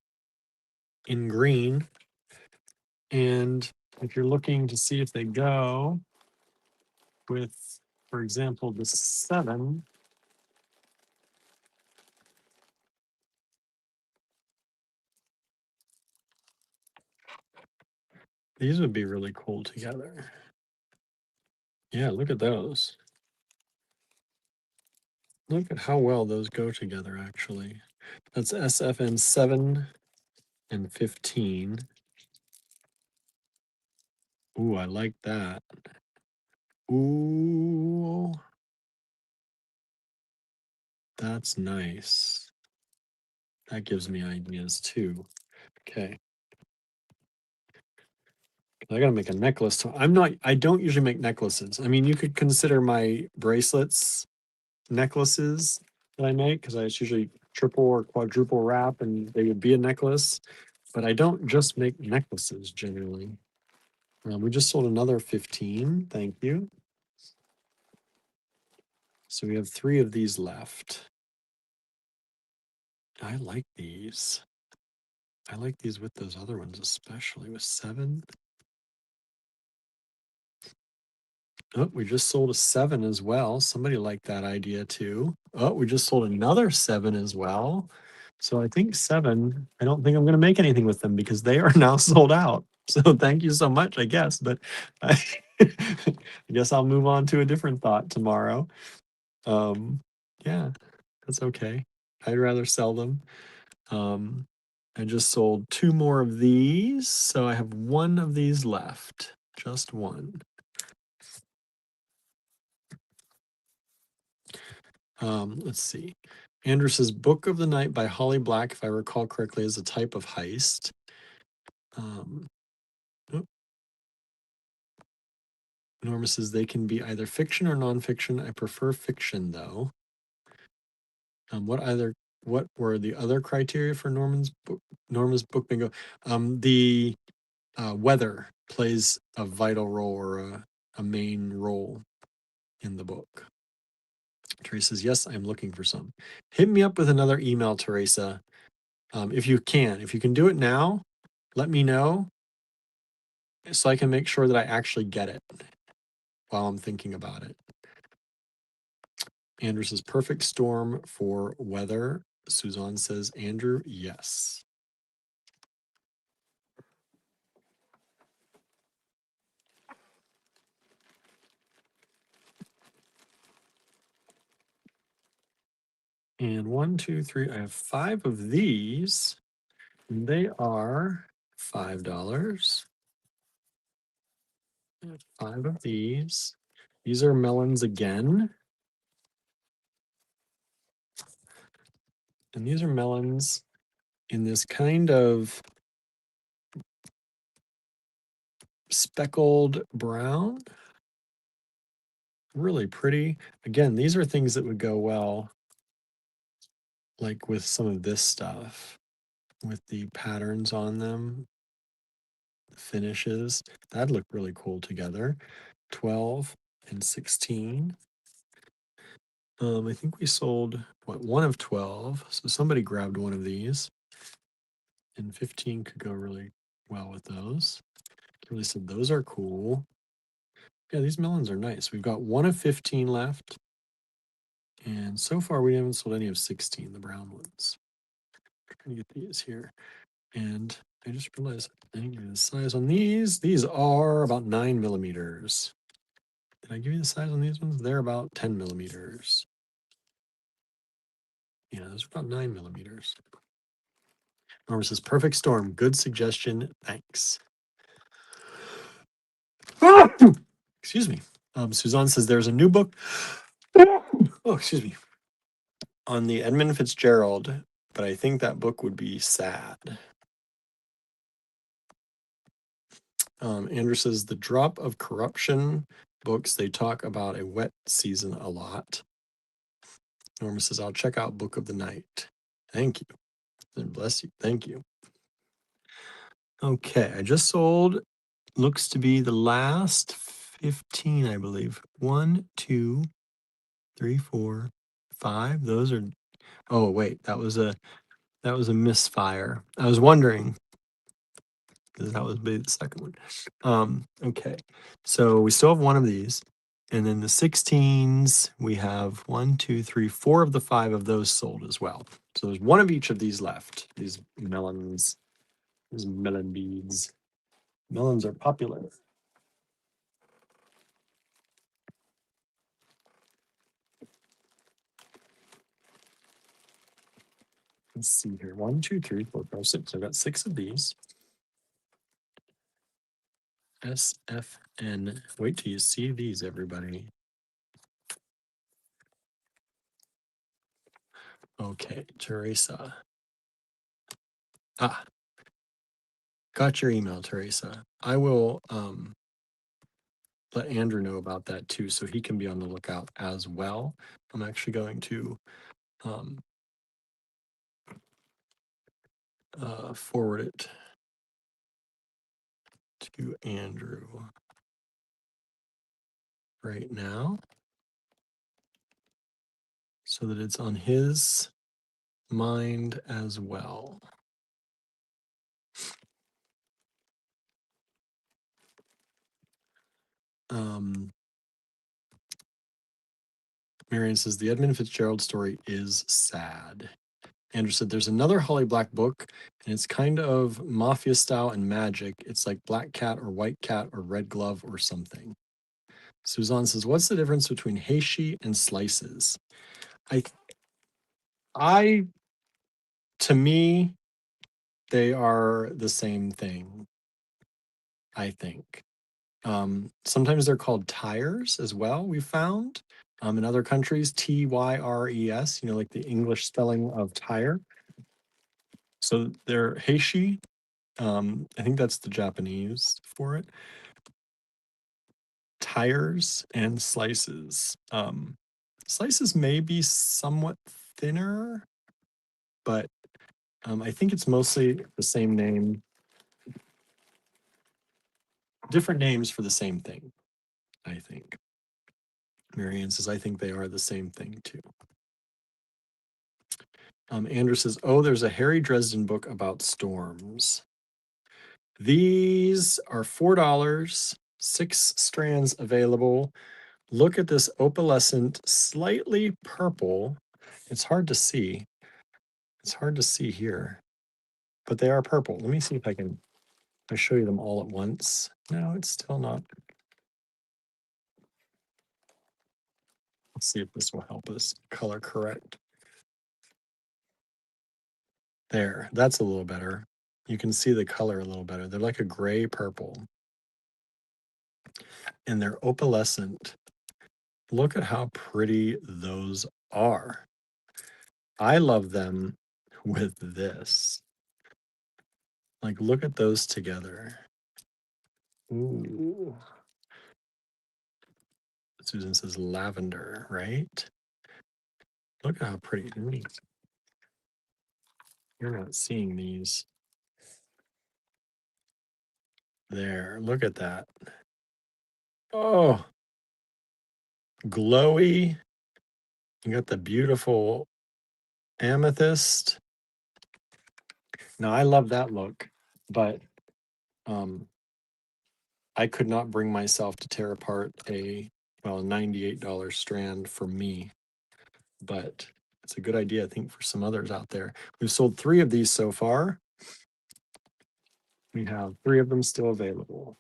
in green. And if you're looking to see if they go with, for example, the 7, These would be really cool together. Yeah, look at those. Look at how well those go together, actually. That's SFN 7 and 15. Ooh, I like that. Ooh, that's nice. That gives me ideas too. Okay. I gotta make a necklace. I don't usually make necklaces. I mean, you could consider my bracelets necklaces that I make because it's usually triple or quadruple wrap and they would be a necklace. But I don't just make necklaces generally. We just sold another 15. Thank you. So we have 3 of these left. I like these. I like these with those other ones, especially with 7. Oh, we just sold a 7 as well. Somebody liked that idea too. Oh, we just sold another 7 as well. So I think 7, I don't think I'm going to make anything with them because they are now sold out. So thank you so much, I guess. But I, I guess I'll move on to a different thought tomorrow. Yeah, that's okay. I'd rather sell them. I just sold 2 more of these. So I have 1 of these left. Just 1. Let's see. Andrew says Book of the Night by Holly Black, if I recall correctly, is a type of heist. Oh, Norma says they can be either fiction or nonfiction. I prefer fiction though. What were the other criteria for Norma's book bingo? The weather plays a vital role or a main role in the book. Teresa says, yes, I'm looking for some. Hit me up with another email, Teresa. If you can do it now, let me know so I can make sure that I actually get it while I'm thinking about it. Andrew says, perfect storm for weather. Suzanne says, Andrew, yes. And 1, 2, 3, I have 5 of these. And they are $5. 5 of these. These are melons again. And these are melons in this kind of speckled brown. Really pretty. Again, these are things that would go well like with some of this stuff with the patterns on them, the finishes. That'd look really cool together. 12 and 16. I think we sold one of 12. So somebody grabbed one of these. And 15 could go really well with those. Kimberly said those are cool. Yeah, these melons are nice. We've got 1 of 15 left. And so far we haven't sold any of 16, the brown ones. I'm trying to get these here. And I just realized I didn't give you the size on these. These are about 9 millimeters. Did I give you the size on these ones? They're about 10 millimeters. Yeah, those are about 9 millimeters. Norma says, perfect storm. Good suggestion. Thanks. Excuse me. Suzanne says there's a new book. Oh, excuse me. On the Edmund Fitzgerald, but I think that book would be sad. Andrew says the Drop of Corruption books, they talk about a wet season a lot. Norma says, I'll check out Book of the Night. Thank you. And bless you. Thank you. Okay, I just sold, looks to be the last 15, I believe. 1, 2, 3, 4, 5. Those are, oh wait, that was a misfire. I was wondering, because that was the second one. Okay, so we still have 1 of these. And then the 16s, we have 1, 2, 3, 4 of the 5 of those sold as well. So there's 1 of each of these left, these melons, these melon beads. Melons are popular. Let's see here. 1, 2, 3, 4, 5, 6. I've got 6 of these. SFN. Wait till you see these, everybody. Okay, Teresa. Got your email, Teresa. I will let Andrew know about that too, so he can be on the lookout as well. I'm actually going to forward it to Andrew right now so that it's on his mind as well. Marion says the Edmund Fitzgerald story is sad. Andrew said there's another Holly Black book, and it's kind of mafia style and magic. It's like Black Cat or White Cat or Red Glove or something. Suzanne says, what's the difference between Heishi and slices? To me, they are the same thing, I think. Sometimes they're called tires as well, we found. In other countries, Tyres, like the English spelling of tire. So they're heishi. I think that's the Japanese for it. Tires and slices. Slices may be somewhat thinner, but I think it's mostly the same name. Different names for the same thing, I think. Marianne says, I think they are the same thing too. Andrew says, oh, there's a Harry Dresden book about storms. These are $4, 6 strands available. Look at this opalescent, slightly purple. It's hard to see. It's hard to see here, but they are purple. Let me see if I show you them all at once. No, it's still not. Let's see if this will help us color correct. There, that's a little better. You can see the color a little better. They're like a gray purple. And they're opalescent. Look at how pretty those are. I love them with this. Like, look at those together. Ooh. Susan says lavender, right? Look at how pretty. You're not seeing these. There, look at that. Oh, glowy. You got the beautiful amethyst. Now, I love that look, but I could not bring myself to tear apart a $98 strand for me, but it's a good idea, I think, for some others out there. We've sold 3 of these so far. We have 3 of them still available.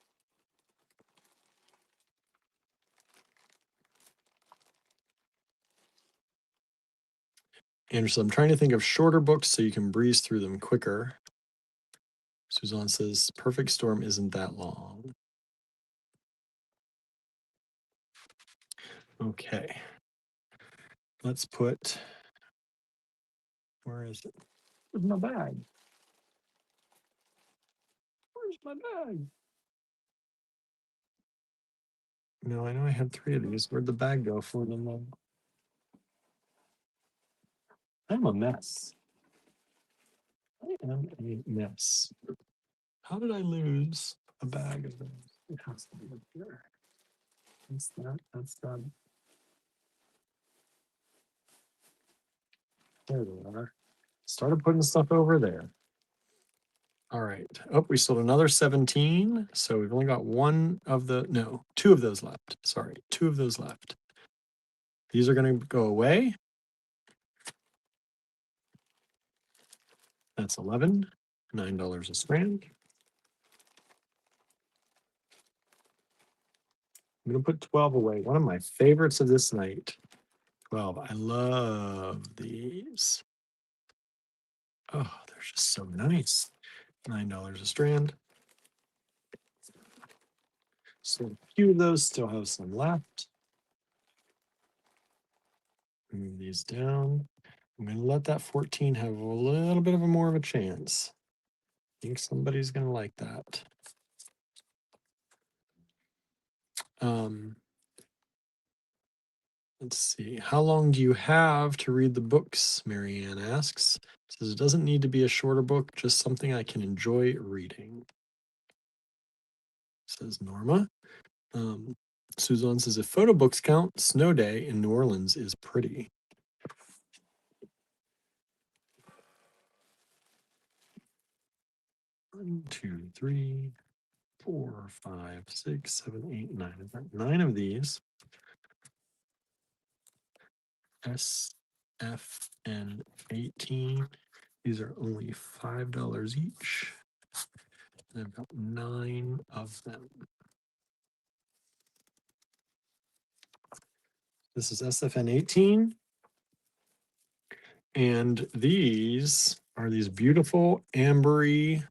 Anderson, I'm trying to think of shorter books so you can breeze through them quicker. Suzanne says, Perfect Storm isn't that long. Okay. Let's put, where is it? Where's my bag? Where's my bag? No, I know I had 3 of these. Where'd the bag go for them? I'm a mess. I am a mess. How did I lose a bag of those? It has to be up here. That's that. That's done. There they are. Started putting stuff over there. All right. Oh, we sold another 17. So we've only got 2 of those left. Sorry, 2 of those left. These are going to go away. That's 11. $9 a strand. I'm going to put 12 away. One of my favorites of this night. 12. I love these. Oh, they're just so nice. $9 a strand. So a few of those still have some left. Move these down. I'm going to let that 14 have a little bit of a more of a chance. I think somebody's going to like that. Let's see. How long do you have to read the books? Marianne asks. Says it doesn't need to be a shorter book, just something I can enjoy reading. Says Norma. Suzanne says if photo books count, Snow Day in New Orleans is pretty. One, two, three, 4, 5, 6, 7, 8, 9. I've got 9 of these. SFN 18. These are only $5 each. And I've got 9 of them. This is SFN 18. And these are these beautiful ambery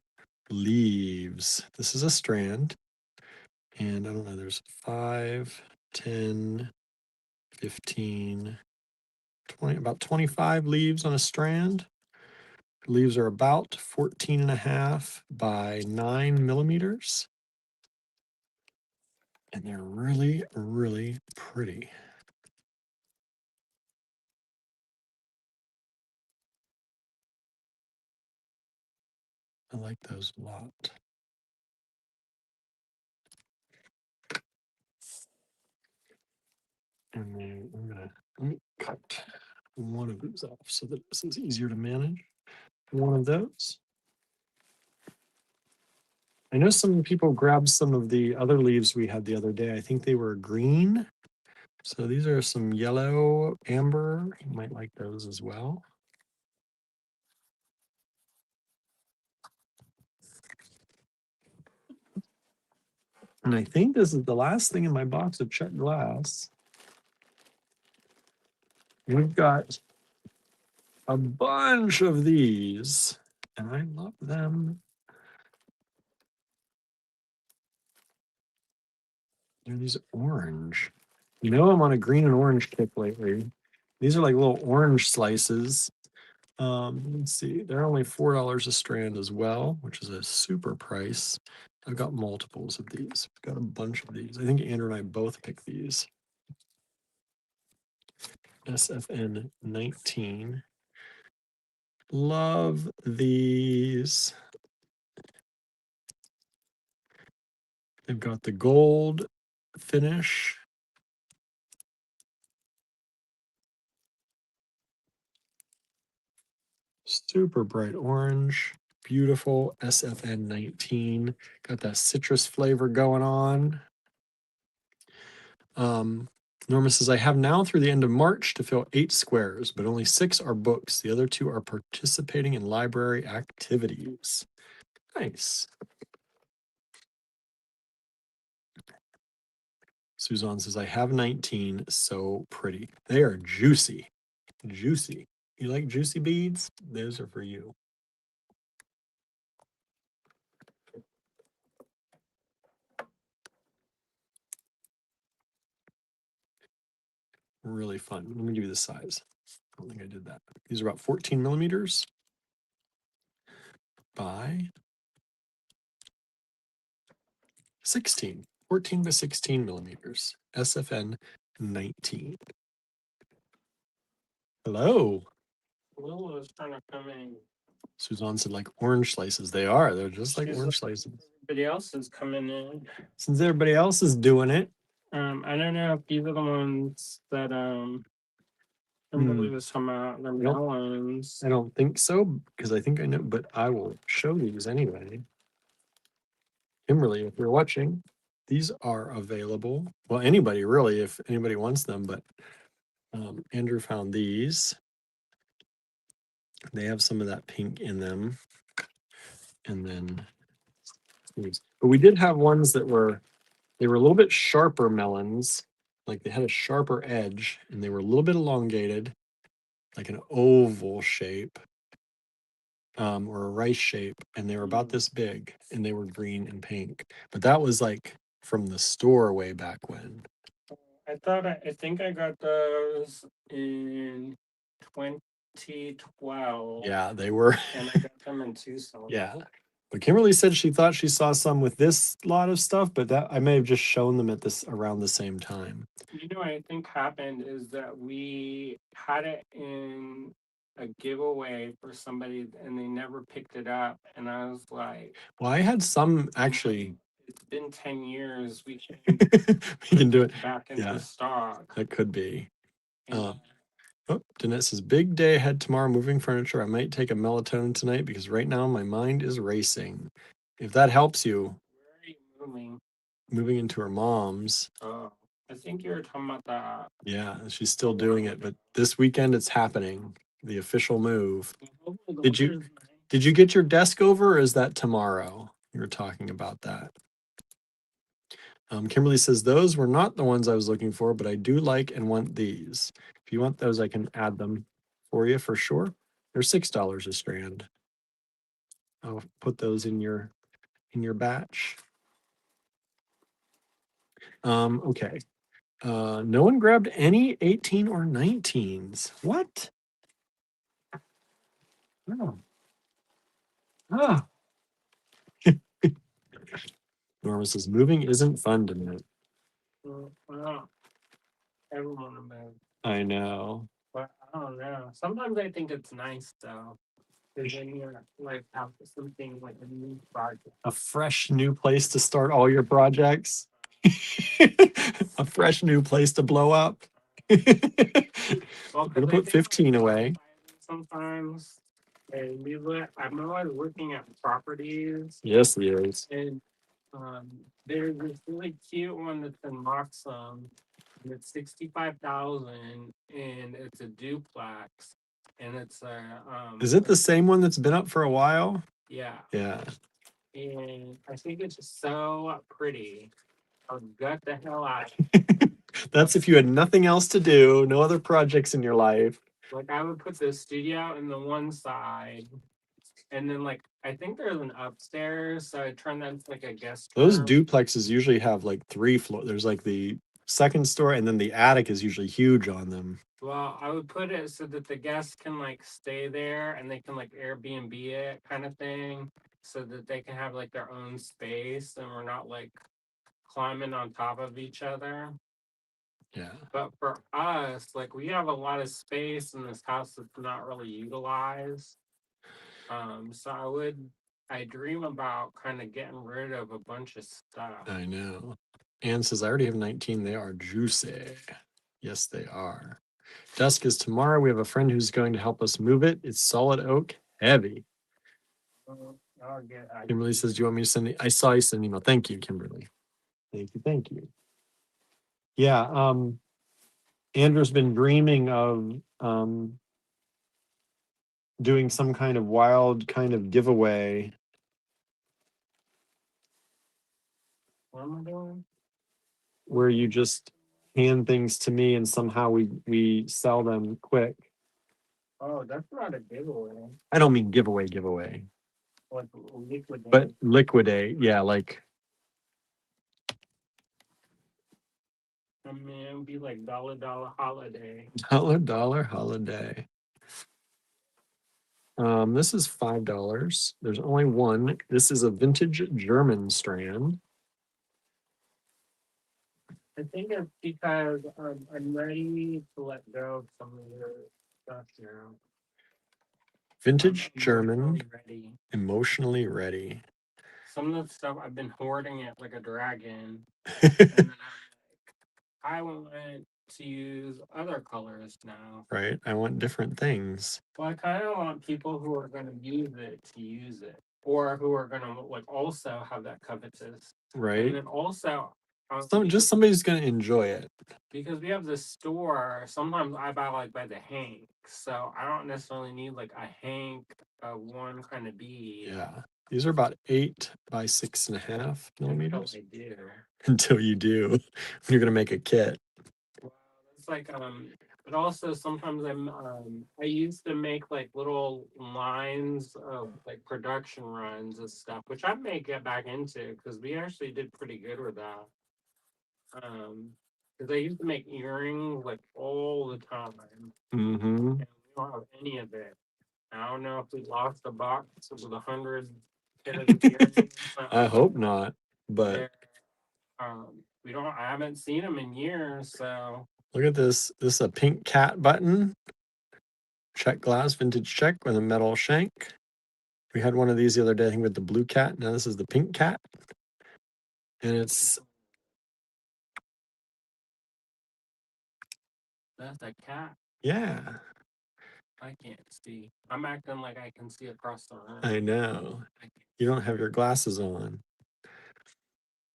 leaves. This is a strand. And I don't know, there's 5, 10, 15, 20, about 25 leaves on a strand. Leaves are about 14.5 by 9 millimeters. And they're really, really pretty. I like those a lot. And then let me cut one of these off so that this is easier to manage. One of those. I know some people grabbed some of the other leaves we had the other day. I think they were green. So these are some yellow amber. You might like those as well. And I think this is the last thing in my box of Czech glass. We've got a bunch of these, and I love them. They're these orange. You know, I'm on a green and orange kick lately. These are like little orange slices. Let's see, they're only $4 a strand as well, which is a super price. I've got multiples of these. I've got a bunch of these. I think Andrew and I both picked these. SFN 19. Love these. They've got the gold finish. Super bright orange. Beautiful SFN 19. Got that citrus flavor going on. Norma says, I have now through the end of March to fill 8 squares, but only 6 are books. The other 2 are participating in library activities. Nice. Suzanne says, I have 19. So pretty. They are juicy. Juicy. You like juicy beads? Those are for you. Really fun. Let me give you the size. I don't think I did that. These are about 14 millimeters by 16. 14 by 16 millimeters. SFN 19. Hello. Lulu is trying to come in. Suzanne said, like orange slices. They are. They're just like She's orange slices. Everybody else is coming in. Since everybody else is doing it. I don't know if these are the ones that Kimberly was talking about. The melons. I don't think so, because I think I know, but I will show these anyway. Kimberly, if you're watching, these are available. Well, anybody really, if anybody wants them, but Andrew found these. They have some of that pink in them. And then, but we did have ones that were They were a little bit sharper melons, like they had a sharper edge, and they were a little bit elongated, like an oval shape, or a rice shape, and they were about this big, and they were green and pink. But that was like from the store way back when. I think I got those in 2012. Yeah, they were. And I got them in Tucson. Yeah. But Kimberly said she thought she saw some with this lot of stuff, but that I may have just shown them at this around the same time. You know what I think happened is that we had it in a giveaway for somebody and they never picked it up. And I was like, Well, I had some actually. it's been 10 years. We We can do it. back into Yeah, stock. that could be. And, Oh, Danette says, big day ahead tomorrow moving furniture. I might take a melatonin tonight because right now my mind is racing. If that helps you, where are you moving? moving into her mom's. Oh, I think you were talking about that. Yeah, she's still doing it, but this weekend it's happening. The official move. The Did you weather's nice. did you get your desk over or is that tomorrow? You were talking about that. Kimberly says, those were not the ones I was looking for, but I do like and want these. If you want those, I can add them for you for sure. They're $6 a strand. I'll put those in your batch. Okay. No one grabbed any 18 or 19s. What? Oh. Ah. Norma says, moving isn't fun tonight. Well, everyone about. I know. But I don't know. Sometimes I think it's nice though. Because then you're like have something like a new project. A fresh new place to start all your projects. A fresh new place to blow up. Well, We're gonna put 15 away. Sometimes, and I'm always looking at properties, Yes, he is. and there's this really cute one that's in Moxum, and it's 65,000, and it's a duplex, and it's a Is it the same one that's been up for a while? yeah, Yeah. and I think it's just so pretty. I'll gut the hell out. That's if you had nothing else to do, no other projects in your life. Like I would put the studio in the one side, and then like I think there's an upstairs, so I turn that into like a guest Those room. duplexes usually have like 3 floors. There's like the second story, and then the attic is usually huge on them. Well, I would put it so that the guests can like stay there and they can like Airbnb it kind of thing, so that they can have like their own space and we're not like climbing on top of each other. Yeah. But for us, like we have a lot of space in this house that's not really utilized. So I dream about kind of getting rid of a bunch of stuff. I know. Anne says, I already have 19. They are juicy. Yes, they are. Dusk is tomorrow. We have a friend who's going to help us move it. It's solid oak, heavy. Kimberly says, do you want me to send I saw you send an email. Thank you, Kimberly. Thank you. Thank you. Yeah. Andrew's been dreaming of doing some kind of wild kind of giveaway. What am I doing? Where you just hand things to me and somehow we sell them quick. Oh, that's not a giveaway. I don't mean giveaway, Like liquidate. but liquidate. Yeah, like I mean, it would be like dollar holiday. dollar holiday. This is $5. There's only one. This is a vintage German strand. I think it's because I'm ready to let go of some of your stuff now. Vintage I'm German, ready. emotionally ready. Some of the stuff I've been hoarding it like a dragon, and then I'm like, I want to use other colors now. Right, I want different things. Well, I kind of want people who are going to use it, or who are going to like also have that covetous, right? And then also, Just somebody who's going to enjoy it. Because we have this store, sometimes I buy like by the hank, so I don't necessarily need like a hank of one kind of bead. Yeah. These are about 8 by 6.5 Until millimeters. I do. Until you do, you're gonna make a kit. Wow, that's like but also sometimes I used to make like little lines of like production runs and stuff, which I may get back into because we actually did pretty good with that. Because I used to make earrings like all the time, Mm-hmm. and we don't have any of it. I don't know if we lost a box with 100 earrings. I hope not, but They're, we don't. I haven't seen them in years, so. look at this. This is a pink cat button. Check glass, vintage check with a metal shank. We had one of these the other day, I think, with the blue cat. Now this is the pink cat. And it's That's a cat. yeah, I can't see. I'm acting like I can see across the room. I know. I can't You don't have your glasses on.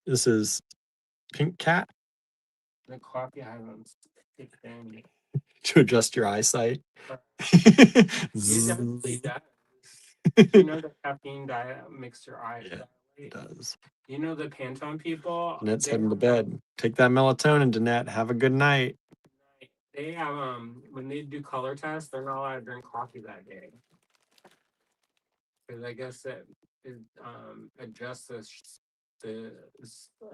This is pink cat The coffee hasn't kicked in. to adjust your eyesight. It Zzz. definitely does. You know the caffeine diet makes your eyes Yeah, it dilate. does. You know the Pantone people. Danette's They heading to have, bed. Take that melatonin, Danette. Have a good night. they have when they do color tests, they're not allowed to drink coffee that day because I guess it adjusts the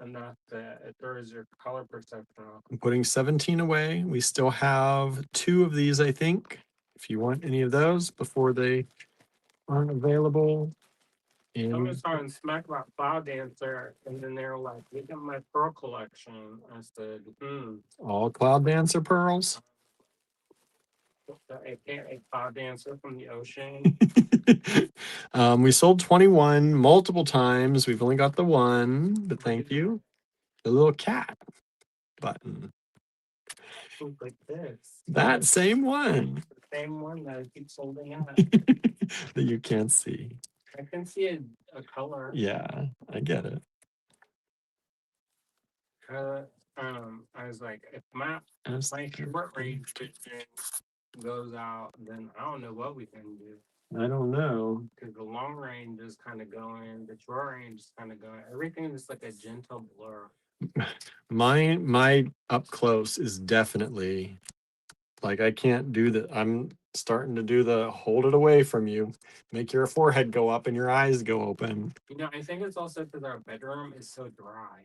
enough that it throws your color perception off. I'm putting 17 away. We still have 2 of these, I think. If you want any of those before they aren't available. Someone And started smack about Cloud Dancer, and then they're like, "Look at my pearl collection." I said, all Cloud Dancer pearls. a Cloud Dancer from the ocean." We sold 21 multiple times. We've only got the one, but thank you. The little cat button. Looks like this. That same one The same one that I keep holding out. that you can't see. I can see a color. Yeah, I get it. I was like, if my short range vision goes out, then I don't know what we can do. I don't know. Because the long range is kind of going, the short range is kind of going. Everything is like a gentle blur. My up close is definitely like I can't do that. I'm starting to do the hold it away from you, make your forehead go up and your eyes go open. You know, I think it's also because our bedroom is so dry.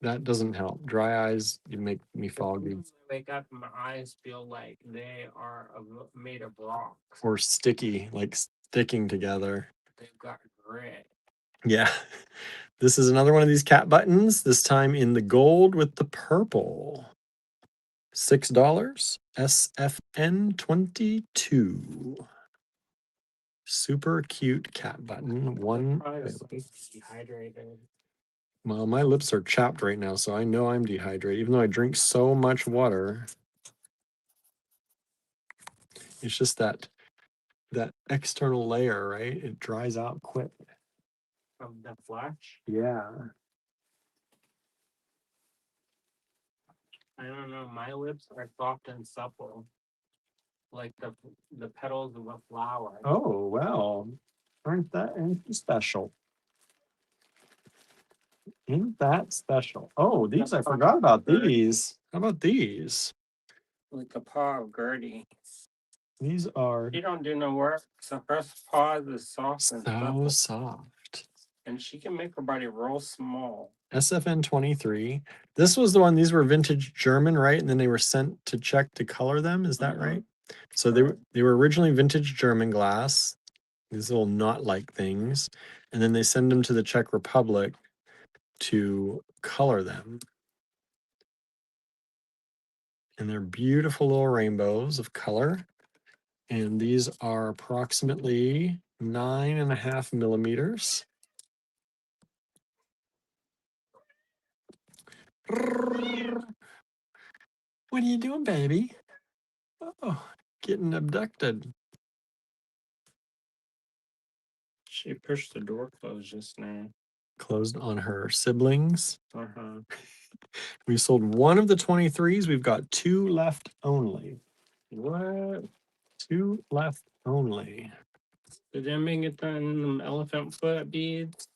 That doesn't help. Dry eyes, you make me foggy. Sometimes I wake up and my eyes feel like they are made of rock. Or sticky, like sticking together. They've got grit. Yeah. This is another one of these cat buttons, this time in the gold with the purple. $6. SFN 22. Super cute cat button. One. Dehydrated. Well, my lips are chapped right now, so I know I'm dehydrated, even though I drink so much water. It's just that external layer, right? It dries out quick. Of the flesh? Yeah. I don't know. My lips are soft and supple, like the petals of a flower. Oh, well. Aren't that special? Ain't that special? Oh, these, I forgot about these. How about these? Like a paw of Gertie. These are She don't do no work. So her paw is soft and so supple, soft. and she can make her body real small. SFN 23. This was the one, these were vintage German, right? And then they were sent to Czech to color them. Is that right? So they were originally vintage German glass, these little knot-like things. And then they send them to the Czech Republic to color them. And they're beautiful little rainbows of color. And these are approximately 9.5 millimeters. What are you doing, baby? Oh, getting abducted. She pushed the door closed just now. Closed on her siblings. Uh-huh. We sold one of the 23s. We've got 2 left only. What? 2 left only. Did anybody get them elephant foot beads?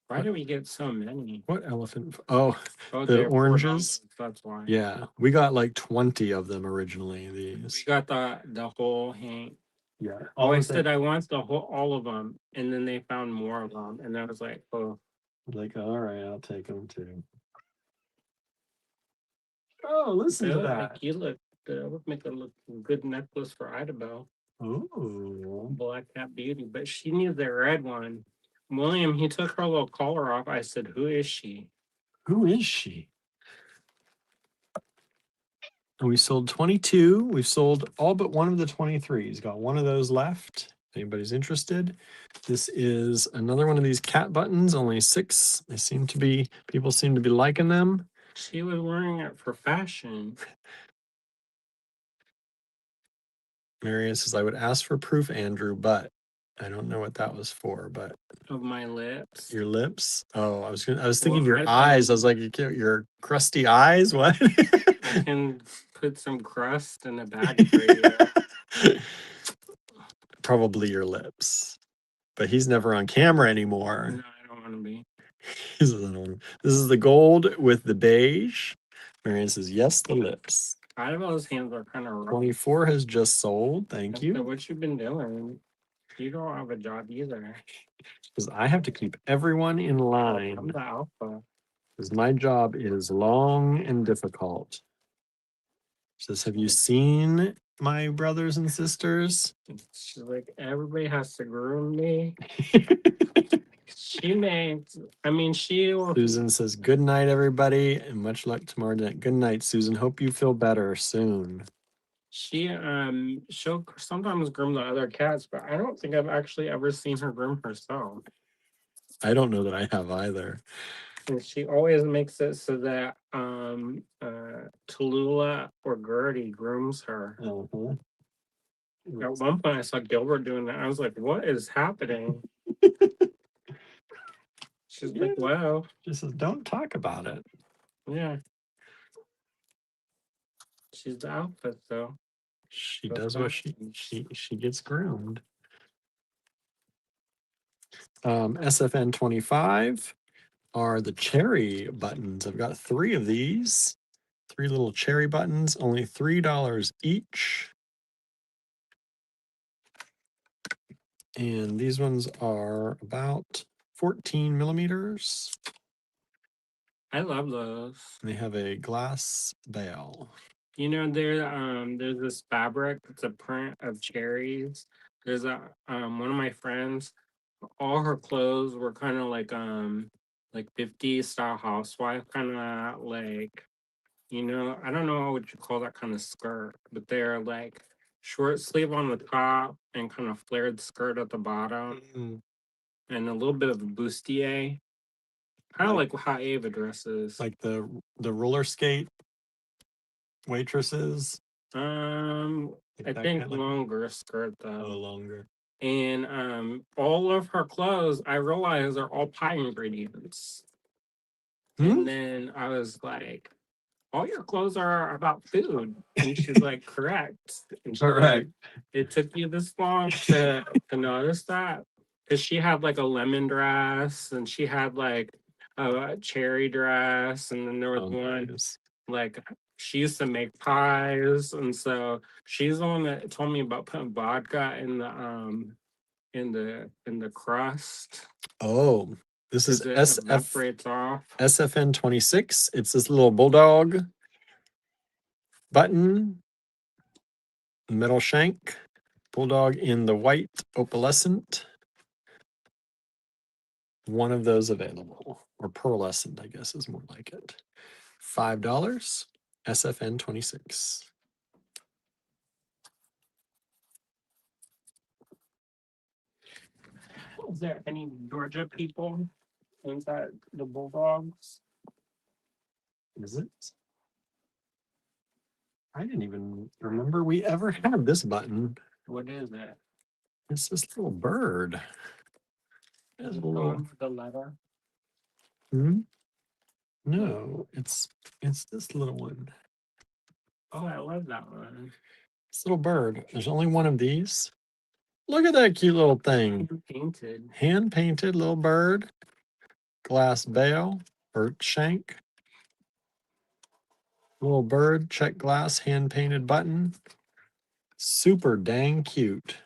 Why What? do we get so many? What elephant? Oh, Oh, the they're oranges. $4. That's why. Yeah, we got like 20 of them originally. We These. got the whole hang. Yeah. Oh, All I of said them. I want the whole all of them, and then they found more of them, and I was like, oh, Like, all right, I'll take them too. Oh, listen they to look like that. you look. That would make a look good necklace for Idabelle. Ooh. Black Cat Beauty, but she needs the red one. William, he took her little collar off. I said, who is she? Who is she? And we sold 22. We've sold all but one of the 23s. Got one of those left. If anybody's interested. This is another one of these cat buttons, only 6. They seem to be, people seem to be liking them. She was wearing it for fashion. Marion says, I would ask for proof, Andrew, but I don't know what that was for, but Of my lips. your lips. Oh, I was thinking Well, your I eyes. I was like, your crusty eyes. What? I can put some crust in a bag for you. Probably your lips. But he's never on camera anymore. No, I don't want to be. This is the gold with the beige. Marion says, yes, the lips. Idabelle's hands are kind of rough. 24 has just sold. Thank So you. what you been doing? You don't have a job either. Because I have to keep everyone in I'm line. the alpha. Because my job is long and difficult. Says, have you seen my brothers and sisters? She's like, everybody has to groom me. She makes, I mean, she will. Susan says, good night, everybody, and much luck tomorrow night. Good night, Susan. Hope you feel better soon. She'll sometimes groom the other cats, but I don't think I've actually ever seen her groom herself. I don't know that I have either. And she always makes it so that Tallulah or Gertie grooms her. Uh-huh. At one point I saw Gilbert doing that. I was like, what is happening? She's like, wow. She says, don't talk about it. Yeah. She's the outfit though. She That's does what fine. she gets groomed. SFN 25 are the cherry buttons. I've got 3 of these. 3 little cherry buttons, only $3 each. And these ones are about 14 millimeters. I love those. They have a glass bail. You know, there's this fabric. It's a print of cherries. There's a one of my friends. All her clothes were kind of like 50s style housewife, kind of like, you know, I don't know what you call that kind of skirt, but they're like short sleeve on the top and kind of flared skirt at the bottom, and a little bit of a bustier, kind of like how Ava dresses. Like the roller skate waitresses. I think longer skirt though. Oh, longer. And all of her clothes, I realized, are all pie ingredients. And then I was like, all your clothes are about food. And she's like, correct. And she's like, it took you this long to notice that? Because she had like a lemon dress and she had like a cherry dress. And then there was one like she used to make pies. And so she's the one that told me about putting vodka in the crust. Oh, this is off. SFN 26. It's this little bulldog button, metal shank, bulldog in the white opalescent. One of those available, or pearlescent, I guess is more like it. $5, SFN 26. Is there any Georgia people inside the Bulldogs? Is it? I didn't even remember we ever had this button. What is it? It's this little bird. Is it the one with the letter? No, it's this little one. Oh, I love that one. This little bird. There's only one of these. Look at that cute little thing. Painted. Hand painted little bird. Glass bail or shank. Little bird, check glass, hand painted button. Super dang cute.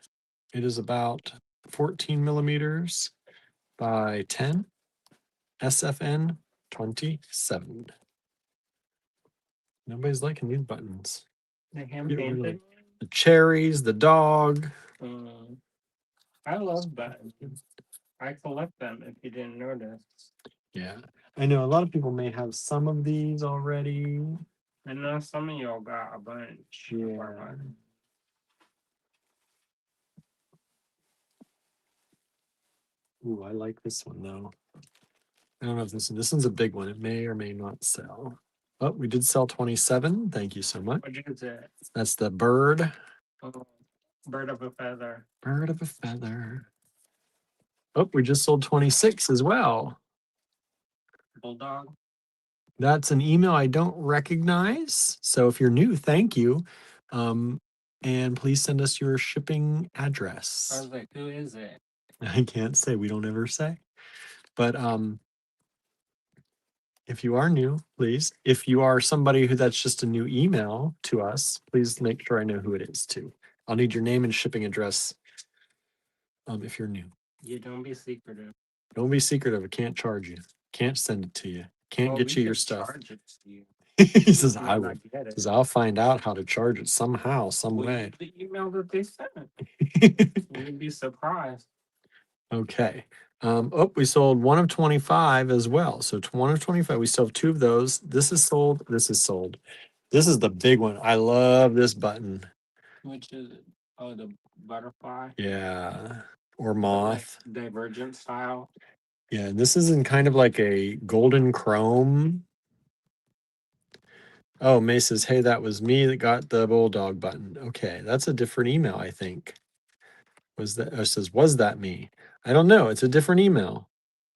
It is about 14 millimeters by 10. SFN 27. Nobody's liking these buttons. The hand Get rid of painted. the cherries, the dog. I love buttons. I collect them if you didn't notice. Yeah. I know a lot of people may have some of these already. I know some of y'all got a bunch. Yeah. Ooh, I like this one though. I don't know if this one's a big one. It may or may not sell. Oh, we did sell 27. Thank you so much. What is it? That's the bird. Oh, bird of a feather. Bird of a feather. Oh, we just sold 26 as well. Bulldog. That's an email I don't recognize. So if you're new, thank you. And please send us your shipping I address. was like, who is it? I can't say. We don't ever say. But if you are new, please. If you are somebody who that's just a new email to us, please make sure I know who it is too. I'll need your name and shipping address if you're new. You don't be secretive. Don't be secretive. I can't charge you. Can't send it to you. Can't get you your stuff. Charge it to you. He says, You I might will. not get it. Says, I'll find out how to charge it somehow, some Well, way. use the email that they sent. You'd be surprised. Okay. Oh, we sold one of 25 as well. So one of 25. We still have two of those. This is sold. This is sold. This is the big one. I love this button. Which is the butterfly. Yeah. Or But, moth. like, Divergent style. Yeah. And this is in kind of like a golden chrome. Oh, May says, hey, that was me that got the bulldog button. Okay. That's a different email, I think. Was that, it says, was that me? I don't know. It's a different email.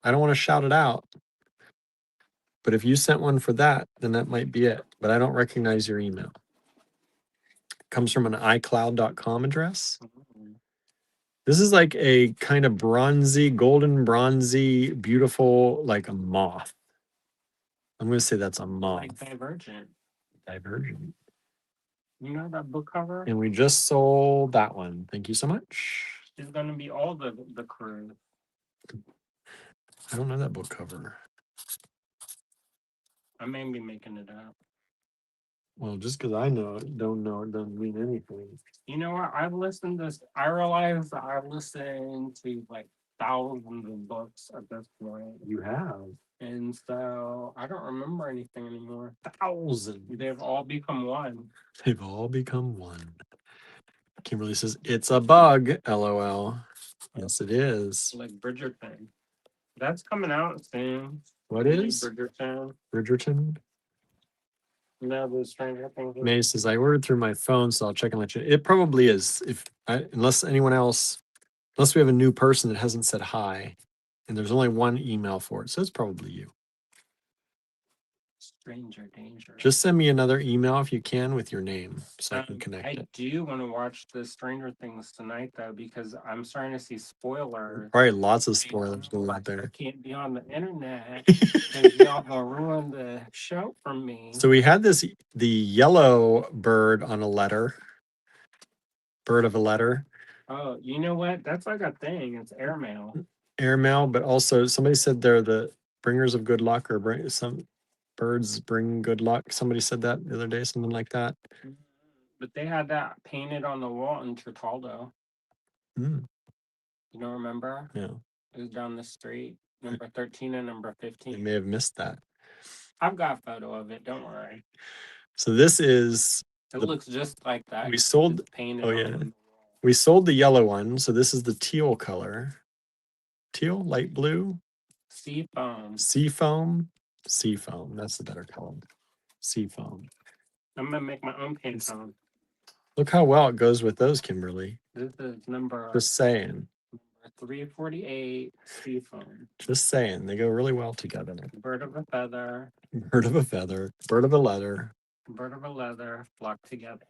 I don't want to shout it out. But if you sent one for that, then that might be it. But I don't recognize your email. It comes from an iCloud.com address. This is like a kind of bronzy, golden bronzy, beautiful, like a moth. I'm going to say that's a moth. Like Divergent. Divergent. You know that book cover? And we just sold that one. Thank you so much. It's gonna be all the crew. I don't know that book cover. I may be making it up. Well, just because I know it, don't know it doesn't mean anything. You know what? I realize that I've listened to like thousands of books at this point. You have And so I don't remember anything anymore. thousands. They've all become one. They've all become one. Kimberly says, it's a bug, LOL. Yes, it is. Like Bridgerton. That's coming out soon. What is? Bridgerton. Bridgerton? No, the Stranger Things. May says, I ordered through my phone, so I'll check and let you. It probably is. Unless anyone else, unless we have a new person that hasn't said hi, and there's only one email for it, so it's probably you. Stranger Danger. Just send me another email if you can with your name so I can connect it. I do want to watch the Stranger Things tonight though, because I'm starting to see spoilers. Probably lots of spoilers going out there. I can't be on the internet because y'all gonna ruin the show for me. So we had the yellow bird on a letter. Bird of a letter. Oh, you know what? That's like a thing. It's airmail. Airmail, but also somebody said they're the bringers of good luck, or bring some birds bring good luck. Somebody said that the other day, something like that. But they had that painted on the wall in Tritaldo. Mm. You don't remember? Yeah. It was down the street, number 13 and number 15. You may have missed that. I've got a photo of it. Don't worry. So this is. It looks just like that. We sold. It's painted. Oh yeah. We sold the yellow one. So this is the teal color. Teal, light blue. Seafoam. Seafoam. Seafoam. That's the better color. Seafoam. I'm gonna make my own paint foam. Look how well it goes with those, Kimberly. This is number. Just saying. 348 seafoam. Just saying. They go really well together. Bird of a feather. Bird of a feather. Bird of a letter. Bird of a leather flock together.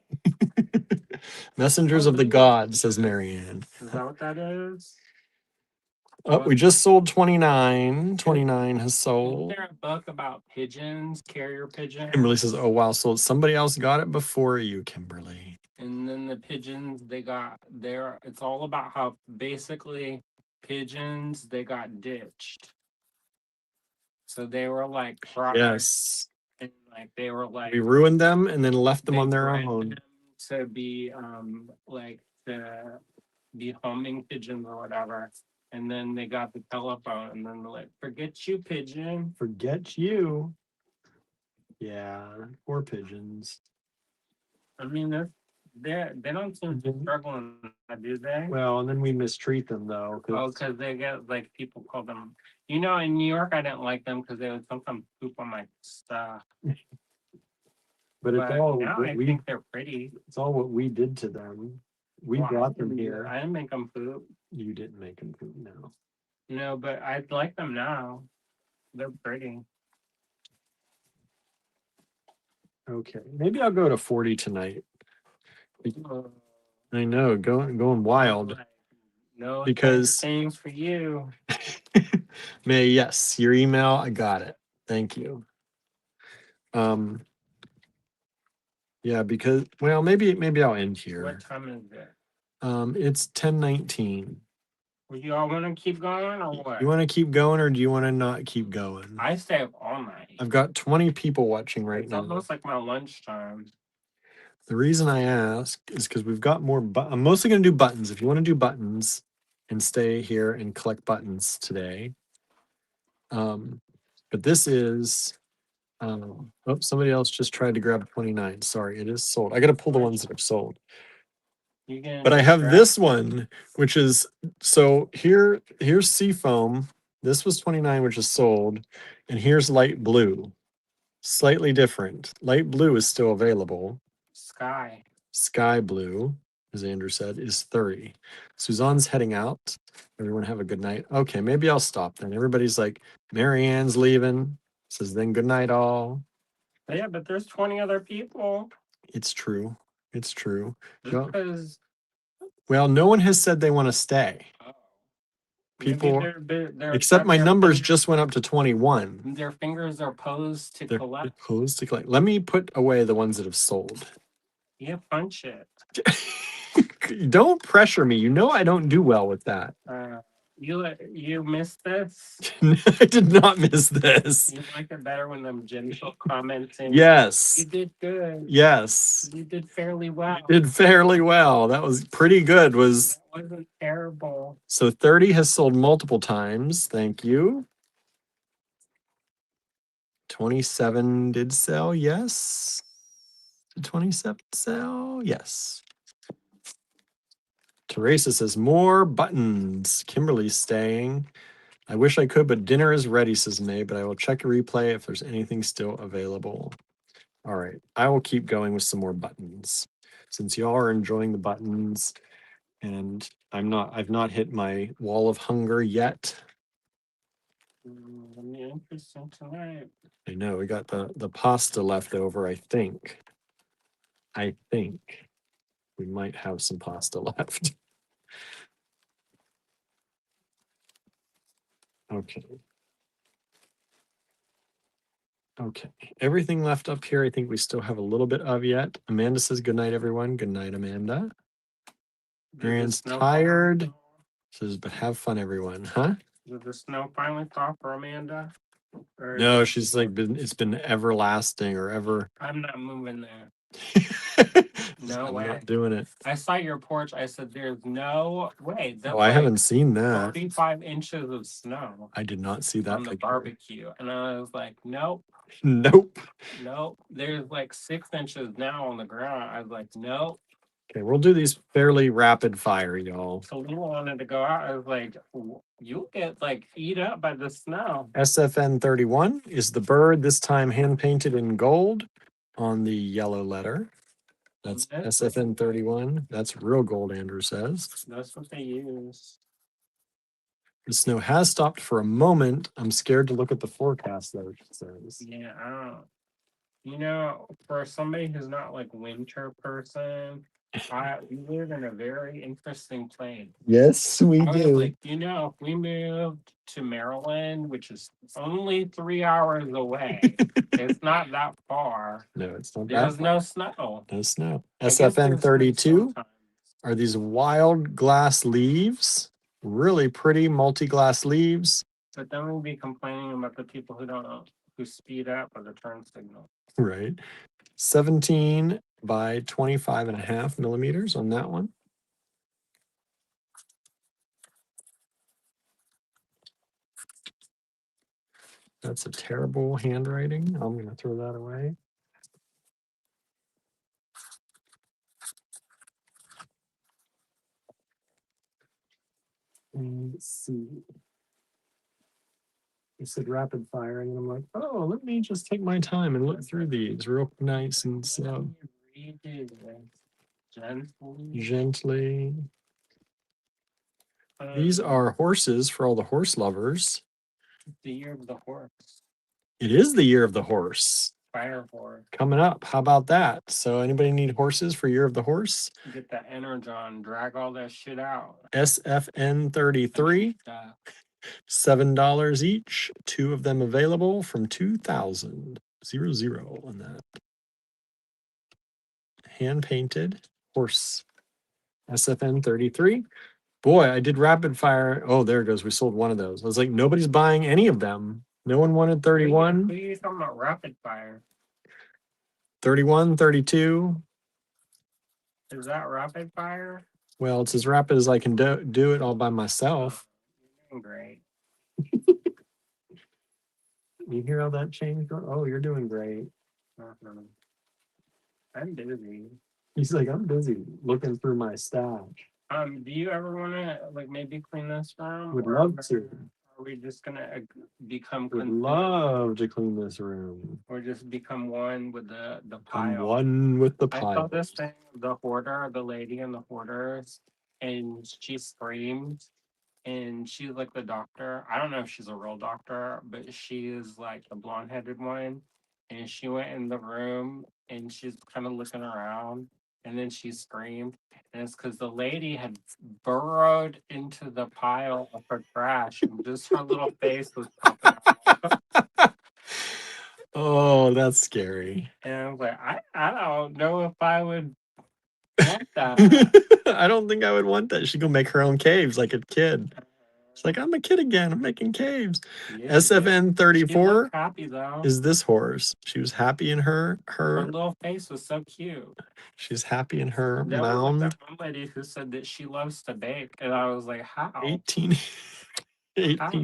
Messengers of the Really? gods, says Marianne. Is that what that is? Oh, we just sold 29. 29 has Isn't sold. there a book about pigeons, carrier pigeons? Kimberly says, oh, wow, sold. Somebody else got it before you, Kimberly. And then the pigeons they got there. It's all about how basically pigeons they got ditched. So they were like brought in, Yes. and like they were like We ruined them and then left them they on their bred own. them to be like to be homing pigeons or whatever. And then they got the telephone, and then they're like, "Forget you, pigeon." Forget you. Yeah, poor pigeons. I mean, they don't seem to Mhm. struggle, do they? Well, and then we mistreat them though. Oh, because they get like people call them. You know, in New York, I didn't like them because they would sometimes poop on my stuff. But it's all now what I we, think they're pretty. it's all what we did to them. We Well, I brought them didn't do it. here. I didn't make them poop. You didn't make them poop, no. No, but I like them now. They're pretty. Okay, maybe I'll go to 40 tonight. Uh, I know, going wild. like, no Because- things for you. May, yes, your email, I got it. Thank you. Yeah, because well, maybe I'll end here. What time is it? It's 10:19. Well, you all want to keep going or what? You want to keep going or do you want to not keep going? I stay up all night. I've got 20 people watching right It's now. almost like my lunchtime. The reason I ask is because we've got more. I'm mostly going to do buttons. If you want to do buttons and stay here and collect buttons today. But this is. Oh, somebody else just tried to grab 29. Sorry, it is sold. I got to pull the ones that are sold. But I have this one, which is so here's Seafoam. This was 29, which is sold, and here's light blue. Slightly different. Light blue is still available. Sky blue, as Andrew said, is 30. Suzanne's heading out. Everyone have a good night. Okay, maybe I'll stop then. Everybody's like, Marianne's leaving. Says then good night all. Yeah, but there's 20 other people. It's true. It's true. Just because Well, no one has said they want to stay. People, except my numbers just went up to 21. Their fingers are posed to They're collect. posed to collect. Let me put away the ones that have sold. Yeah, punch it. Don't pressure me. You know I don't do well with that. You missed this? I did not miss this. You like it better when I'm gentle commenting. Yes. You did good. Yes. You did fairly well. You did fairly well. That was pretty good. That wasn't terrible. So 30 has sold multiple times. Thank you. 27 did sell. Yes. Did 27 sell? Yes. Teresa says more buttons. Kimberly's staying. I wish I could, but dinner is ready, says May, but I will check a replay if there's anything still available. All right. I will keep going with some more buttons. Since y'all are enjoying the buttons and I've not hit my wall of hunger yet. Interesting tonight. I know we got the pasta left over, I think. We might have some pasta left. Okay. Okay. Everything left up here, I think we still have a little bit of yet. Amanda says good night, everyone. Good night, Amanda. Marianne's tired. Says, but have fun, everyone. Huh? Did the snow finally stop for Amanda? No, she's like it's been everlasting or ever. I'm not moving there. No I'm way. not doing it. I saw your porch. I said, "There's no way." Oh, I haven't seen that. 35 inches of snow. I did not see that on the barbecue, and I was like, "Nope, nope, nope." There's like 6 inches now on the ground. I was like, "Nope." Okay, we'll do these fairly rapid fire, y'all. So we wanted to go out. I was like, "You'll get like eat up by the snow." SFN 31 is the bird, this time hand painted in gold on the yellow letter. That's SFN 31. That's real gold, Andrew says. That's what they use. The snow has stopped for a moment. I'm scared to look at the forecast, though, it says. Yeah, I don't. You know, for somebody who's not like winter person, we live in a very interesting place. Yes, we I was do. like, if we moved to Maryland, which is only 3 hours away, it's not that far. No, it's not that There's far. no snow. No snow. I guess SFN there's snow 32 sometimes. are these wild glass leaves. Really pretty multi-glass leaves. But then we'll be complaining about the people who don't know, who speed up with the turn signal. Right. 17 by 25.5 millimeters on that one. That's a terrible handwriting. I'm going to throw that away. And let's see. It said rapid fire, and I'm like, oh, let me just take my time and look through these real nice and slow. Gently. These are horses for all the horse lovers. The year of the horse. It is the year of the horse. Fire horse. Coming up. How about that? So anybody need horses for year of the horse? Get that energon, drag all that shit out. SFN 33. $7 each. 2 of them available from 2000. 00 on that. Hand painted horse. SFN 33. Boy, I did rapid fire. Oh, there it goes. We sold one of those. I was like, nobody's buying any of them. No one wanted 31. Who are you talking about rapid fire? 31, 32. Is that rapid fire? Well, it's as rapid as I can do it all by myself. You're doing great. You hear how that changed? Oh, you're doing great. I'm busy. He's like, I'm busy looking through my stash. Do you ever want to like maybe clean this room? Would love to. Are we just gonna become? Would love to clean this room. Or just become one with the I'm pile. one with the I saw pile. this thing, the hoarder, the lady in the hoarders, and she screamed. And she's like the doctor. I don't know if she's a real doctor, but she is like the blonde headed one. And she went in the room and she's kind of looking around. And then she screamed. And it's because the lady had burrowed into the pile of her trash and just her little face was popping out. Oh, that's scary. And I was like, I don't know if I would want that. I don't think I would want that. She go make her own caves like a kid. It's like, I'm a kid again. I'm making caves. Yeah, SFN 34 happy though. is this horse. She was happy in her little face was so cute. She's happy in her There mound. was like that one lady who said that she loves to bake, and I was like, how? 18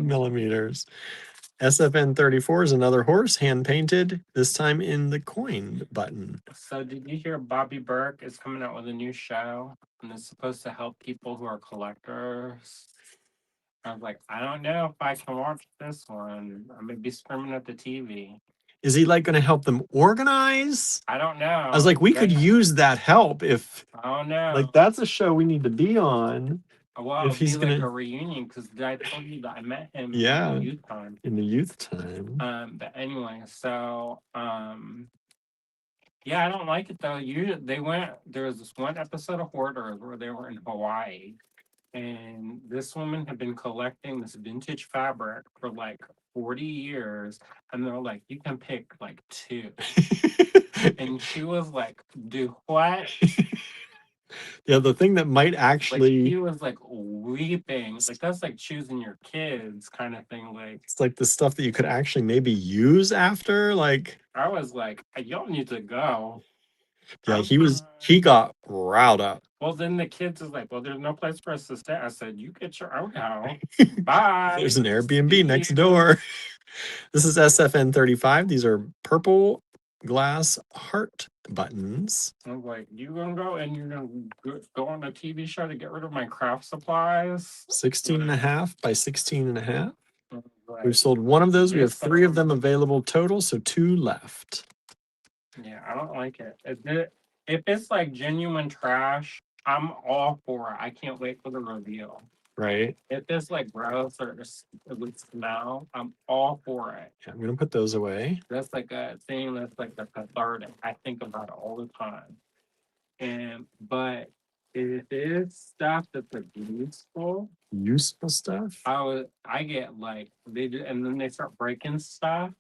millimeters. SFN 34 is another horse, hand painted, this time in the coined button. So did you hear Bobby Burke is coming out with a new show, and it's supposed to help people who are collectors? I was like, I don't know if I can watch this one. I'm gonna be screaming at the TV. Is he like going to help them organize? I don't know. I was like, we could use that help if. I don't know. Like, that's a show we need to be on. Well, if he's like a reunion, because I told you that I met him in the youth time. In the youth time. But anyway, so yeah, I don't like it though. There was this one episode of Hoarders where they were in Hawaii, and this woman had been collecting this vintage fabric for like 40 years, and they're like, you can pick like 2. And she was like, do what? Yeah, the thing that might actually. Like, he was like weeping. Like, that's like choosing your kids kind of thing. Like, it's like the stuff that you could actually maybe use after. Like, I was like, y'all need to go. Yeah, he got riled up. Well, then the kids is like, well, there's no place for us to stay. I said, you get your own house. Bye. There's an Airbnb next door. This is SFN 35. These are purple glass heart buttons. I was like, you gonna go and you're gonna go on a TV show to get rid of my craft supplies? 16.5 by 16.5. Like, We've sold one of those. We have 3 of them available total, so 2 left. Yeah, I don't like it. If it's like genuine trash, I'm all for it. I can't wait for the reveal. right? If it's like gross or it would smell, I'm all for it. Yeah, I'm gonna put those away. That's like a thing that's like the cathartic. I think about it all the time. But if it's stuff that's like useful, Useful stuff. I get like they do, and then they start breaking stuff.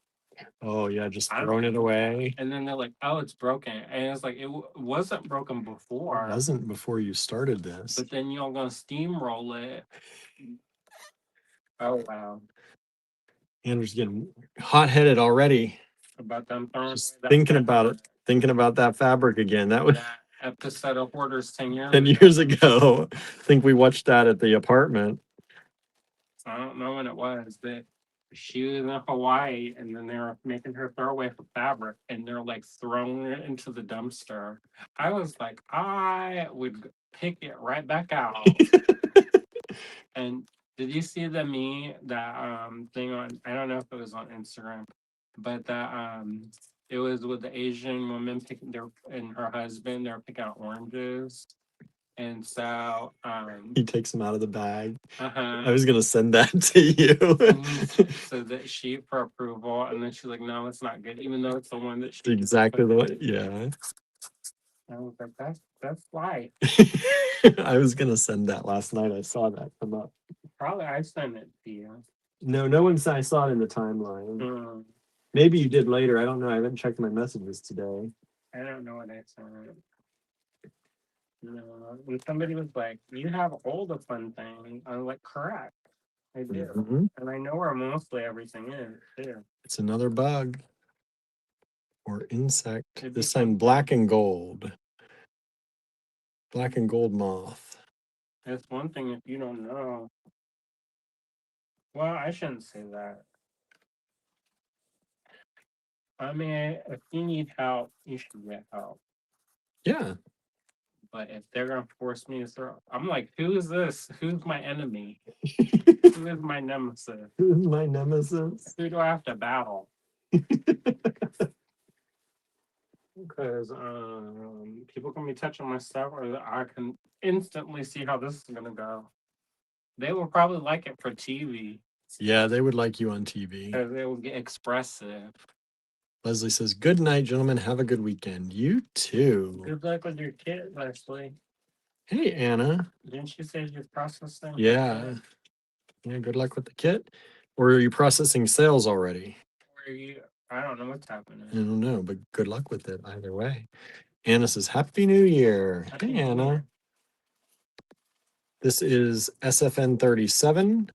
Oh yeah, just I'm- throwing it away. And then they're like, "Oh, it's broken," and it's like wasn't broken It before. wasn't before you started this. But then y'all gonna steamroll it. Oh wow! Andrew's getting hot-headed already. About them throwing Just away that thinking fabric. about it, thinking about that fabric again. That was That episode of Hoarders 10 years 10 years ago. I think we watched that at the apartment. I don't know when it was, but she was in Hawaii and then they were making her throw away her fabric and they're like throwing it into the dumpster. I was like, I would pick it right back out. And did you see that thing on, I don't know if it was on Instagram, but that it was with the Asian woman picking their and her husband, they're picking out oranges. And so He takes them out of the bag. uh-huh. I was gonna send that to you. So that she for approval, and then she's like, "No, it's not good," even though it's the one that she Exactly the way. Yeah. I was like, "That's life." I was gonna send that last night. I saw that come up. Probably I sent it to you. No, no one said I saw it in the timeline. Hmm. Maybe you did later. I don't know. I haven't checked my messages today. I don't know what I sent. No, and somebody was like, "You have all the fun things." I was like, "Correct, I do," Mhm. and I know where mostly everything is too. It's another bug or insect. It'd This be time fun. black and gold. Black and gold moth. That's one thing if you don't know. Well, I shouldn't say that. I mean, if you need help, you should get help. Yeah. But if they're gonna force me to throw, I'm like, who is this? Who's my enemy? Who is my nemesis? Who's my nemesis? Who do I have to battle? Because people can be touching my stuff, or I can instantly see how this is gonna go. They will probably like it for TV Yeah, they would like you on TV. because it will get expressive. Leslie says, "Good night, gentlemen. Have a good weekend." You too. Good luck with your kid, Leslie. Hey, Anna. Didn't you say you're processing? Yeah. Yeah, good luck with the kit. Or are you processing sales already? Where you? I don't know what's happening. I don't know, but good luck with it either way. Anna says, Happy New Year. Happy Hey, New Anna. Year. This is SFN 37.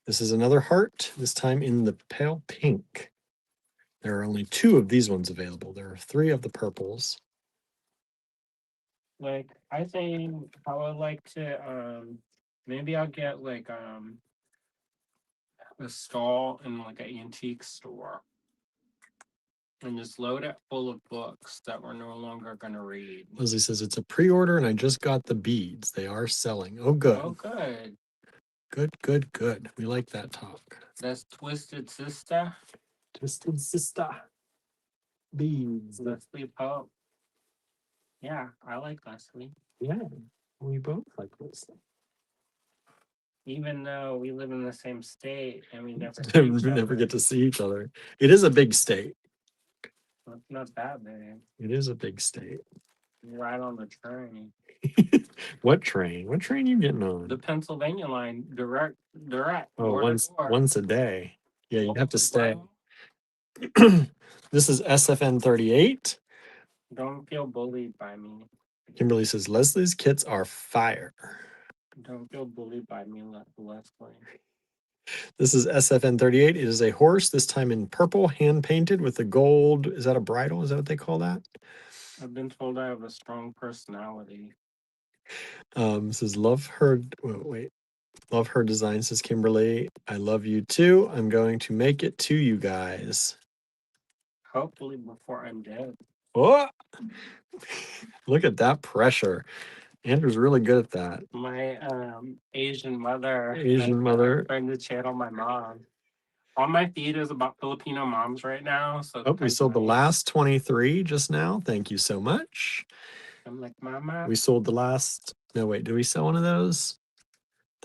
This is another heart, this time in the pale pink. There are only 2 of these ones available. There are 3 of the purples. Like I think I would like to maybe I'll get like a stall in like an antique store and just load it full of books that we're no longer gonna read. Leslie says, it's a pre-order and I just got the beads. They are selling. Oh, good. Oh good. Good, good, good. We like that talk. That's Twisted Sister. Twisted Sister. Beads. Leslie Pope. Yeah, I like Leslie. Yeah, we both like Leslie. Even though we live in the same state and we never We never get to see each other. It is a big state. It's not that big. It is a big state. Right on the train. What train? What train you getting on? The Pennsylvania line, direct. Oh, door to door. once a day. Yeah, you have to stay. Well, This is SFN 38. don't feel bullied by me. Kimberly says Leslie's kits are fire. Don't feel bullied by me, Leslie. This is SFN 38. It is a horse, this time in purple, hand painted with a gold. Is that a bridle? Is that what they call that? I've been told I have a strong personality. Says love her. Wait. Love her design, says Kimberly. I love you too. I'm going to make it to you guys. Hopefully before I'm dead. Oh, look at that pressure. Andrew's really good at that. My Asian mother. Asian mother. Trying to channel my mom. All my feed is about Filipino moms right now. So Oh, we sold the last 23 just now. Thank you so much. I'm like, Mama. We sold the last. No, wait, did we sell one of those?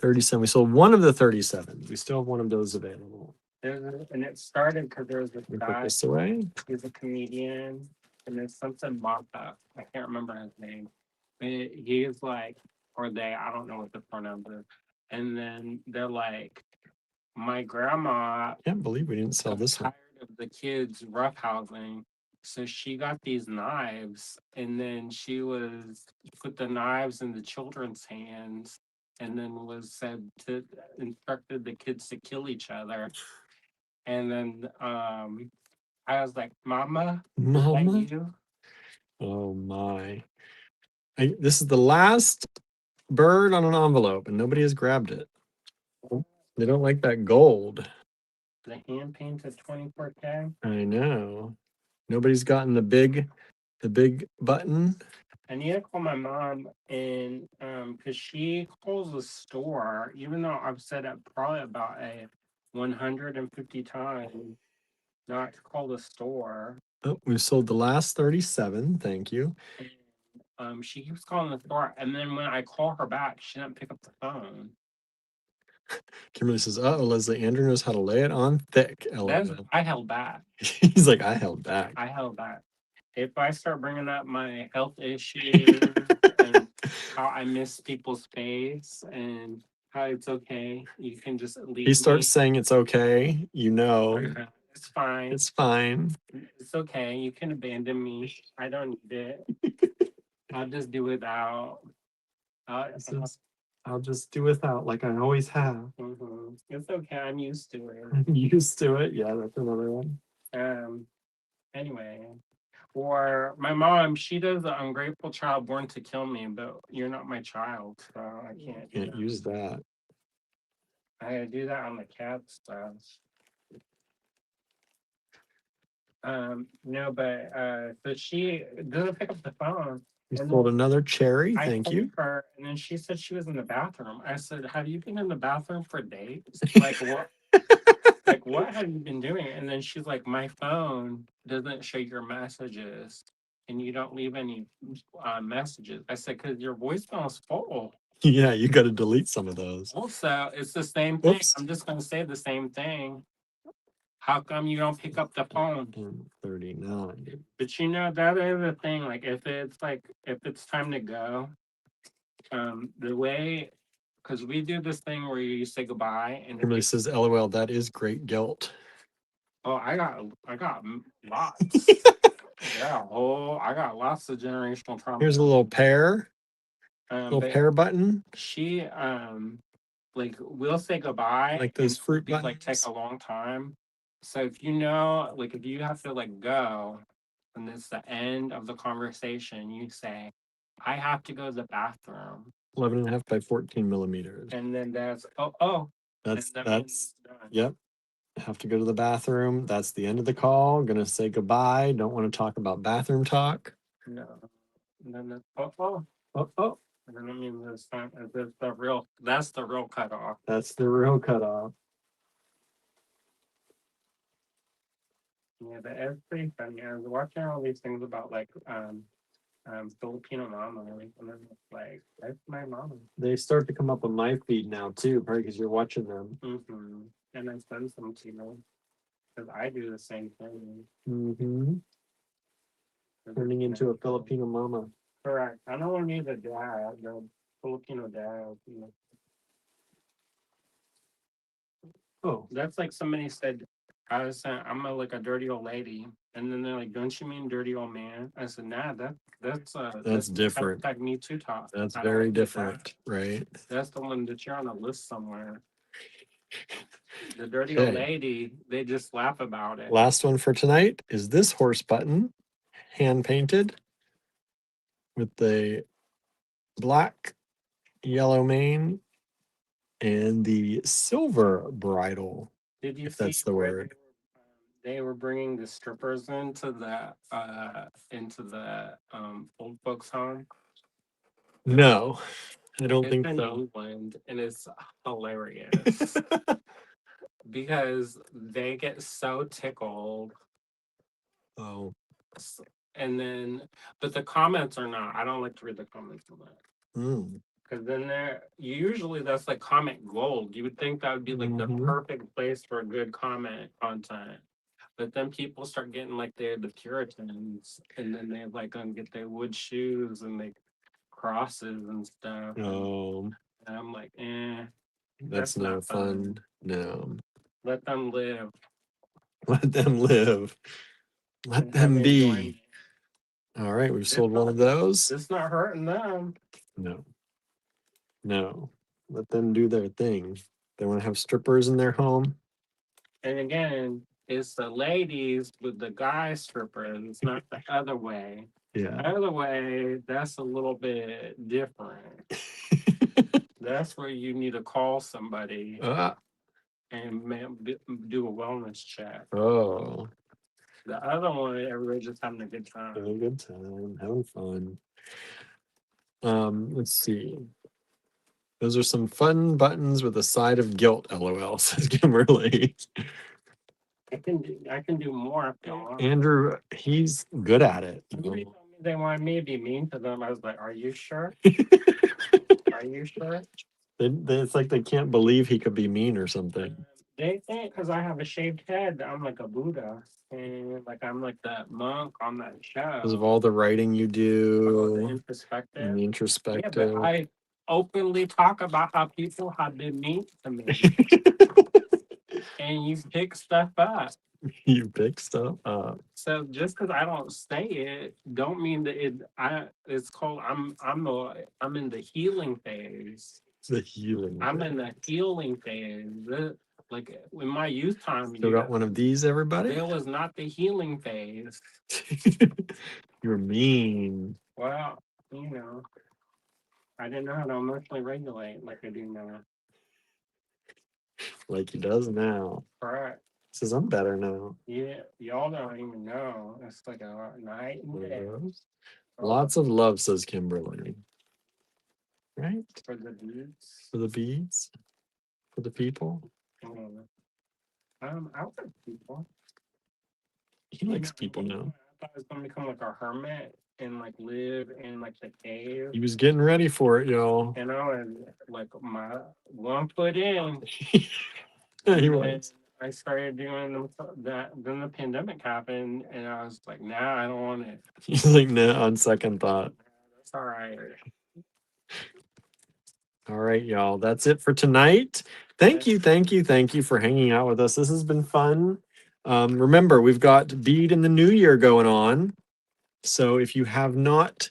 37. We sold one of the 37. We still have one of those available. And it started because there was this We put guy. this away. He's a comedian, and there's something Mata. I can't remember his name. But he's like, or they, I don't know what the pronouns are. And then they're like, my grandma Can't believe we didn't sell got this one. tired of the kids roughhousing. So she got these knives, and then she was put the knives in the children's hands, and then was said to instructed the kids to kill each other. And then I was like, Mama, is that Mama? you? Oh my. This is the last bird on an envelope, and nobody has grabbed it. They don't like that gold. The hand painted 24K. I know. Nobody's gotten the big button. I need to call my mom and because she calls the store, even though I've said it probably about 150 times not to call the store. Oh, we've sold the last 37. Thank you. And she keeps calling the store, and then when I call her back, she doesn't pick up the phone. Kimberly says, "Uh-oh, Leslie, Andrew knows how to lay it on thick." LOL. I held back. He's like, I held back. I held back. If I start bringing up my health issues and how I miss people's face and how it's okay, you can just leave. He starts saying it's okay. You know, it's fine. it's fine. It's okay. You can abandon me. I don't need it. I'll just do without. I'll just do without like I always have. It's okay. I'm used to it. I'm used to it. Yeah, that's another one. Anyway. Or my mom, she does the ungrateful child born to kill me, but you're not my child, so I can't use that. I gotta do that on the cat stuff. No, but so she doesn't pick up the phone. We sold another cherry. I Thank told you. her, and then she said she was in the bathroom. I said, "Have you been in the bathroom for days? Like what? Like what have you been doing?" And then she's like, "My phone doesn't show your messages, and you don't leave any messages." I said, "Because your voicemail is full." Yeah, you got to delete some of those. Also, it's the same thing. Oops. I'm just gonna say the same thing. How come you don't pick up the phone? 39. But you know, that is the thing. Like if it's time to go, the way, because we do this thing where you say goodbye and Kimberly says, "LOL, that is great guilt." oh, I got lots. Yeah, I got lots of generational trauma. Here's a little pear. Little pear button. She like we'll say goodbye. Like those fruit buttons. Like take a long time. So if you know, like if you have to like go and it's the end of the conversation, you say, I have to go to the bathroom. 11.5 by 14 millimeters. And then that's that's yep. Have to go to the bathroom. That's the end of the call. Gonna say goodbye. Don't want to talk about bathroom talk. No. And then oh. And then I mean this time that's the real cutoff. That's the real cutoff. Yeah, but it's pretty funny. I was watching all these things about like Filipino mama, and then it's like that's my mama. They start to come up on my feed now too, probably because you're watching them. And I send some to you because I do the same thing. Turning into a Filipino mama. Correct. I don't need a dad, the Filipino dad. Oh, that's like somebody said. I'm like a dirty old lady, and then they're like, "Don't you mean dirty old man?" I said, "Nah, that's different. Like Me Too talk. That's very different, right? That's the one that you're on a list somewhere. The dirty old lady, they just laugh about it. Last one for tonight is this horse button, hand painted with the black, yellow mane and the silver bridle. Did you if that's the word. They were bringing the strippers into the old folks home? No, I don't think in so. England, and it's hilarious because they get so tickled. Oh, And then, but the comments are not. I don't like to read the comments on that. Because then usually that's like comment gold. You would think that would be like the Mhm. perfect place for good comment content. But then people start getting like they're the Puritans, and then they like get their wood shoes and like crosses and stuff. Oh, And I'm like, that's that's no not fun. fun. No. Let them live Let them live. Let and have them enjoyment. be. All right, we've It's sold one not, of those. it's not hurting them. No, no. Let them do their thing. They want to have strippers in their home. And again, it's the ladies with the guy strippers. It's not the other way. Yeah. The other way, that's a little bit different. That's where you need to call somebody Ah, and do a wellness check. oh, The other one, everybody's just having a good having time. a good time, having fun. Let's see. Those are some fun buttons with a side of guilt, LOL, says Kimberly. I can do more if you want. Andrew, he's good at it. Somebody told me they wanted me to be mean to them. I was like, "Are you sure? Are you sure?" It's like they can't believe he could be mean or something. They think because I have a shaved head, that I'm like a Buddha, and like I'm like that monk on that Because of show. all the writing you Oh, the do and introspective. the Yeah, introspective. but I openly talk about how people have been mean to me, and you pick stuff up. You pick stuff up. So just because I don't say it, don't mean that it's called I'm in the healing phase. The healing. I'm in the healing phase. Like in my youth time, Still got one of these, everybody? there was not the healing phase. You're mean. Well, you know, I didn't know how to emotionally regulate like I do now. Like he does now. Correct. Says I'm better now. Yeah, y'all don't even know. It's like a night and day. Lots of love, says Kimberly. Right? For the dudes. For the beads? For the people? I like people. He likes people now. I thought I was gonna become like a hermit and like live in like the cave. He was getting ready for it, y'all. And I was like my 1 foot in. He And was. I started doing that. Then the pandemic happened, and I was like, "Nah, I don't want it." He's like, nah, on second thought. That's all right. All right, y'all. That's it for tonight. Thank you for hanging out with us. This has been fun. Remember, we've got Bead in the New Year going on. So if you have not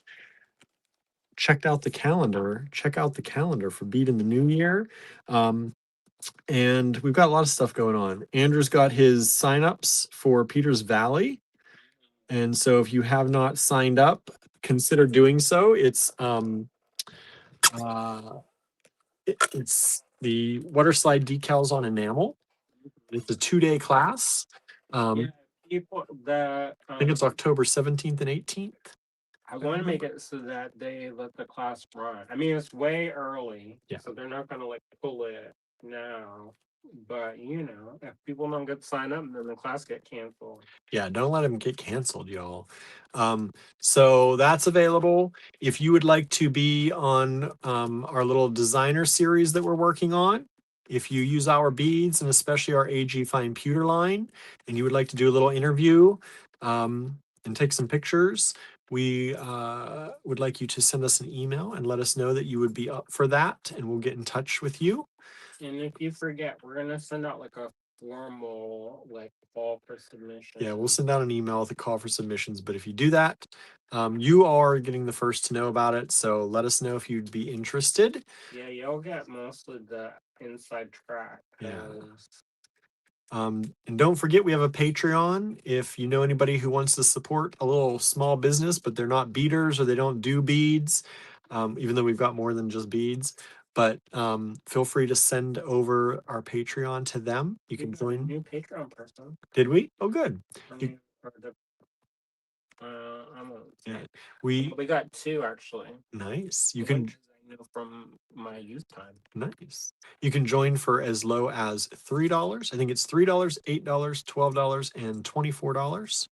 checked out the calendar, check out the calendar for Bead in the New Year. And we've got a lot of stuff going on. Andrew's got his signups for Peters Valley. And so if you have not signed up, consider doing so. It's it's the water slide decals on enamel. It's a 2-day class. Yeah, people that I think it's October 17th and 18th. I want to make it so that they let the class run. I mean, it's way early, Yeah. so they're not gonna like pull it now. But you know, if people don't get signed up, then the class get canceled. Yeah, don't let them get canceled, y'all. So that's available. If you would like to be on our little designer series that we're working on, if you use our beads and especially our AG Fine Pewter line, and you would like to do a little interview and take some pictures, we would like you to send us an email and let us know that you would be up for that, and we'll get in touch with you. And if you forget, we're gonna send out like a formal like call for submission. Yeah, we'll send out an email with a call for submissions. But if you do that, you are getting the first to know about it. So let us know if you'd be interested. Yeah, you'll get mostly the inside track. Yeah. 'cause And don't forget, we have a Patreon. If you know anybody who wants to support a little small business, but they're not beaders or they don't do beads, even though we've got more than just beads. But feel free to send over our Patreon to them. You we can got a join. new Patreon person. Did we? Oh, good. I You- mean, or the, I'm a, Yeah. We we got two actually. nice. You The one can I know from my youth time. nice. You can join for as low as $3. I think it's $3, $8, $12, and $24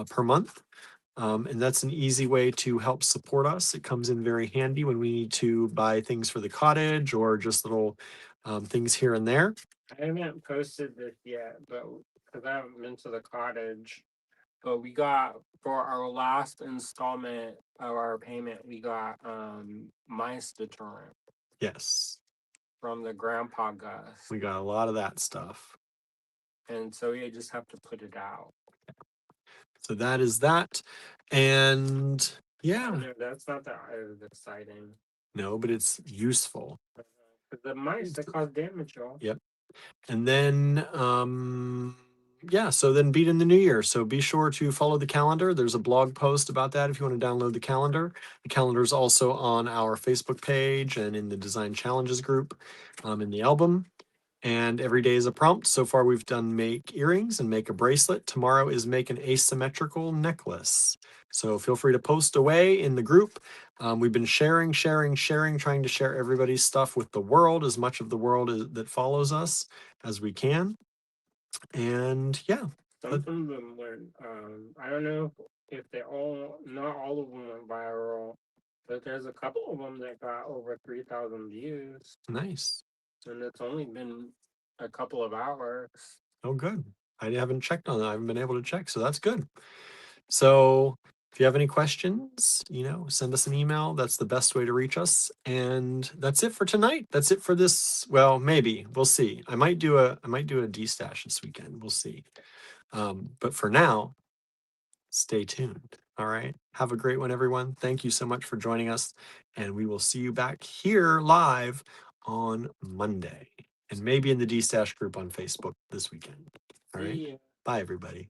per month. And that's an easy way to help support us. It comes in very handy when we need to buy things for the cottage or just little things here and there. I haven't posted this yet, but because I haven't been to the cottage, but we got for our last installment of our payment, we got mice deterrent Yes, from the Grandpa Gus, we got a lot of that stuff. and so we just have to put it out. So that is that. And yeah, No, that's not that exciting. no, but it's useful. Because the mice that cause damage, y'all. Yep. And then yeah, so then beat in the new year. So be sure to follow the calendar. There's a blog post about that if you want to download the calendar. The calendar is also on our Facebook page and in the design challenges group in the album. And every day is a prompt. So far, we've done make earrings and make a bracelet. Tomorrow is make an asymmetrical necklace. So feel free to post away in the group. We've been sharing, trying to share everybody's stuff with the world, as much of the world that follows us as we can. And yeah, Some of them went. I don't know if they all, not all of them went viral, but there's a couple of them that got over 3,000 views, nice. and it's only been a couple of hours. Oh, good. I haven't checked on that. I haven't been able to check. So that's good. So if you have any questions, send us an email. That's the best way to reach us. And that's it for tonight. That's it for this. Well, maybe we'll see. I might do a D-stash this weekend. We'll see. But for now, stay tuned. All right. Have a great one, everyone. Thank you so much for joining us. And we will see you back here live on Monday and maybe in the D-stash group on Facebook this weekend. All right. See ya. Bye, everybody.